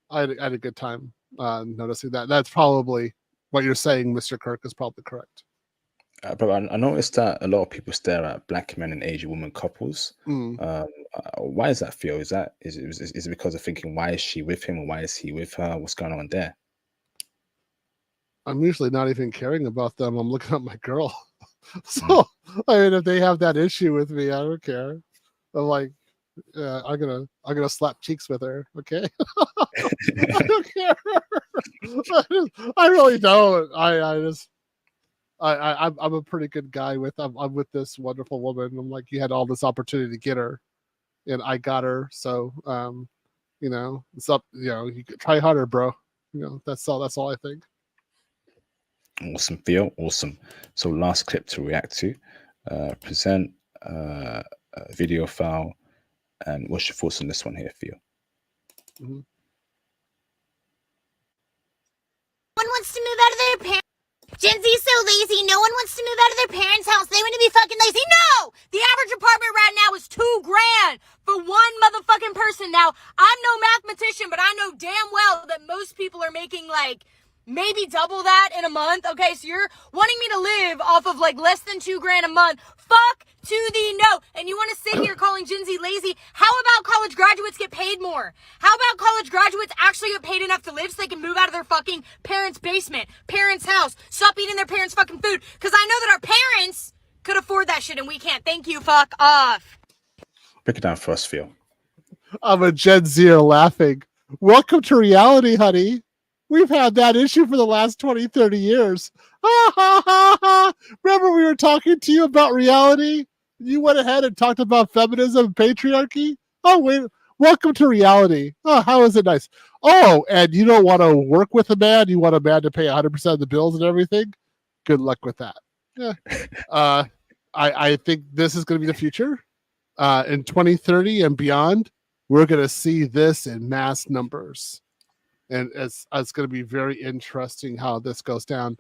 had a good time noticing that. That's probably what you're saying, Mr. Kirk, is probably correct. But I noticed that a lot of people stare at black men and Asian women couples. Mm. Why is that, Theo? Is it because of thinking why is she with him or why is he with her? What's going on there? I'm usually not even caring about them. I'm looking at my girl. So I mean, if they have that issue with me, I don't care. I'm like, I'm gonna slap cheeks with her. Okay, I don't care. I really don't. I'm a pretty good guy with I'm with this wonderful woman. I'm like, you had all this opportunity to get her, and I got her. So it's up. You could try harder, bro. That's all. That's all I think. Awesome, Theo. Awesome. So last clip to react to. Present a video file. And what's your thoughts on this one here, Theo? Mm-hmm. One wants to move out of their parents. Gen Z's so lazy. No one wants to move out of their parents' house. They want to be fucking lazy. No! The average apartment right now is $2,000 for one motherfucking person. Now, I'm no mathematician, but I know damn well that most people are making like maybe double that in a month. Okay, so you're wanting me to live off of like less than $2,000 a month. Fuck to the no. And you want to sit here calling Gen Z lazy? How about college graduates get paid more? How about college graduates actually get paid enough to live so they can move out of their fucking parents' basement, parents' house, stop eating their parents' fucking food? Because I know that our parents could afford that shit and we can't. Thank you, fuck off. Break it down for us, Theo. I'm a Gen Zer laughing. Welcome to reality, honey. We've had that issue for the last 20, 30 years. Remember we were talking to you about reality? You went ahead and talked about feminism and patriarchy? Oh, wait. Welcome to reality. Oh, how is it nice? Oh, and you don't want to work with a man? You want a man to pay 100% of the bills and everything? Good luck with that. Yeah. I think this is going to be the future. In 2030 and beyond, we're going to see this in mass numbers. And it's going to be very interesting how this goes down.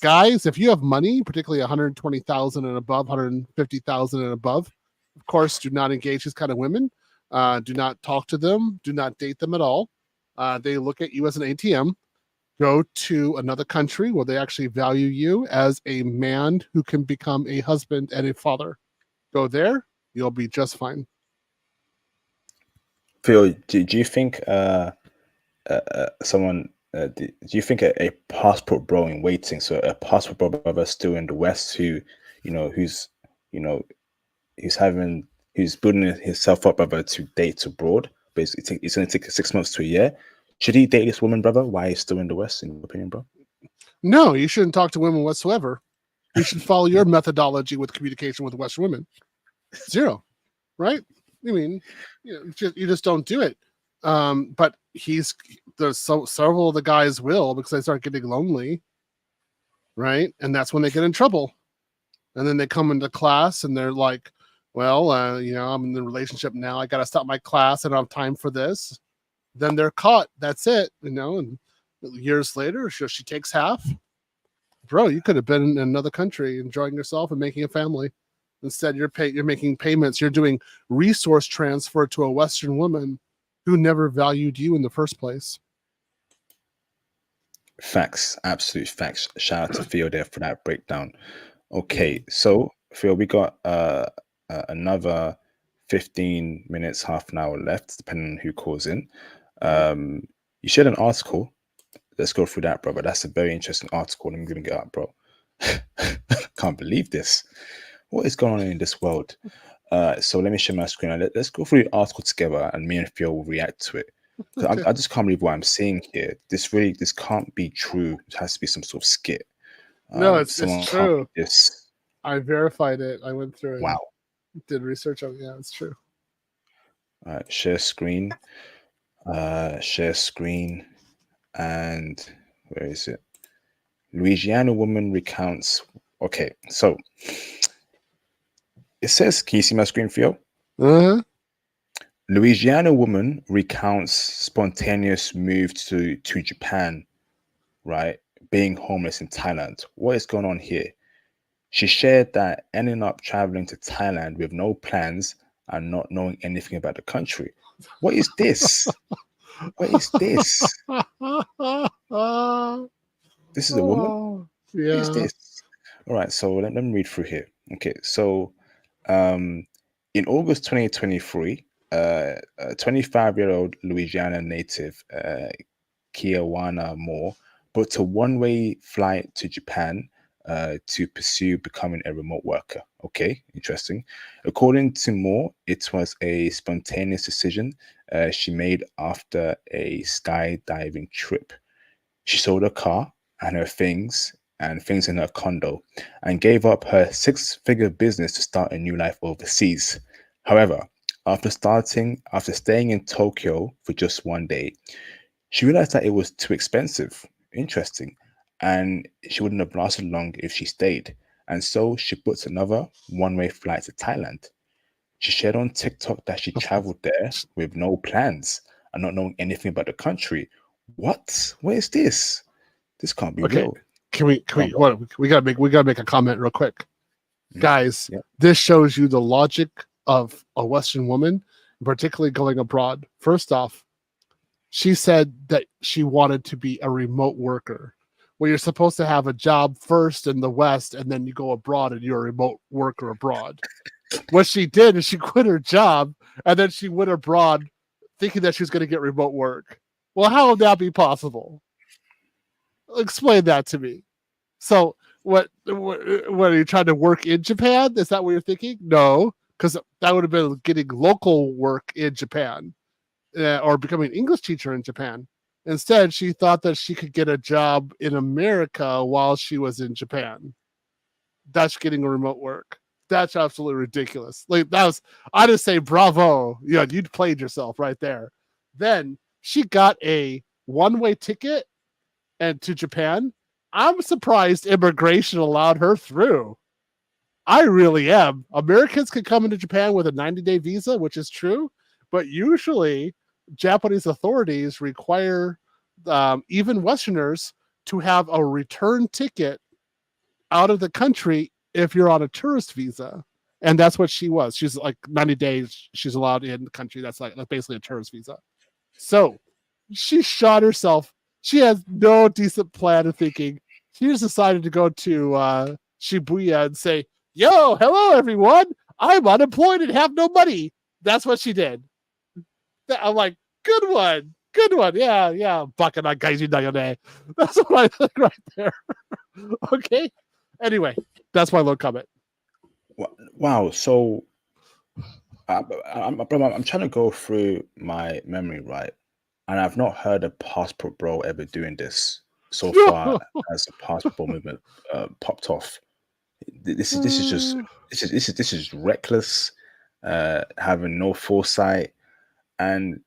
Guys, if you have money, particularly 120,000 and above, 150,000 and above, of course, do not engage these kind of women. Do not talk to them. Do not date them at all. They look at you as an ATM. Go to another country where they actually value you as a man who can become a husband and a father. Go there, you'll be just fine. Phil, do you think someone? Do you think a passport bro in waiting, so a passport bro brother still in the West, who's building himself up, brother, to date abroad, but it's going to take 6 months to a year. Should he date this woman, brother? Why he's still in the West, in your opinion, bro? No, you shouldn't talk to women whatsoever. You should follow your methodology with communication with Western women. Zero, right? I mean, you just don't do it. But there's several of the guys will, because they start getting lonely, right? And that's when they get in trouble. And then they come into class and they're like, well, I'm in the relationship now. I got to stop my class. I don't have time for this. Then they're caught. That's it, and years later, she takes half. Bro, you could have been in another country enjoying yourself and making a family. Instead, you're making payments. You're doing resource transfer to a Western woman who never valued you in the first place. Facts, absolute facts. Shout out to Theo there for that breakdown. Okay, so Theo, we got another 15 minutes, half an hour left, depending on who calls in. You shared an article. Let's go through that, bro. But that's a very interesting article. I'm gonna get up, bro. Can't believe this. What is going on in this world? So let me share my screen. Let's go through the article together, and me and Theo will react to it. Okay. I just can't believe what I'm seeing here. This can't be true. It has to be some sort of skit. No, it's true. This. I verified it. I went through it. Wow. Did research on it. Yeah, it's true. All right, share screen. Share screen. And where is it? Louisiana woman recounts. Okay, so it says, can you see my screen, Theo? Uh-huh. Louisiana woman recounts spontaneous move to Japan, right? Being homeless in Thailand. What is going on here? She shared that ending up traveling to Thailand with no plans and not knowing anything about the country. What is this? What is this? This is a woman? Yeah. What is this? All right, so let me read through here. Okay, so um, in August 2023, a 25-year-old Louisiana native, Kiawana Moore, booked a one-way flight to Japan to pursue becoming a remote worker. Okay, interesting. According to Moore, it was a spontaneous decision she made after a skydiving trip. She sold her car and her things and things in her condo and gave up her six-figure business to start a new life overseas. However, after staying in Tokyo for just one day, she realized that it was too expensive. Interesting. And she wouldn't have lasted long if she stayed. And so she booked another one-way flight to Thailand. She shared on TikTok that she traveled there with no plans and not knowing anything about the country. What? What is this? This can't be Okay, real. can we Oh, what we gotta make a comment real quick, guys. yeah. This shows you the logic of a Western woman, particularly going abroad. First off, she said that she wanted to be a remote worker. Well, you're supposed to have a job first in the West, and then you go abroad and you're a remote worker abroad. What she did is she quit her job, and then she went abroad thinking that she was going to get remote work. Well, how would that be possible? Explain that to me. So, what are you trying to work in Japan? Is that what you're thinking? No, because that would have been getting local work in Japan. Or becoming an English teacher in Japan. Instead, she thought that she could get a job in America while she was in Japan. That's getting a remote work. That's absolutely ridiculous. Like that was, I just say bravo. Yeah, you'd played yourself right there. Then she got a one-way ticket and to Japan. I'm surprised immigration allowed her through. I really am. Americans can come into Japan with a 90-day visa, which is true, but usually Japanese authorities require even Westerners to have a return ticket out of the country if you're on a tourist visa. And that's what she was. She's like 90 days she's allowed in the country. That's basically a tourist visa. So she shot herself. She has no decent plan of thinking. She just decided to go to Shibuya and say, yo, hello, everyone. I'm unemployed and have no money. That's what she did. I'm like, good one. Good one. Yeah, yeah. Bucket on guys, That's what I think right there. Okay. Anyway, that's my little comment. Wow. So I'm trying to go through my memory, right? And I've not heard a passport bro ever doing this so far as the passport movement popped off. This is just this is reckless, having no foresight, and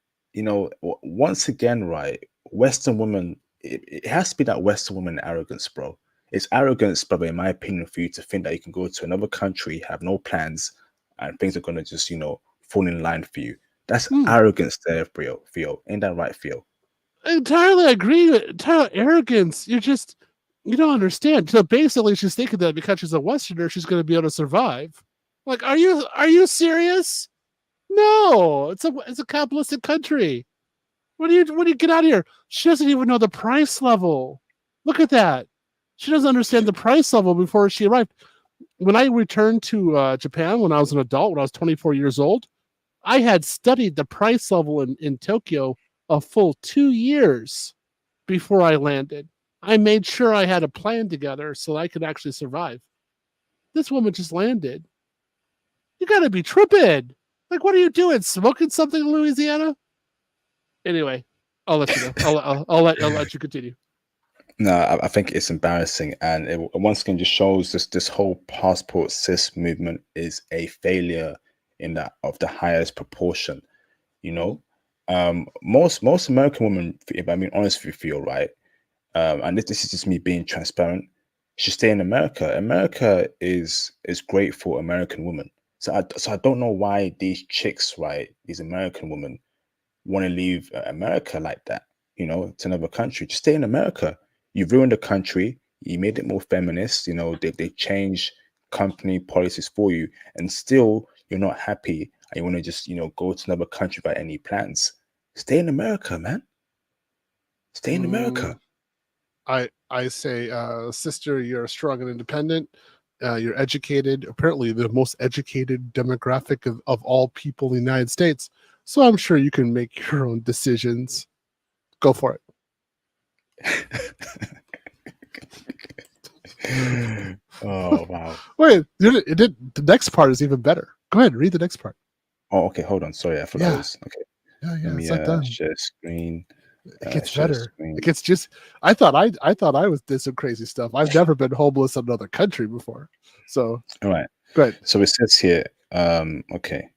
once again, right? Western women, it has to be that Western woman arrogance, bro. It's arrogance, brother, in my opinion, for you to think that you can go to another country, have no plans, and things are gonna just fall in line for you. That's arrogance there, Theo. Ain't that right, Theo? Entirely agree. Entire arrogance. You don't understand. So basically, she's thinking that because she's a Westerner, she's going to be able to survive. Like, are you serious? No, it's a capitalistic country. What do you get out of here? She doesn't even know the price level. Look at that. She doesn't understand the price level before she arrived. When I returned to Japan when I was an adult, when I was 24 years old, I had studied the price level in Tokyo a full 2 years before I landed. I made sure I had a plan together so I could actually survive. This woman just landed. You got to be tripping. Like, what are you doing? Smoking something in Louisiana? Anyway, I'll let you know. I'll let you continue. No, I think it's embarrassing, and it once again just shows this whole passport cis movement is a failure in that of the highest proportion. You know, most American women, if I'm being honest with you, feel right, and this is just me being transparent, should stay in America. America is great for American women. So I don't know why these chicks, right, these American women, want to leave America like that, to another country. Just stay in America. You've ruined the country. You made it more feminist. They changed company policies for you, and still you're not happy, and you want to just go to another country without any plans. Stay in America, man. Stay in America. I say, sister, you're strong and independent. You're educated. Apparently, the most educated demographic of all people in the United States. So I'm sure you can make your own decisions. Go for it. Oh wow! Wait, it did. The next part is even better. Go ahead, read the next part. Oh, okay. Hold on. Sorry, I thought that was okay. Yeah, Let me it's not done. share screen. It gets Share better. screen. It gets just. I thought I did some crazy stuff. I've never been homeless in another country before. So All right. good. So it says here. Okay.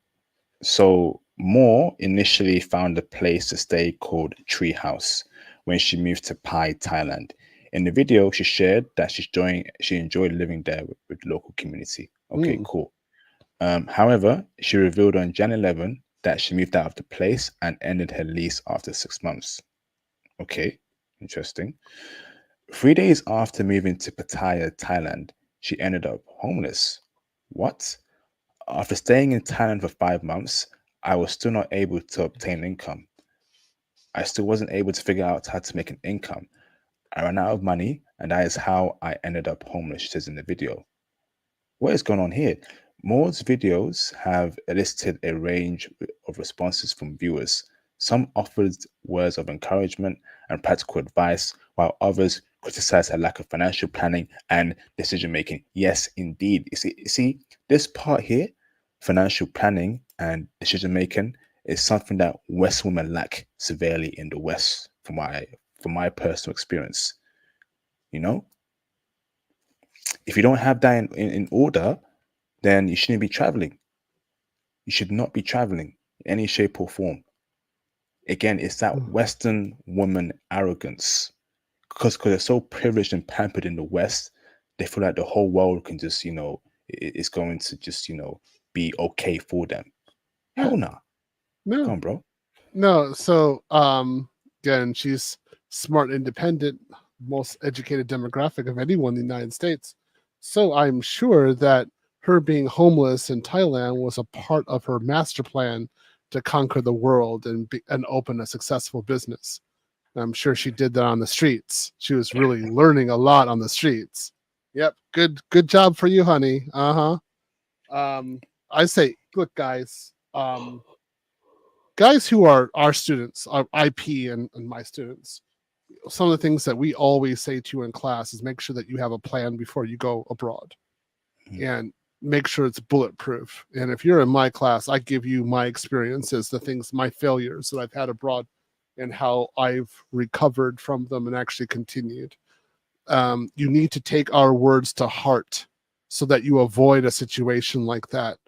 So Moore initially found a place to stay called Treehouse when she moved to Pai, Thailand. In the video, she shared that she enjoyed living there with local community. Okay, cool. However, she revealed on Jan 11 that she moved out of the place and ended her lease after 6 months. Okay, interesting. 3 days after moving to Pattaya, Thailand, she ended up homeless. What? After staying in Thailand for 5 months, I was still not able to obtain income. I still wasn't able to figure out how to make an income. I ran out of money, and that is how I ended up homeless, she says in the video. What is going on here? Moore's videos have elicited a range of responses from viewers. Some offered words of encouragement and practical advice, while others criticized her lack of financial planning and decision making. Yes, indeed. You see, this part here, financial planning and decision making, is something that West women lack severely in the West, from my personal experience. You know, if you don't have that in order, then you shouldn't be traveling. You should not be traveling in any shape or form. Again, it's that Western woman arrogance. Because they're so privileged and pampered in the West, they feel like the whole world can just, it's going to just, be okay for them. Hell nah. No. Come on, bro. No, so again, she's smart, independent, most educated demographic of anyone in the United States. So I'm sure that her being homeless in Thailand was a part of her master plan to conquer the world and open a successful business. I'm sure she did that on the streets. She was really learning a lot on the streets. Yep, good job for you, honey. I say, look, guys, guys who are our students, our IP and my students, some of the things that we always say to you in class is make sure that you have a plan before you go abroad, and make sure it's bulletproof. And if you're in my class, I give you my experiences, the things, my failures that I've had abroad, and how I've recovered from them and actually continued. You need to take our words to heart so that you avoid a situation like that.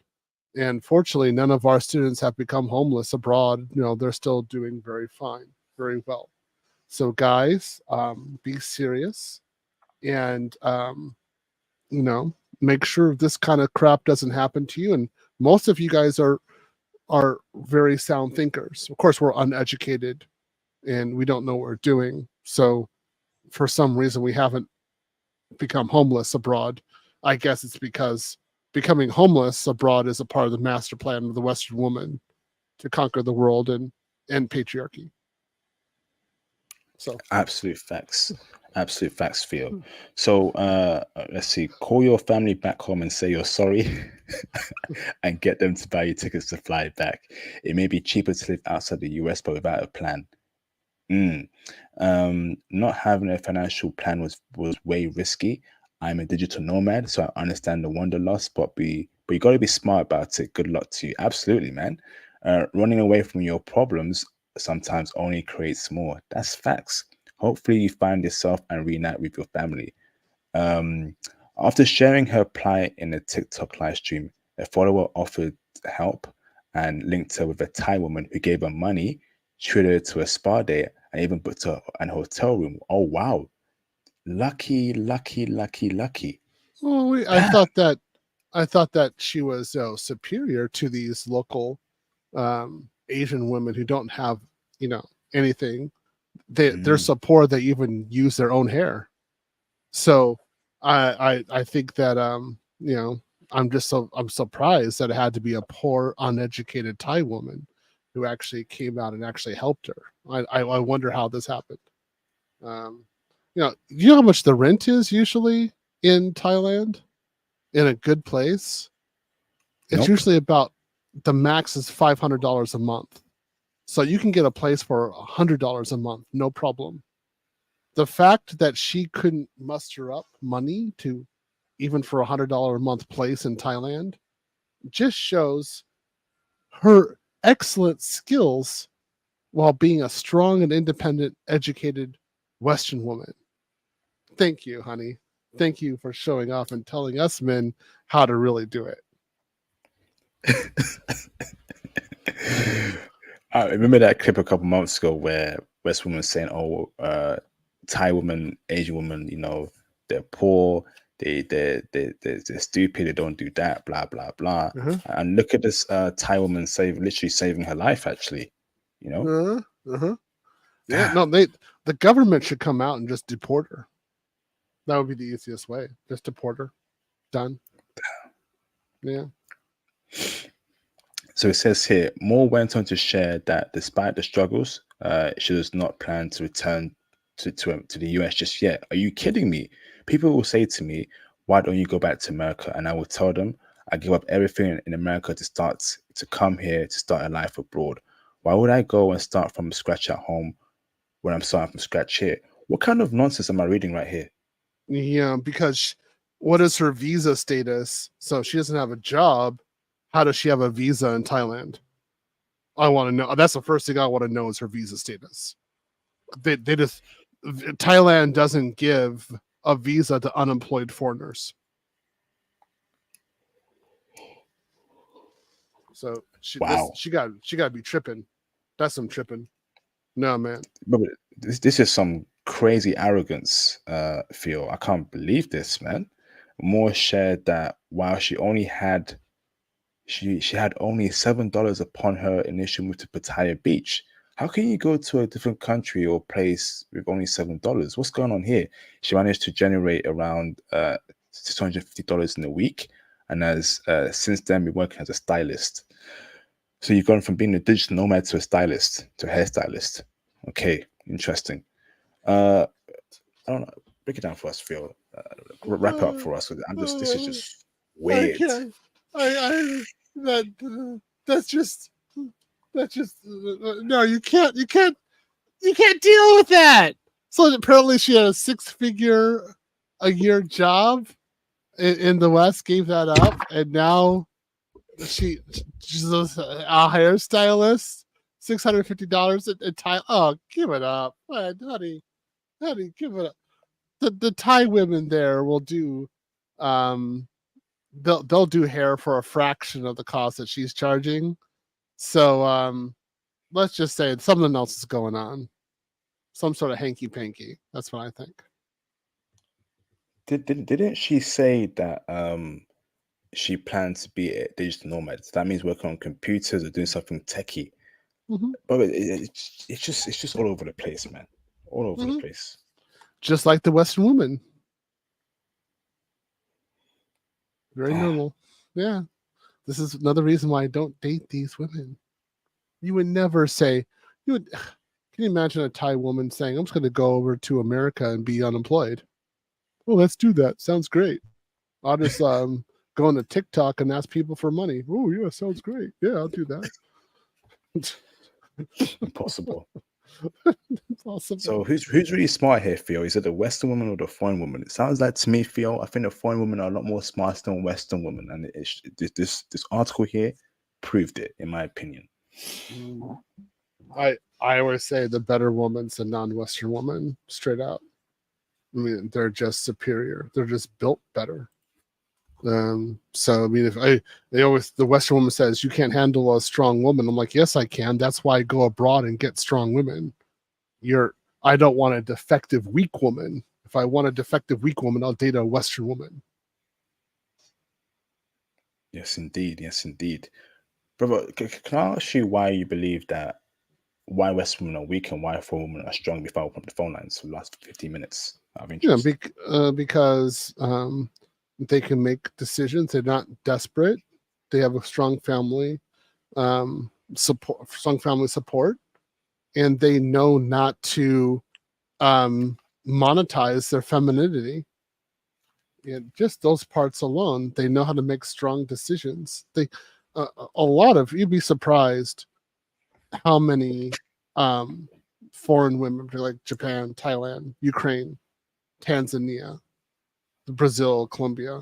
And fortunately, none of our students have become homeless abroad. They're still doing very fine, very well. So guys, be serious and, make sure this kind of crap doesn't happen to you. And most of you guys are very sound thinkers. Of course, we're uneducated and we don't know what we're doing. So for some reason, we haven't become homeless abroad. I guess it's because becoming homeless abroad is a part of the master plan of the Western woman to conquer the world and end patriarchy. So absolute facts, Theo. So let's see, call your family back home and say you're sorry and get them to buy you tickets to fly back. It may be cheaper to live outside the US but without a plan. Not having a financial plan was way risky. I'm a digital nomad, so I understand the wanderlust, but you got to be smart about it. Good luck to you. Absolutely, man. Running away from your problems sometimes only creates more. That's facts. Hopefully you find yourself and reunite with your family. After sharing her plight in a TikTok live stream, a follower offered help and linked her with a Thai woman who gave her money, treated her to a spa day, and even booked her an hotel room. Oh wow. Lucky. Well, I thought that she was superior to these local Asian women who don't have anything. They're so poor they even use their own hair. So I think that I'm surprised that it had to be a poor, uneducated Thai woman who actually came out and actually helped her. I wonder how this happened. you know how much the rent is usually in Thailand in a good place? It's Nope. usually about the max is $500 a month. So you can get a place for $100 a month, no problem. The fact that she couldn't muster up money to even for $100 a month place in Thailand just shows her excellent skills while being a strong and independent, educated Western woman. Thank you, honey. Thank you for showing off and telling us men how to really do it. I remember that clip a couple months ago where West women saying, "Oh, Thai women, Asian women, you know, they're poor, they're stupid, they don't do that, blah blah blah." Uh-huh. And look at this Thai woman literally saving her life, actually. You know, Uh-huh. Yeah, no, the government should come out and just deport her. That would be the easiest way. Just deport her. Done. Yeah. So it says here, Moore went on to share that despite the struggles, she does not plan to return to the US just yet. Are you kidding me? People will say to me, "Why don't you go back to America?" And I will tell them, "I give up everything in America to come here to start a life abroad. Why would I go and start from scratch at home when I'm starting from scratch here?" What kind of nonsense am I reading right here? Yeah, because what is her visa status? So she doesn't have a job. How does she have a visa in Thailand? I want to know. That's the first thing I want to know is her visa status. They just Thailand doesn't give a visa to unemployed foreigners. So Wow. she got to be tripping. That's some tripping. No, man. But this is some crazy arrogance, Theo. I can't believe this, man. Moore shared that while she had only $7 upon her initial move to Pattaya Beach. How can you go to a different country or place with only $7? What's going on here? She managed to generate around $650 in a week, and has since then been working as a stylist. So you've gone from being a digital nomad to a stylist, to a hairstylist. Okay, interesting. I don't know. Break it down for us, Phil. Wrap it up for us. This is just weird. I can't. That's just no. You can't deal with that. So apparently she had a 6-figure a year job in the West, gave that up, and now she's a hairstylist, $650 in Thai. Oh, give it up, honey, give it up. The Thai women there will do, they'll do hair for a fraction of the cost that she's charging. So let's just say something else is going on, some sort of hanky panky. That's what I think. Didn't she say that she plans to be a digital nomad? So that means working on computers or doing something techie. Mm-hmm. But it's just all over the place, man. All over the place. Just like the Western woman. Very normal. Yeah. This is another reason why I don't date these women. You would never say, can you imagine a Thai woman saying, "I'm just going to go over to America and be unemployed"? Oh, let's do that. Sounds great. I'll just go on to TikTok and ask people for money. Oh, yeah, sounds great. Yeah, I'll do that. Impossible. Impossible. So who's really smart here, Theo? Is it the Western woman or the foreign woman? It sounds like to me, Theo, I think the foreign women are a lot more smarter than Western women, and this article here proved it, in my opinion. I always say the better woman's a non-Western woman, straight out. I mean, they're just superior. They're just built better. So I mean, the Western woman says you can't handle a strong woman. I'm like, yes, I can. That's why I go abroad and get strong women. I don't want a defective weak woman. If I want a defective weak woman, I'll date a Western woman. Yes, indeed. Yes, indeed. Brother, can I ask you why you believe that? Why Western women are weak and why foreign women are strong? Before I open up the phone lines for the last 15 minutes. Yeah, because they can make decisions. They're not desperate. They have a strong family support, and they know not to monetize their femininity. And just those parts alone, they know how to make strong decisions. They a lot of you'd be surprised how many foreign women, like Japan, Thailand, Ukraine, Tanzania, Brazil, Colombia,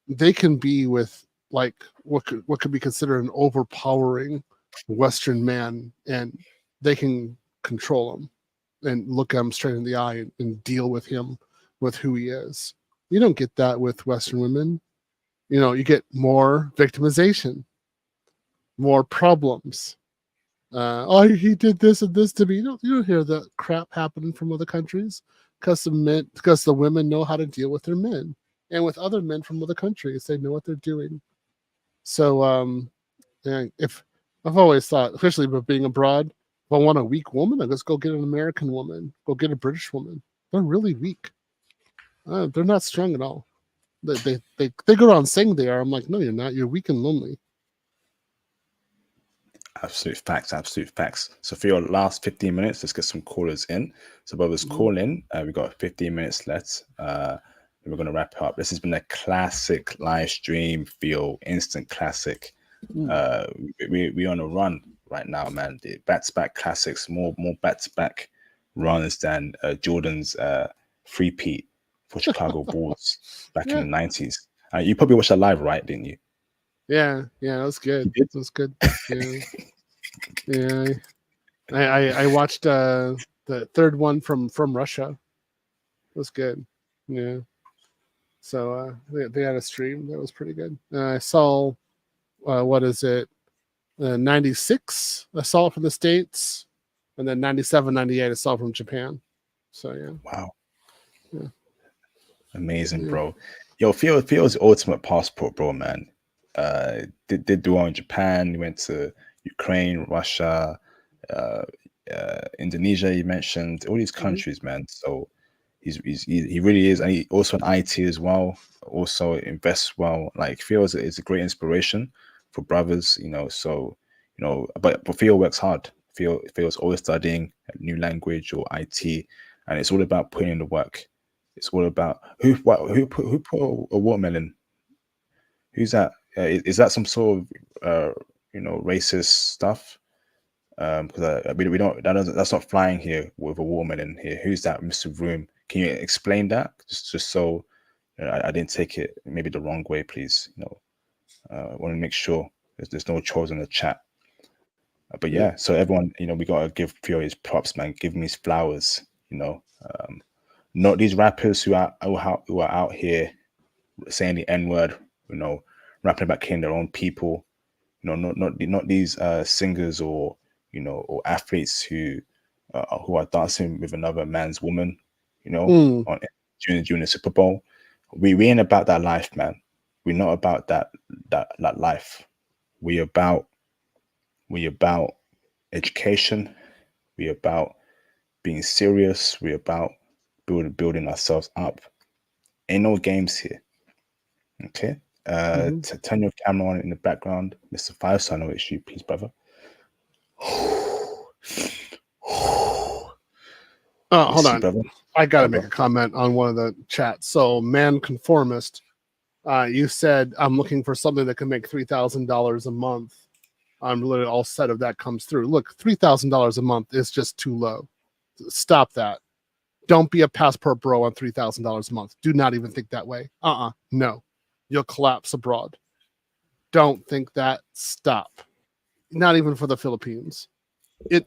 they can be with like what could be considered an overpowering Western man, and they can control him and look him straight in the eye and deal with him with who he is. You don't get that with Western women. You know, you get more victimization, more problems. Oh, he did this and this to me. You don't hear that crap happening from other countries because the women know how to deal with their men and with other men from other countries. They know what they're doing. So, yeah, if I've always thought, especially about being abroad, if I want a weak woman, I just go get an American woman, go get a British woman. They're really weak. They're not strong at all. They go around saying they are. I'm like, no, you're not. You're weak and lonely. Absolute facts. So for your last 15 minutes, let's get some callers in. So brothers, call in. We got 15 minutes left. We're going to wrap it up. This has been a classic live stream, Theo, instant classic. We on a run right now, man. The back-to-back classics, more back-to-back runs than Jordan's three-peat for Chicago Bulls back in the 90s. You probably watched that live, right? Didn't you? Yeah, that was good. That was good. Yeah, I watched the third one from Russia. It was good. Yeah. So they had a stream that was pretty good. I saw what is it? 96. I saw it from the States, and then 97, 98. I saw it from Japan. So yeah. Wow. Yeah. Amazing, bro. Yo, Theo's the ultimate passport, bro, man. Did do well in Japan. He went to Ukraine, Russia, Indonesia. You mentioned all these countries, man. So he really is, and he also in IT as well. Also invests well. Like Theo is a great inspiration for brothers, you know. So but Theo works hard. Theo's always studying a new language or IT, and it's all about putting in the work. It's all about who put a watermelon. Who's that? Is that some sort of racist stuff? Because we don't that's not flying here with a watermelon here. Who's that, Mr. Room? Can you explain that just so I didn't take it maybe the wrong way, please? I want to make sure there's no trolls in the chat. But yeah, so everyone, we gotta give Theo his props, man. Give him his flowers. Not these rappers who are out here saying the N-word, rapping about killing their own people. Not these singers or or athletes who are dancing with another man's woman, during the Super Bowl. We ain't about that life, man. We're not about that life. We about education. We about being serious. We about building ourselves up. Ain't no games here. Okay. Turn your camera on in the background, Mr. Five Star. No issue, please, brother. Hold on. Brother? I gotta make a comment on one of the chats. So, man conformist, you said I'm looking for something that can make $3,000 a month. I'm literally all set if that comes through. Look, $3,000 a month is just too low. Stop that. Don't be a passport bro on $3,000 a month. Do not even think that way. No. You'll collapse abroad. Don't think that. Stop. Not even for the Philippines.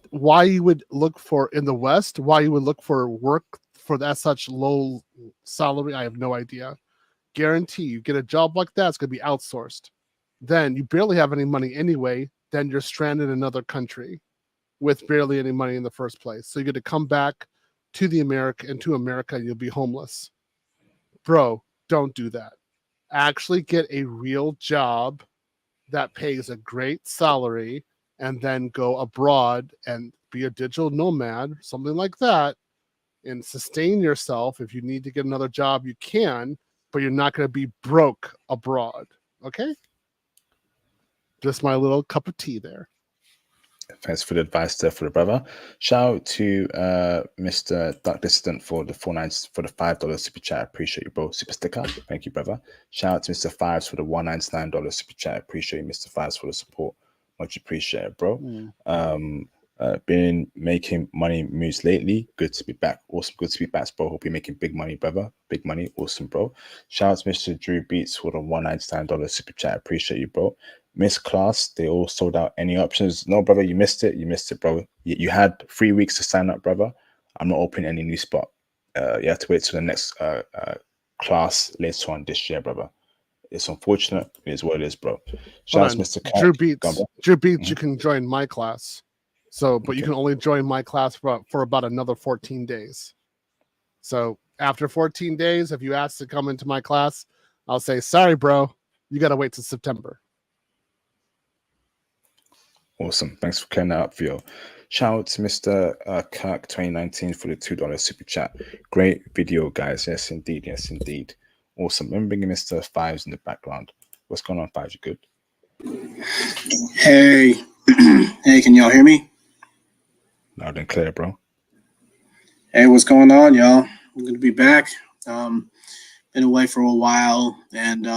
Why you would look for in the West, why you would look for work for that such low salary, I have no idea. Guarantee you get a job like that, it's going to be outsourced. Then you barely have any money anyway. Then you're stranded in another country with barely any money in the first place. So you're going to come back to America, and you'll be homeless. Bro, don't do that. Actually get a real job that pays a great salary, and then go abroad and be a digital nomad, something like that, and sustain yourself. If you need to get another job, you can, but you're not going to be broke abroad. Okay? Just my little cup of tea there. Thanks for the advice there for the brother. Shout out to Mr. Duck Dissident for the $5 super chat. Appreciate you, bro. Super sticker. Thank you, brother. Shout out to Mr. Fives for the $199 super chat. Appreciate you, Mr. Fives, for the support. Much appreciated, bro. Been making money moves lately. Good to be back. Awesome. Good to be back, bro. Hope you're making big money, brother. Big money. Awesome, bro. Shout out to Mr. Drew Beats for the $199 super chat. Appreciate you, bro. Miss Class, they all sold out. Any options? No, brother, you missed it. You missed it, bro. You had 3 weeks to sign up, brother. I'm not opening any new spot. You have to wait till the next class later on this year, brother. It's unfortunate. It is what it is, bro. Shout out to Mr. Cat. Drew Beats. Drew Beats, you can join my class. So, but you can only join my class for about another 14 days. So after 14 days, if you ask to come into my class, I'll say, sorry, bro, you got to wait till September. Awesome. Thanks for clearing that up, Theo. Shout out to Mr. Kirk 2019 for the $2 super chat. Great video, guys. Yes, indeed. Yes, indeed. Awesome. I'm bringing Mr. Fives in the background. What's going on, Fives? You good? Hey. Hey, can y'all hear me? Loud and clear, bro. Hey, what's going on, y'all? I'm going to be back. Been away for a while, and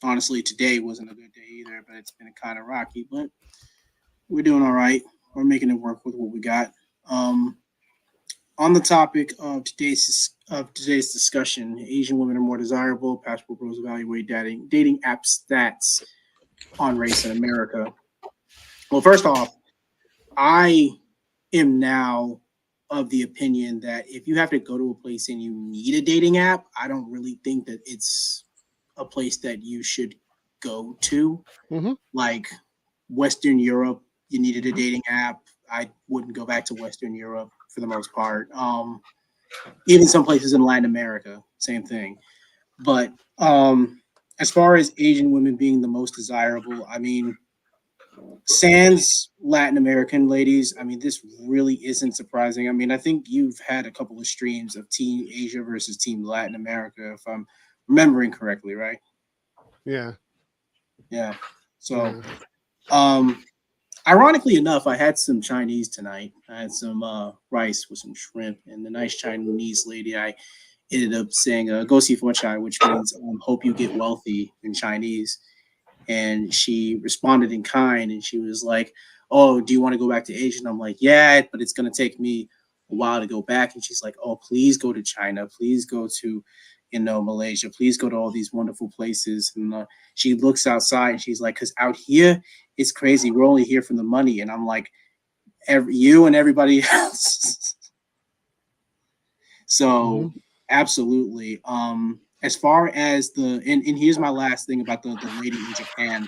honestly, today wasn't a good day either, but it's been kind of rocky, but we're doing all right. We're making it work with what we got. On the topic of today's discussion, Asian women are more desirable. Passport Bros evaluate dating app stats on race in America. Well, first off, I am now of the opinion that if you have to go to a place and you need a dating app, I don't really think that it's a place that you should go to. Like Western Europe, you needed a dating app. I wouldn't go back to Western Europe for the most part. Even some places in Latin America, same thing. But as far as Asian women being the most desirable, I mean, sans Latin American ladies, I mean, this really isn't surprising. I mean, I think you've had a couple of streams of Team Asia versus Team Latin America, if I'm remembering correctly, right? Yeah. Yeah. So, ironically enough, I had some Chinese tonight. I had some rice with some shrimp, and the nice Chinese lady, I ended up saying "Go see for chai," which means "Hope you get wealthy" in Chinese. And she responded in kind, and she was like, "Oh, do you want to go back to Asia?" And I'm like, "Yeah, but it's gonna take me a while to go back." And she's like, "Oh, please go to China. Please go to, Malaysia. Please go to all these wonderful places." And she looks outside, and she's like, "Cause out here, it's crazy. We're only here for the money." And I'm like, you and everybody else. So absolutely. As far as and here's my last thing about the lady in Japan.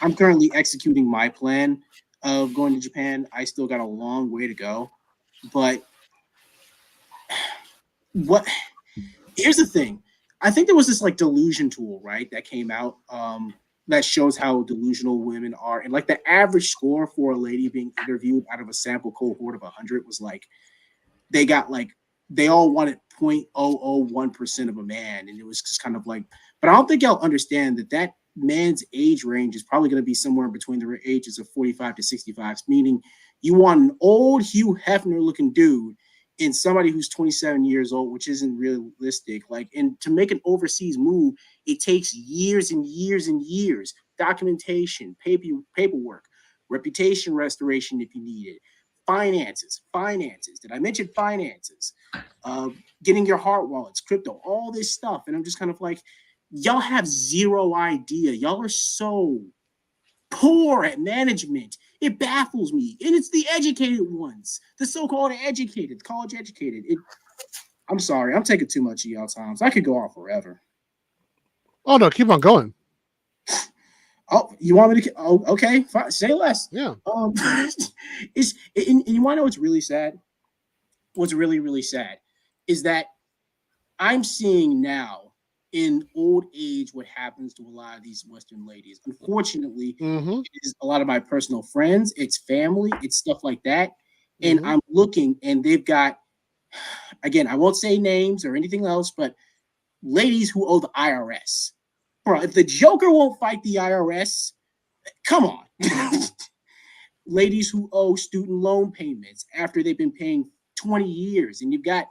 I'm currently executing my plan of going to Japan. I still got a long way to go. But here's the thing. I think there was this like delusion tool, right, that came out that shows how delusional women are. And like the average score for a lady being interviewed out of a sample cohort of 100 was like, they all wanted 0.001% of a man. And it was just kind of like, but I don't think y'all understand that man's age range is probably going to be somewhere between the ages of 45 to 65, meaning you want an old Hugh Hefner looking dude in somebody who's 27 years old, which isn't realistic. Like, and to make an overseas move, it takes years and years and years, documentation, paperwork, reputation restoration if you need it, finances. Did I mention finances? Getting your heart wallets, crypto, all this stuff. And I'm just kind of like, y'all have zero idea. Y'all are so poor at management. It baffles me. And it's the educated ones, the so-called educated, college educated. I'm sorry, I'm taking too much of y'all times. I could go on forever. Oh no, keep on going. Oh, you want me to? Oh, okay, fine. Say less. Yeah. And you want to know what's really sad? What's really, really sad is that I'm seeing now in old age what happens to a lot of these Western ladies. Unfortunately, it is a lot of my personal friends, it's family, it's stuff like that. And I'm looking, and they've got, again, I won't say names or anything else, but ladies who owe the IRS. Bro, if the Joker won't fight the IRS, come on. ladies who owe student loan payments after they've been paying 20 years, and you've got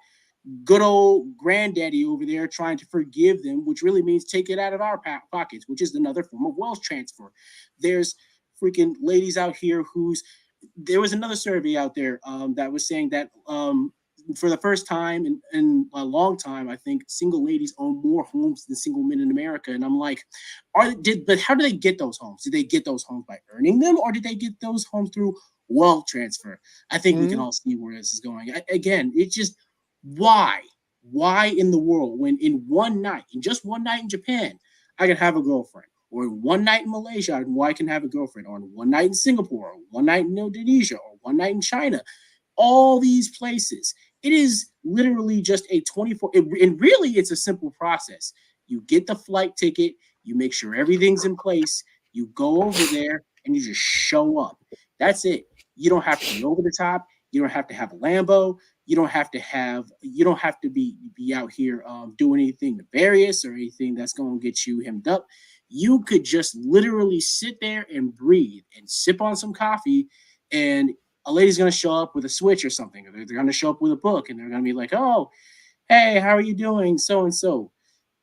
good old granddaddy over there trying to forgive them, which really means take it out of our pockets, which is another form of wealth transfer. There's freaking ladies out here there was another survey out there that was saying that for the first time in a long time, I think single ladies own more homes than single men in America. And I'm like, but how do they get those homes? Did they get those homes by earning them, or did they get those homes through wealth transfer? I think we can all see where this is going. Again, it's just why in the world, when in just one night in Japan, I can have a girlfriend, or in one night in Malaysia, I can have a girlfriend, or in one night in Singapore, or one night in Indonesia, or one night in China, all these places. It is literally just a 24, and really it's a simple process. You get the flight ticket, you make sure everything's in place, you go over there, and you just show up. That's it. You don't have to be over the top. You don't have to have a Lambo. You don't have to be out here doing anything nefarious or anything that's going to get you hemmed up. You could just literally sit there and breathe and sip on some coffee, and a lady's going to show up with a switch or something. Or they're going to show up with a book, and they're going to be like, oh, hey, how are you doing? So-and-so.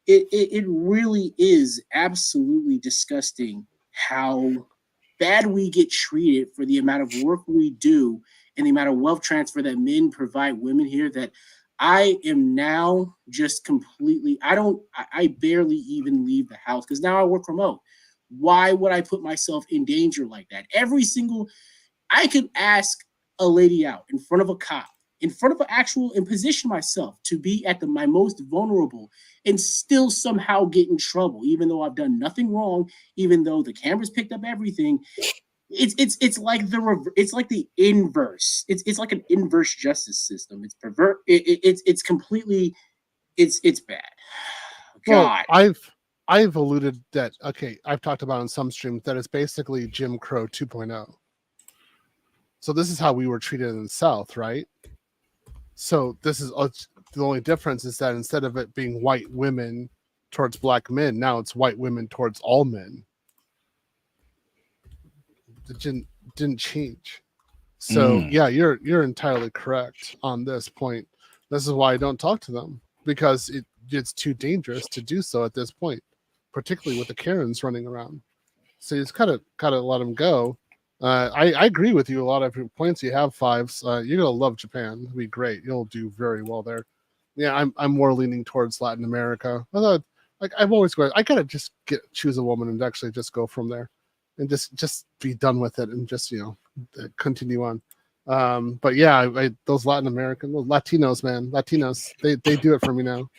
It really is absolutely disgusting how bad we get treated for the amount of work we do and the amount of wealth transfer that men provide women here, that I am now just completely, I barely even leave the house because now I work remote. Why would I put myself in danger like that? I could ask a lady out in front of a cop, in front of and position myself to be at my most vulnerable and still somehow get in trouble, even though I've done nothing wrong, even though the cameras picked up everything. It's like the inverse. It's like an inverse justice system. It's it's completely it's bad. God. Well, I've alluded that, okay, I've talked about on some streams that it's basically Jim Crow 2.0. So this is how we were treated in the South, right? So this is the only difference is that instead of it being white women towards black men, now it's white women towards all men. It didn't change. So yeah, you're entirely correct on this point. This is why I don't talk to them, because it's too dangerous to do so at this point, particularly with the Karens running around. So you just gotta let them go. I agree with you. A lot of your points you have, Fives. You're gonna love Japan. It'll be great. You'll do very well there. Yeah, I'm more leaning towards Latin America. Although, like I've always gone, I gotta just choose a woman and actually just go from there, and just be done with it and just continue on. But yeah, those Latin American, those Latinos, man, they do it for me now.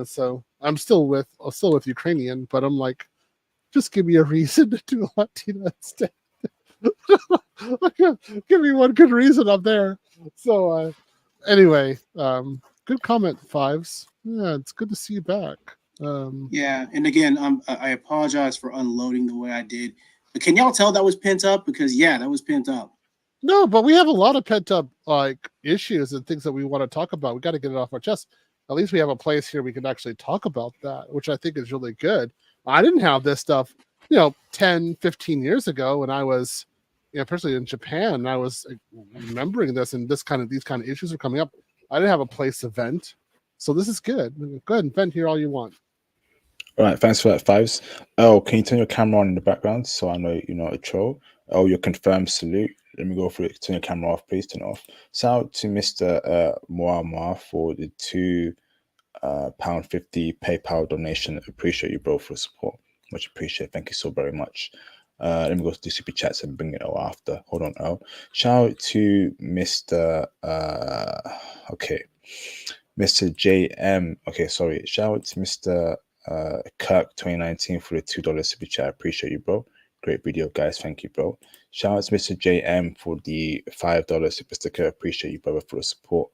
So I'm still with Ukrainian, but I'm like, just give me a reason to do a Latina instead. Give me one good reason up there. So anyway, good comment, Fives. Yeah, it's good to see you back. Yeah, and again, I apologize for unloading the way I did. But can y'all tell that was pent up? Because yeah, that was pent up. No, but we have a lot of pent up issues and things that we want to talk about. We got to get it off our chest. At least we have a place here we can actually talk about that, which I think is really good. I didn't have this stuff, 10, 15 years ago when I was, personally in Japan, and I was remembering this, and these kind of issues are coming up. I didn't have a place to vent. So this is good. Go ahead and vent here all you want. All right, thanks for that, Fives. Oh, can you turn your camera on in the background so I know you're not a troll? Oh, your confirmed salute. Let me go through it. Turn your camera off, please. Turn it off. Shout out to Mr. Moa for the £2.50 PayPal donation. Appreciate you, bro, for the support. Much appreciated. Thank you so very much. Let me go to the super chats and bring it all after. Hold on, Earl. Shout out to Mr. Mr. JM. Okay, sorry. Shout out to Mr. Kirk 2019 for the $2 super chat. Appreciate you, bro. Great video, guys. Thank you, bro. Shout out to Mr. JM for the $5 super sticker. Appreciate you, brother, for the support.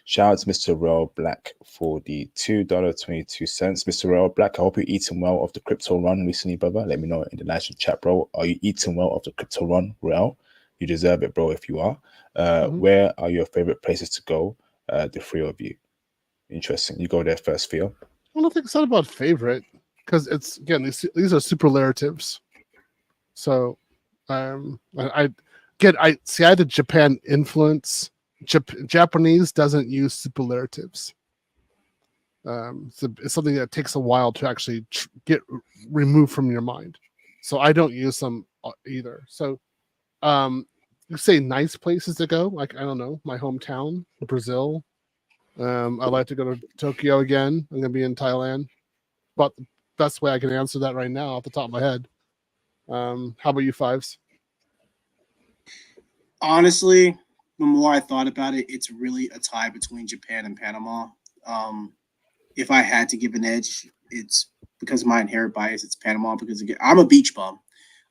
Shout out to Mr. Real Black for the $2.22. Mr. Real Black, I hope you're eating well of the crypto run recently, brother. Let me know in the live chat, bro. Are you eating well of the crypto run, Real? You deserve it, bro, if you are. Where are your favorite places to go? The three of you. Interesting. You go there first, Theo. I don't think it's not about favorite, because it's, again, these are superlatives. So I I had the Japan influence. Japanese doesn't use superlatives. It's something that takes a while to actually get removed from your mind. So I don't use them either. So you say nice places to go, like I don't know, my hometown, Brazil. I'd like to go to Tokyo again. I'm gonna be in Thailand. But the best way I can answer that right now off the top of my head. How about you, Fives? Honestly, the more I thought about it, it's really a tie between Japan and Panama. If I had to give an edge, it's because of my inherent bias. It's Panama because again, I'm a beach bum.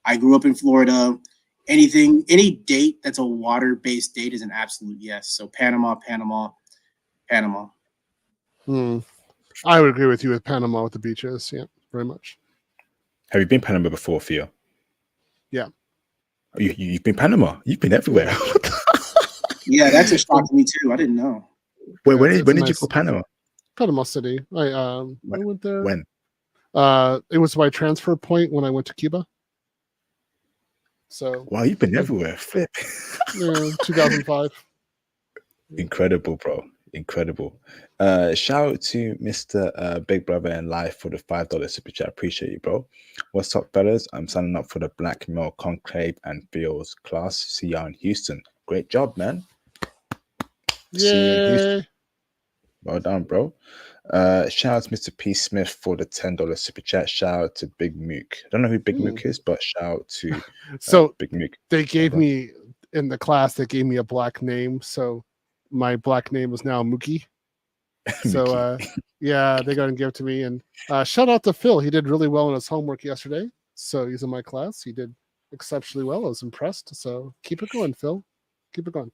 I grew up in Florida. Any date that's a water-based date is an absolute yes. So Panama. I would agree with you with Panama with the beaches. Yeah, very much. Have you been Panama before, Theo? Yeah. You've been Panama. You've been everywhere. Yeah, that's a shock to me too. I didn't know. When did you go Panama? Panama City. I went there. When? It was my transfer point when I went to Cuba. So wow, you've been everywhere. Flip. Yeah, 2005. Incredible, bro. Incredible. Shout out to Mr. Big Brother in Life for the $5 super chat. Appreciate you, bro. What's up, fellas? I'm signing up for the Black Male Conclave and Theo's class. See y'all in Houston. Great job, man. See you in Houston. Well done, bro. Shout out to Mr. P. Smith for the $10 super chat. Shout out to Big Mook. I don't know who Big Mook is, but shout out to Big Mook. They gave me in the class. They gave me a black name, so my black name is now Mookie. So yeah, they got to give it to me. And shout out to Phil. He did really well in his homework yesterday. So he's in my class. He did exceptionally well. I was impressed. So keep it going, Phil. Keep it going.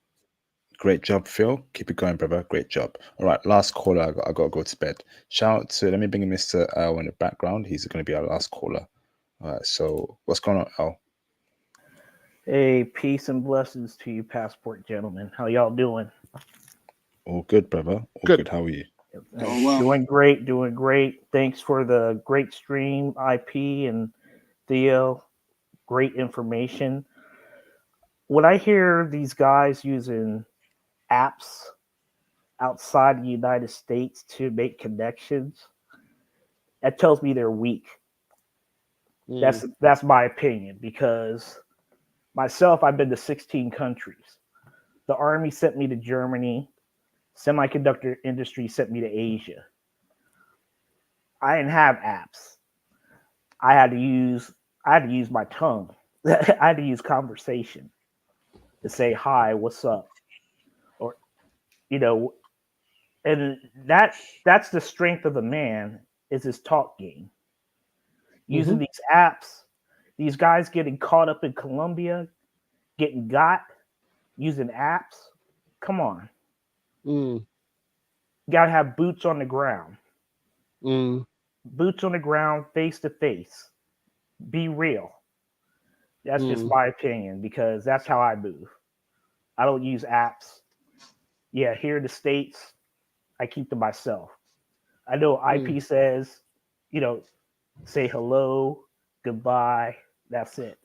Great job, Phil. Keep it going, brother. Great job. All right, last caller. I got to go to bed. Shout out to, let me bring in Mr. L in the background. He's going to be our last caller. All right, so what's going on, L? Hey, peace and blessings to you, passport gentlemen. How y'all doing? All good, brother. All good. How are you? Doing great. Thanks for the great stream, IP and Theo. Great information. When I hear these guys using apps outside the United States to make connections, that tells me they're weak. That's my opinion, because myself, I've been to 16 countries. The Army sent me to Germany. Semiconductor industry sent me to Asia. I didn't have apps. I had to use my tongue. I had to use conversation to say hi, what's up, or and that's the strength of a man, is his talk game. Using these apps, these guys getting caught up in Colombia, getting got using apps. Come on. You gotta have boots on the ground. Boots on the ground, face to face. Be real. That's just my opinion, because that's how I move. I don't use apps. Yeah, here in the States, I keep to myself. I know IP says, say hello, goodbye. That's it.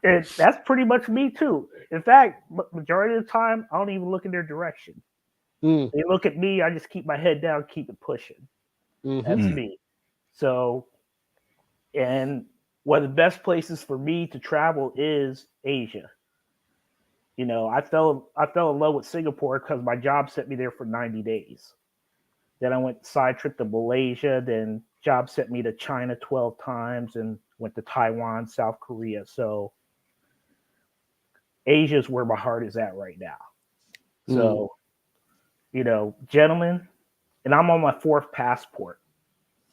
And that's pretty much me too. In fact, majority of the time, I don't even look in their direction. They look at me, I just keep my head down, keep it pushing. That's me. So, and one of the best places for me to travel is Asia. I fell in love with Singapore because my job sent me there for 90 days. Then I went side trip to Malaysia. Then job sent me to China 12 times and went to Taiwan, South Korea. So Asia is where my heart is at right now. So, gentlemen, and I'm on my 4th passport.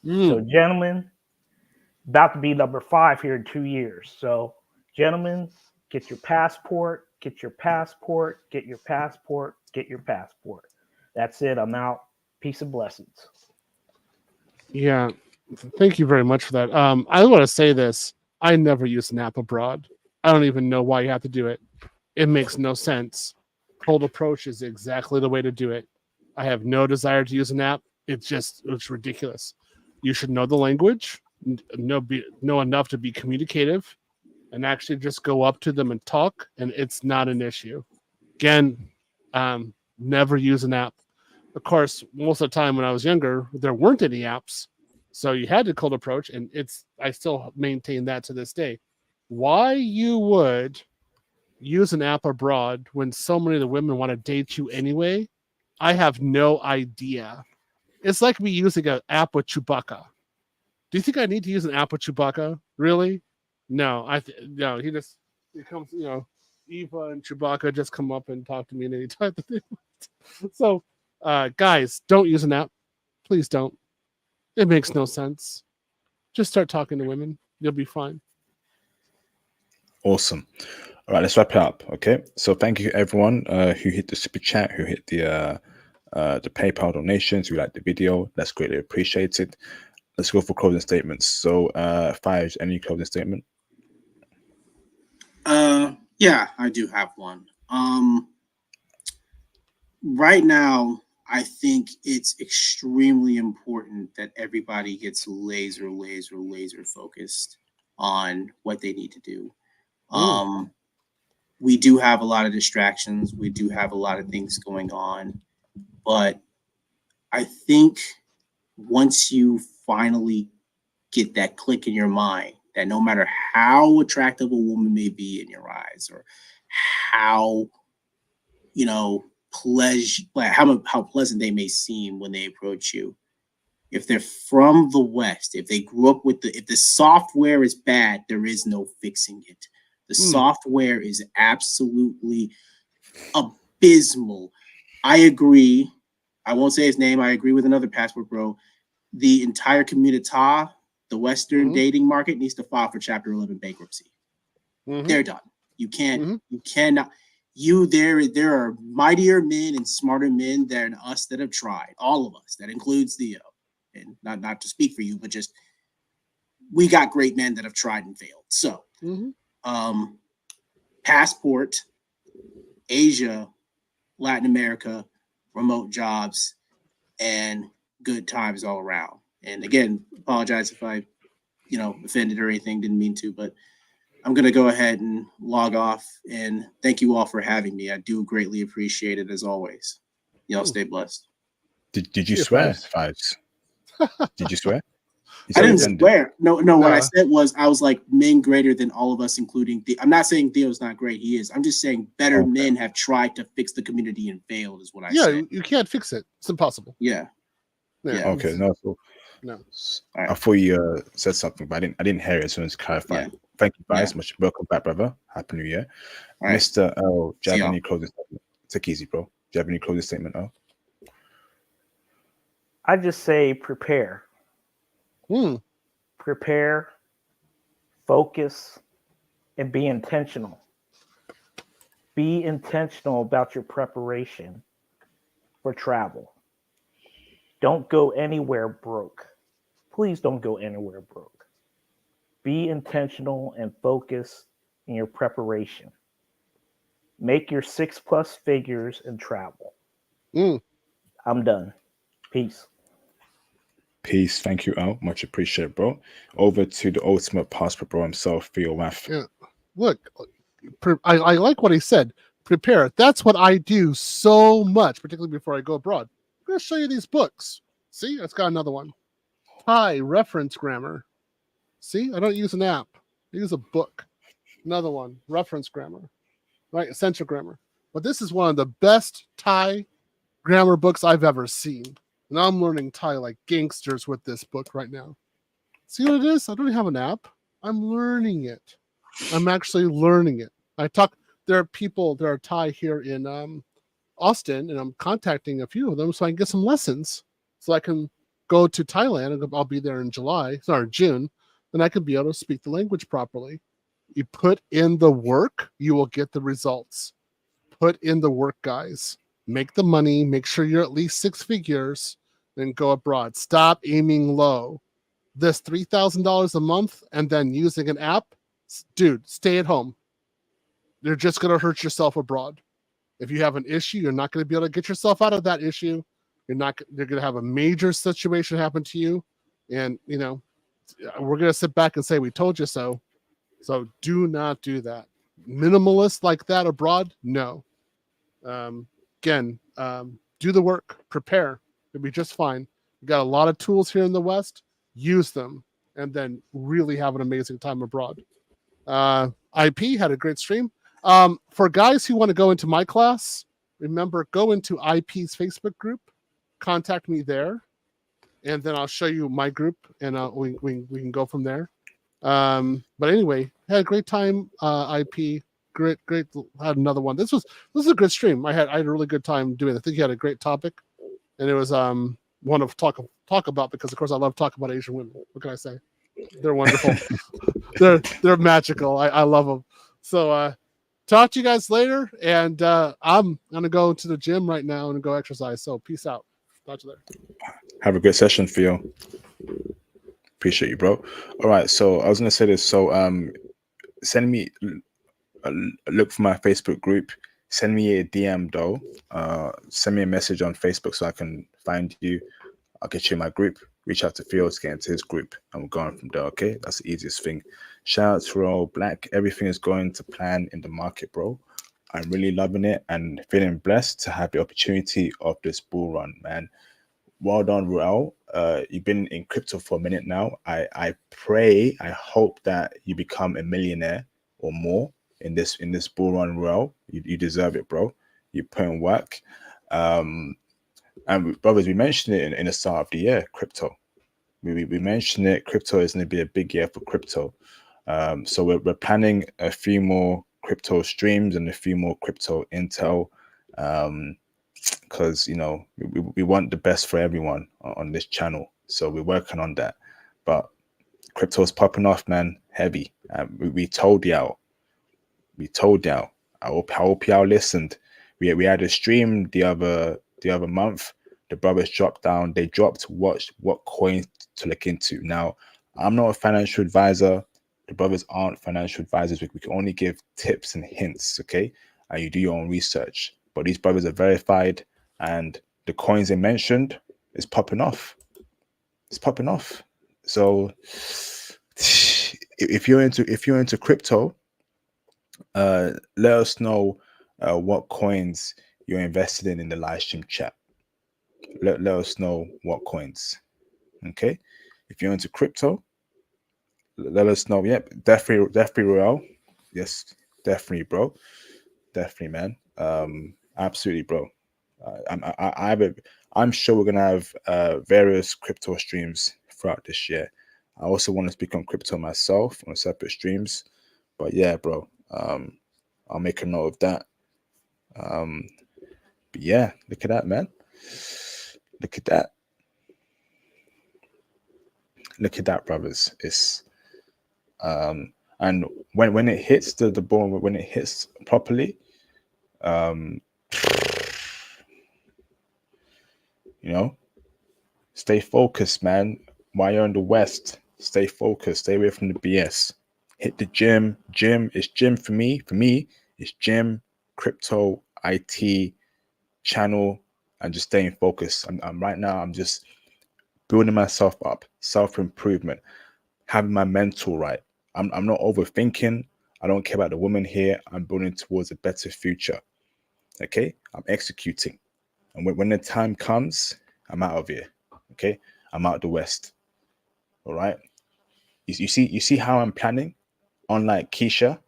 So, gentlemen, about to be number 5 here in 2 years. So, gentlemen, get your passport, get your passport, get your passport, get your passport. That's it. I'm out. Peace and blessings. Yeah. Thank you very much for that. I want to say this. I never use an app abroad. I don't even know why you have to do it. It makes no sense. Cold approach is exactly the way to do it. I have no desire to use an app. It's ridiculous. You should know the language, know enough to be communicative, and actually just go up to them and talk, and it's not an issue. Again, never use an app. Of course, most of the time when I was younger, there weren't any apps, so you had to cold approach, and I still maintain that to this day. Why you would use an app abroad when so many of the women want to date you anyway, I have no idea. It's like me using an app with Chewbacca. Do you think I need to use an app with Chewbacca? Really? No, no. He comes, Eva and Chewbacca just come up and talk to me any time that they want. So, guys, don't use an app. Please don't. It makes no sense. Just start talking to women. You'll be fine. Awesome. All right, let's wrap it up. Okay. So thank you everyone who hit the super chat, who hit the PayPal donations, who liked the video. That's greatly appreciated. Let's go for closing statements. So, Fires, any closing statement? Yeah, I do have one. Right now, I think it's extremely important that everybody gets laser focused on what they need to do. We do have a lot of distractions. We do have a lot of things going on, but I think once you finally get that click in your mind that no matter how attractive a woman may be in your eyes, or how, how pleasant they may seem when they approach you, if they're from the West, if they grew up with if the software is bad, there is no fixing it. The software is absolutely abysmal. I agree. I won't say his name. I agree with another passport bro. The entire community, the Western dating market, needs to file for Chapter 11 bankruptcy. They're done. You can't. You cannot. There are mightier men and smarter men than us that have tried. All of us. That includes Theo. And not to speak for you, but just we got great men that have tried and failed. So, passport, Asia, Latin America, remote jobs, and good times all around. And again, apologize if I, offended or anything, didn't mean to, but I'm going to go ahead and log off, and thank you all for having me. I do greatly appreciate it as always. Y'all stay blessed. Did you swear, Fives? Did you swear? I didn't swear. No. What I said was I was like men greater than all of us, including I'm not saying Theo's not great. He is. I'm just saying better men have tried to fix the community and failed is what I said. Yeah, you can't fix it. It's impossible. Yeah. Okay. No. No. Right. I thought you said something, but I didn't hear it. So let's clarify. Yeah. Thank you, guys. Much welcome back, brother. Happy New Year, right. Mr. L. Do you have any closing statement? Take it easy, bro. Do you have any closing statement, L? I just say prepare. Prepare, focus, and be intentional. Be intentional about your preparation for travel. Don't go anywhere broke. Please don't go anywhere broke. Be intentional and focus in your preparation. Make your 6+ figures and travel. I'm done. Peace. Peace. Thank you, Al. Much appreciated, bro. Over to the ultimate passport bro himself, Theo Waff. Yeah. Look, I like what he said. Prepare. That's what I do so much, particularly before I go abroad. I'm going to show you these books. See, it's got another one. Thai reference grammar. See, I don't use an app. I use a book. Another one, reference grammar. Right, essential grammar. But this is one of the best Thai grammar books I've ever seen. And I'm learning Thai like gangsters with this book right now. See what it is? I don't have an app. I'm learning it. I'm actually learning it. There are Thai here in Austin, and I'm contacting a few of them so I can get some lessons. So I can go to Thailand, and I'll be there in June, and I can be able to speak the language properly. You put in the work, you will get the results. Put in the work, guys. Make the money. Make sure you're at least 6 figures, then go abroad. Stop aiming low. This $3,000 a month and then using an app, dude, stay at home. You're just going to hurt yourself abroad. If you have an issue, you're not going to be able to get yourself out of that issue. You're going to have a major situation happen to you. And, we're going to sit back and say, we told you so. So do not do that. Minimalist like that abroad, no. Again, do the work, prepare. You'll be just fine. We got a lot of tools here in the West. Use them, and then really have an amazing time abroad. IP had a great stream. For guys who want to go into my class, remember, go into IP's Facebook group, contact me there, and then I'll show you my group, and we can go from there. But anyway, had a great time. IP, great. Had another one. This is a good stream. I had a really good time doing it. I think you had a great topic, and it was one to talk about, because of course I love talking about Asian women. What can I say? They're wonderful. they're magical. I love them. So talk to you guys later, and I'm gonna go to the gym right now and go exercise. So peace out. Talk to you later. Have a good session, Theo. Appreciate you, bro. All right, so I was gonna say this. So send me look for my Facebook group. Send me a DM though. Send me a message on Facebook so I can find you. I'll get you in my group. Reach out to Theo to get into his group, and we're going from there. Okay, that's the easiest thing. Shout out to all Black. Everything is going to plan in the market, bro. I'm really loving it and feeling blessed to have the opportunity of this bull run, man. Well done, Ruel. You've been in crypto for a minute now. I pray, I hope that you become a millionaire or more in this bull run, Ruel. You deserve it, bro. You put in work. And brothers, we mentioned it in the start of the year, crypto. We mentioned it. Crypto is going to be a big year for crypto. So we're planning a few more crypto streams and a few more crypto intel. Because we want the best for everyone on this channel, so we're working on that. But crypto's popping off, man, heavy. We told y'all. I hope y'all listened. We had a stream the other month. The brothers dropped down. They dropped what coins to look into. Now, I'm not a financial advisor. The brothers aren't financial advisors. We can only give tips and hints, okay? And you do your own research. But these brothers are verified, and the coins they mentioned is popping off. It's popping off. So if you're into crypto, let us know what coins you're invested in the live stream chat. Let us know what coins. Okay, if you're into crypto, let us know. Yep, definitely Royale. Yes, definitely, bro. Definitely, man. Absolutely, bro. I'm sure we're gonna have various crypto streams throughout this year. I also want to speak on crypto myself on separate streams, but yeah, bro. I'll make a note of that. But yeah, look at that, man. Look at that. Look at that, brothers. It's and when it hits the ball, when it hits properly, stay focused, man. While you're in the West, stay focused. Stay away from the BS. Hit the gym. Gym is gym for me. For me, it's gym, crypto, IT, channel, and just staying focused. I'm right now. I'm just building myself up, self-improvement, having my mental right. I'm not overthinking. I don't care about the woman here. I'm building towards a better future. Okay, I'm executing, and when the time comes, I'm out of here. Okay, I'm out of the West. All right. You see how I'm planning. Unlike Keisha,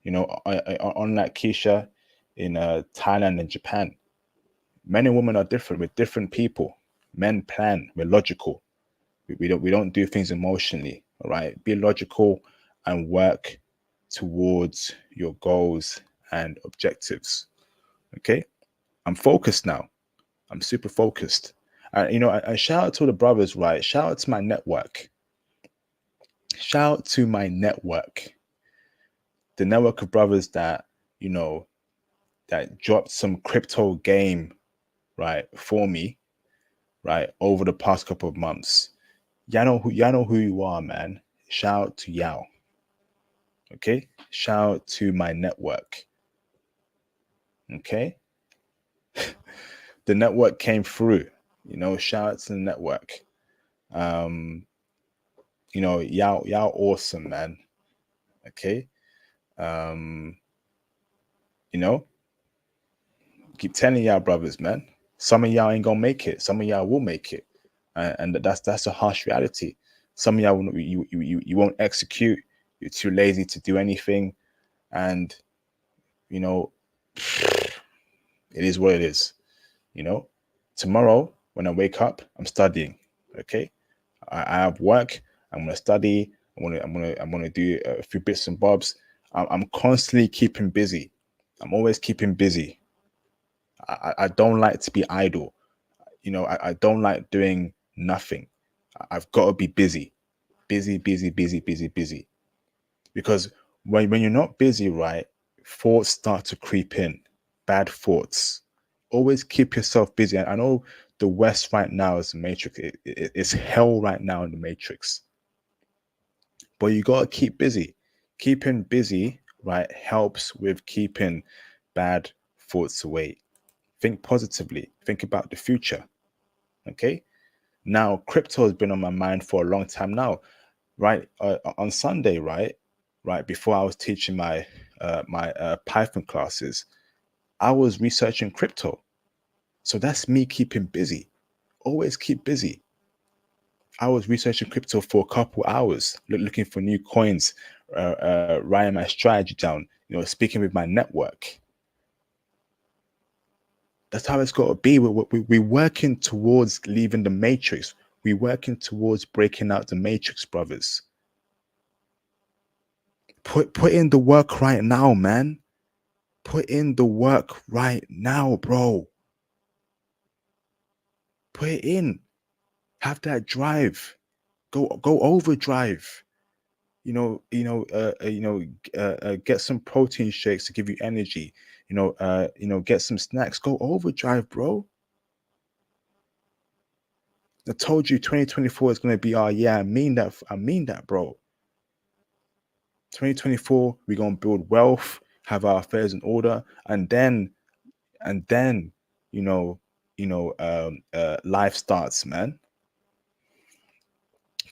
unlike Keisha in Thailand and Japan, men and women are different. We're different people. Men plan. We're logical. We don't do things emotionally. All right. Be logical and work towards your goals and objectives. Okay. I'm focused now. I'm super focused. And shout out to the brothers, right? Shout out to my network. Shout out to my network. The network of brothers that that dropped some crypto game, right, for me, right, over the past couple of months. Y'all know who you are, man. Shout out to y'all. Okay? Shout out to my network. Okay? The network came through. Shout out to the network. Y'all awesome, man. Okay. You know, keep telling y'all brothers, man. Some of y'all ain't gonna make it. Some of y'all will make it, and that's a harsh reality. Some of y'all you won't execute. You're too lazy to do anything, and you know, it is what it is. You know, tomorrow when I wake up, I'm studying. Okay, I have work. I'm gonna study. I'm gonna do a few bits and bobs. I'm constantly keeping busy. I'm always keeping busy. I don't like to be idle. You know, I don't like doing nothing. I've got to be busy, busy, busy, busy, busy, busy. Because when you're not busy, right, thoughts start to creep in, bad thoughts. Always keep yourself busy. I know the West right now is a matrix. It's hell right now in the matrix. But you got to keep busy. Keeping busy, right, helps with keeping bad thoughts away. Think positively. Think about the future. Okay. Now, crypto has been on my mind for a long time now. Right on Sunday, right before I was teaching my Python classes, I was researching crypto. So that's me keeping busy. Always keep busy. I was researching crypto for a couple hours, looking for new coins, writing my strategy down, speaking with my network. That's how it's got to be. We're working towards leaving the matrix. We're working towards breaking out the matrix, brothers. Put in the work right now, man. Put in the work right now, bro. Put it in. Have that drive. Go overdrive. Get some protein shakes to give you energy. Get some snacks. Go overdrive, bro. I told you 2024 is gonna be our year. I mean that, bro. 2024, we're gonna build wealth, have our affairs in order, and then, life starts, man.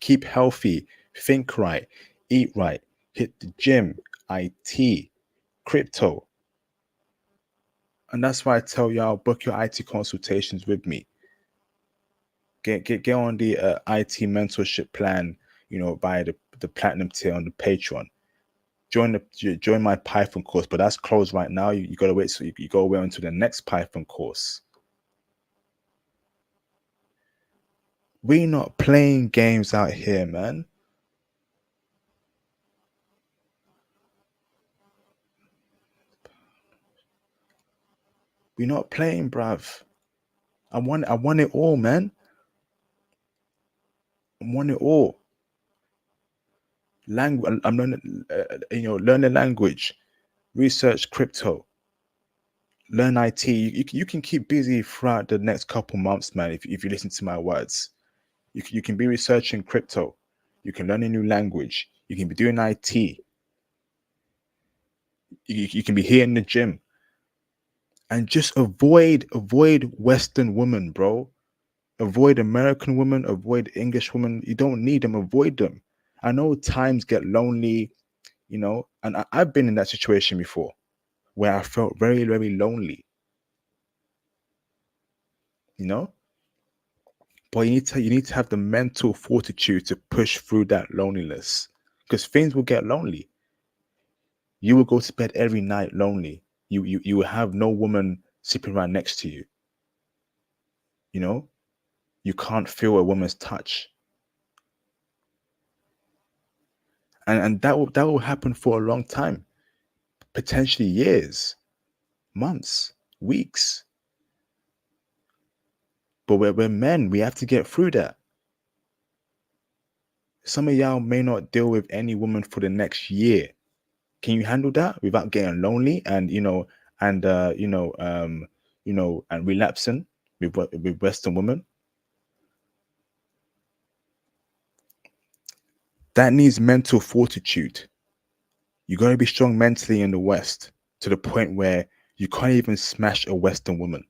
Keep healthy, think right, eat right, hit the gym, IT, crypto. And that's why I tell y'all, book your IT consultations with me. Get on the IT mentorship plan, via the platinum tier on the Patreon. Join my Python course, but that's closed right now. You gotta wait, so you go wait until the next Python course. We're not playing games out here, man. We're not playing, bruv. I want it all, man. I want it all. Language. I'm learning, learn the language, research crypto, learn IT. You can keep busy throughout the next couple months, man. If you listen to my words, you can be researching crypto. You can learn a new language. You can be doing IT. You can be here in the gym, and just avoid Western women, bro. Avoid American women. Avoid English women. You don't need them. Avoid them. I know times get lonely, and I've been in that situation before, where I felt very, very lonely. But you need to have the mental fortitude to push through that loneliness, because things will get lonely. You will go to bed every night lonely. You will have no woman sitting right next to you. You can't feel a woman's touch, and that will happen for a long time, potentially years, months, weeks. But we're men. We have to get through that. Some of y'all may not deal with any woman for the next year. Can you handle that without getting lonely and and relapsing with Western women? That needs mental fortitude. You got to be strong mentally in the West, to the point where you can't even smash a Western woman.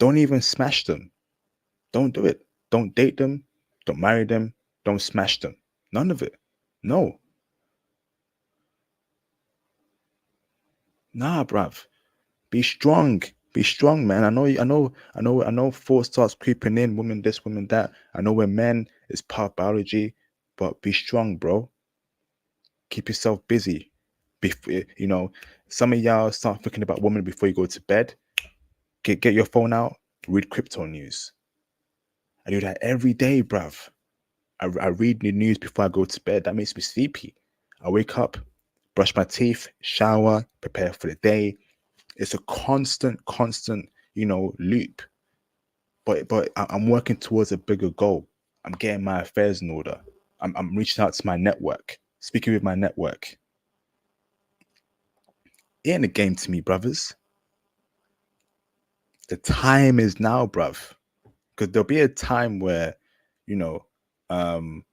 Don't even smash them. Don't do it. Don't date them. Don't marry them. Don't smash them. None of it. No. Nah, bruv. Be strong. Be strong, man. I know thought starts creeping in, women this, women that. I know we're men, it's part of biology, but be strong, bro. Keep yourself busy. Some of y'all start thinking about women before you go to bed. Get your phone out, read crypto news. I do that every day, bruv. I read the news before I go to bed. That makes me sleepy. I wake up, brush my teeth, shower, prepare for the day. It's a constant, loop. But I'm working towards a bigger goal. I'm getting my affairs in order. I'm reaching out to my network, speaking with my network. It ain't a game to me, brothers. The time is now, bruv. Because there'll be a time where, you know, um,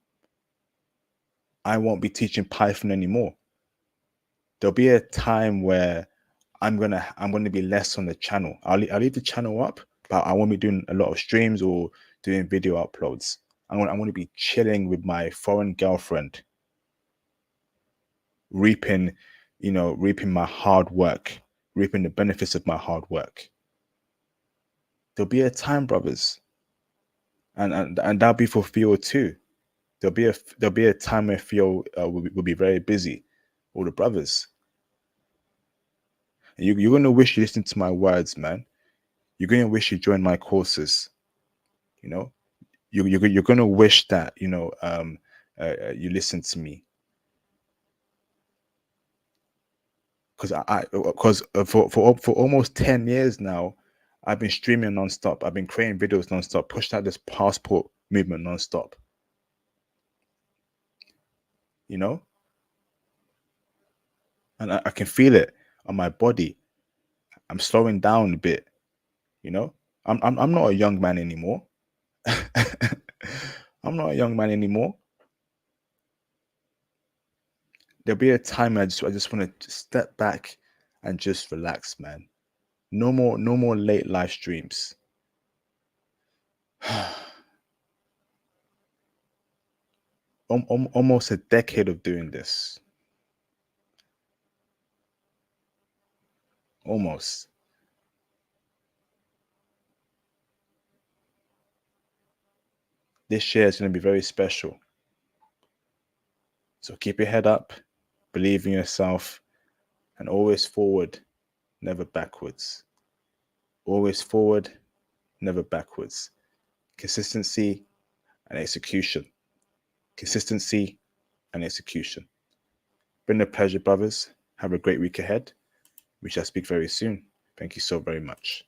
I won't be teaching Python anymore. There'll be a time where I'm gonna be less on the channel. I'll leave the channel up, but I won't be doing a lot of streams or doing video uploads. I want to be chilling with my foreign girlfriend, reaping, reaping my hard work, reaping the benefits of my hard work. There'll be a time, brothers, and that'll be for Theo too. There'll be a time where Theo will be very busy, all the brothers. And you're gonna wish you listened to my words, man. You're gonna wish you joined my courses. You know, you're gonna wish that you listen to me, because for almost 10 years now, I've been streaming nonstop. I've been creating videos nonstop, pushed out this passport movement nonstop. You know, and I can feel it on my body. I'm slowing down a bit. You know, I'm not a young man anymore. I'm not a young man anymore. There'll be a time I just want to step back and just relax, man. No more late live streams. Almost a decade of doing this. Almost. This year is going to be very special. So keep your head up, believe in yourself, and always forward, never backwards. Always forward, never backwards. Consistency and execution. Consistency and execution. Been a pleasure, brothers. Have a great week ahead. We shall speak very soon. Thank you so very much.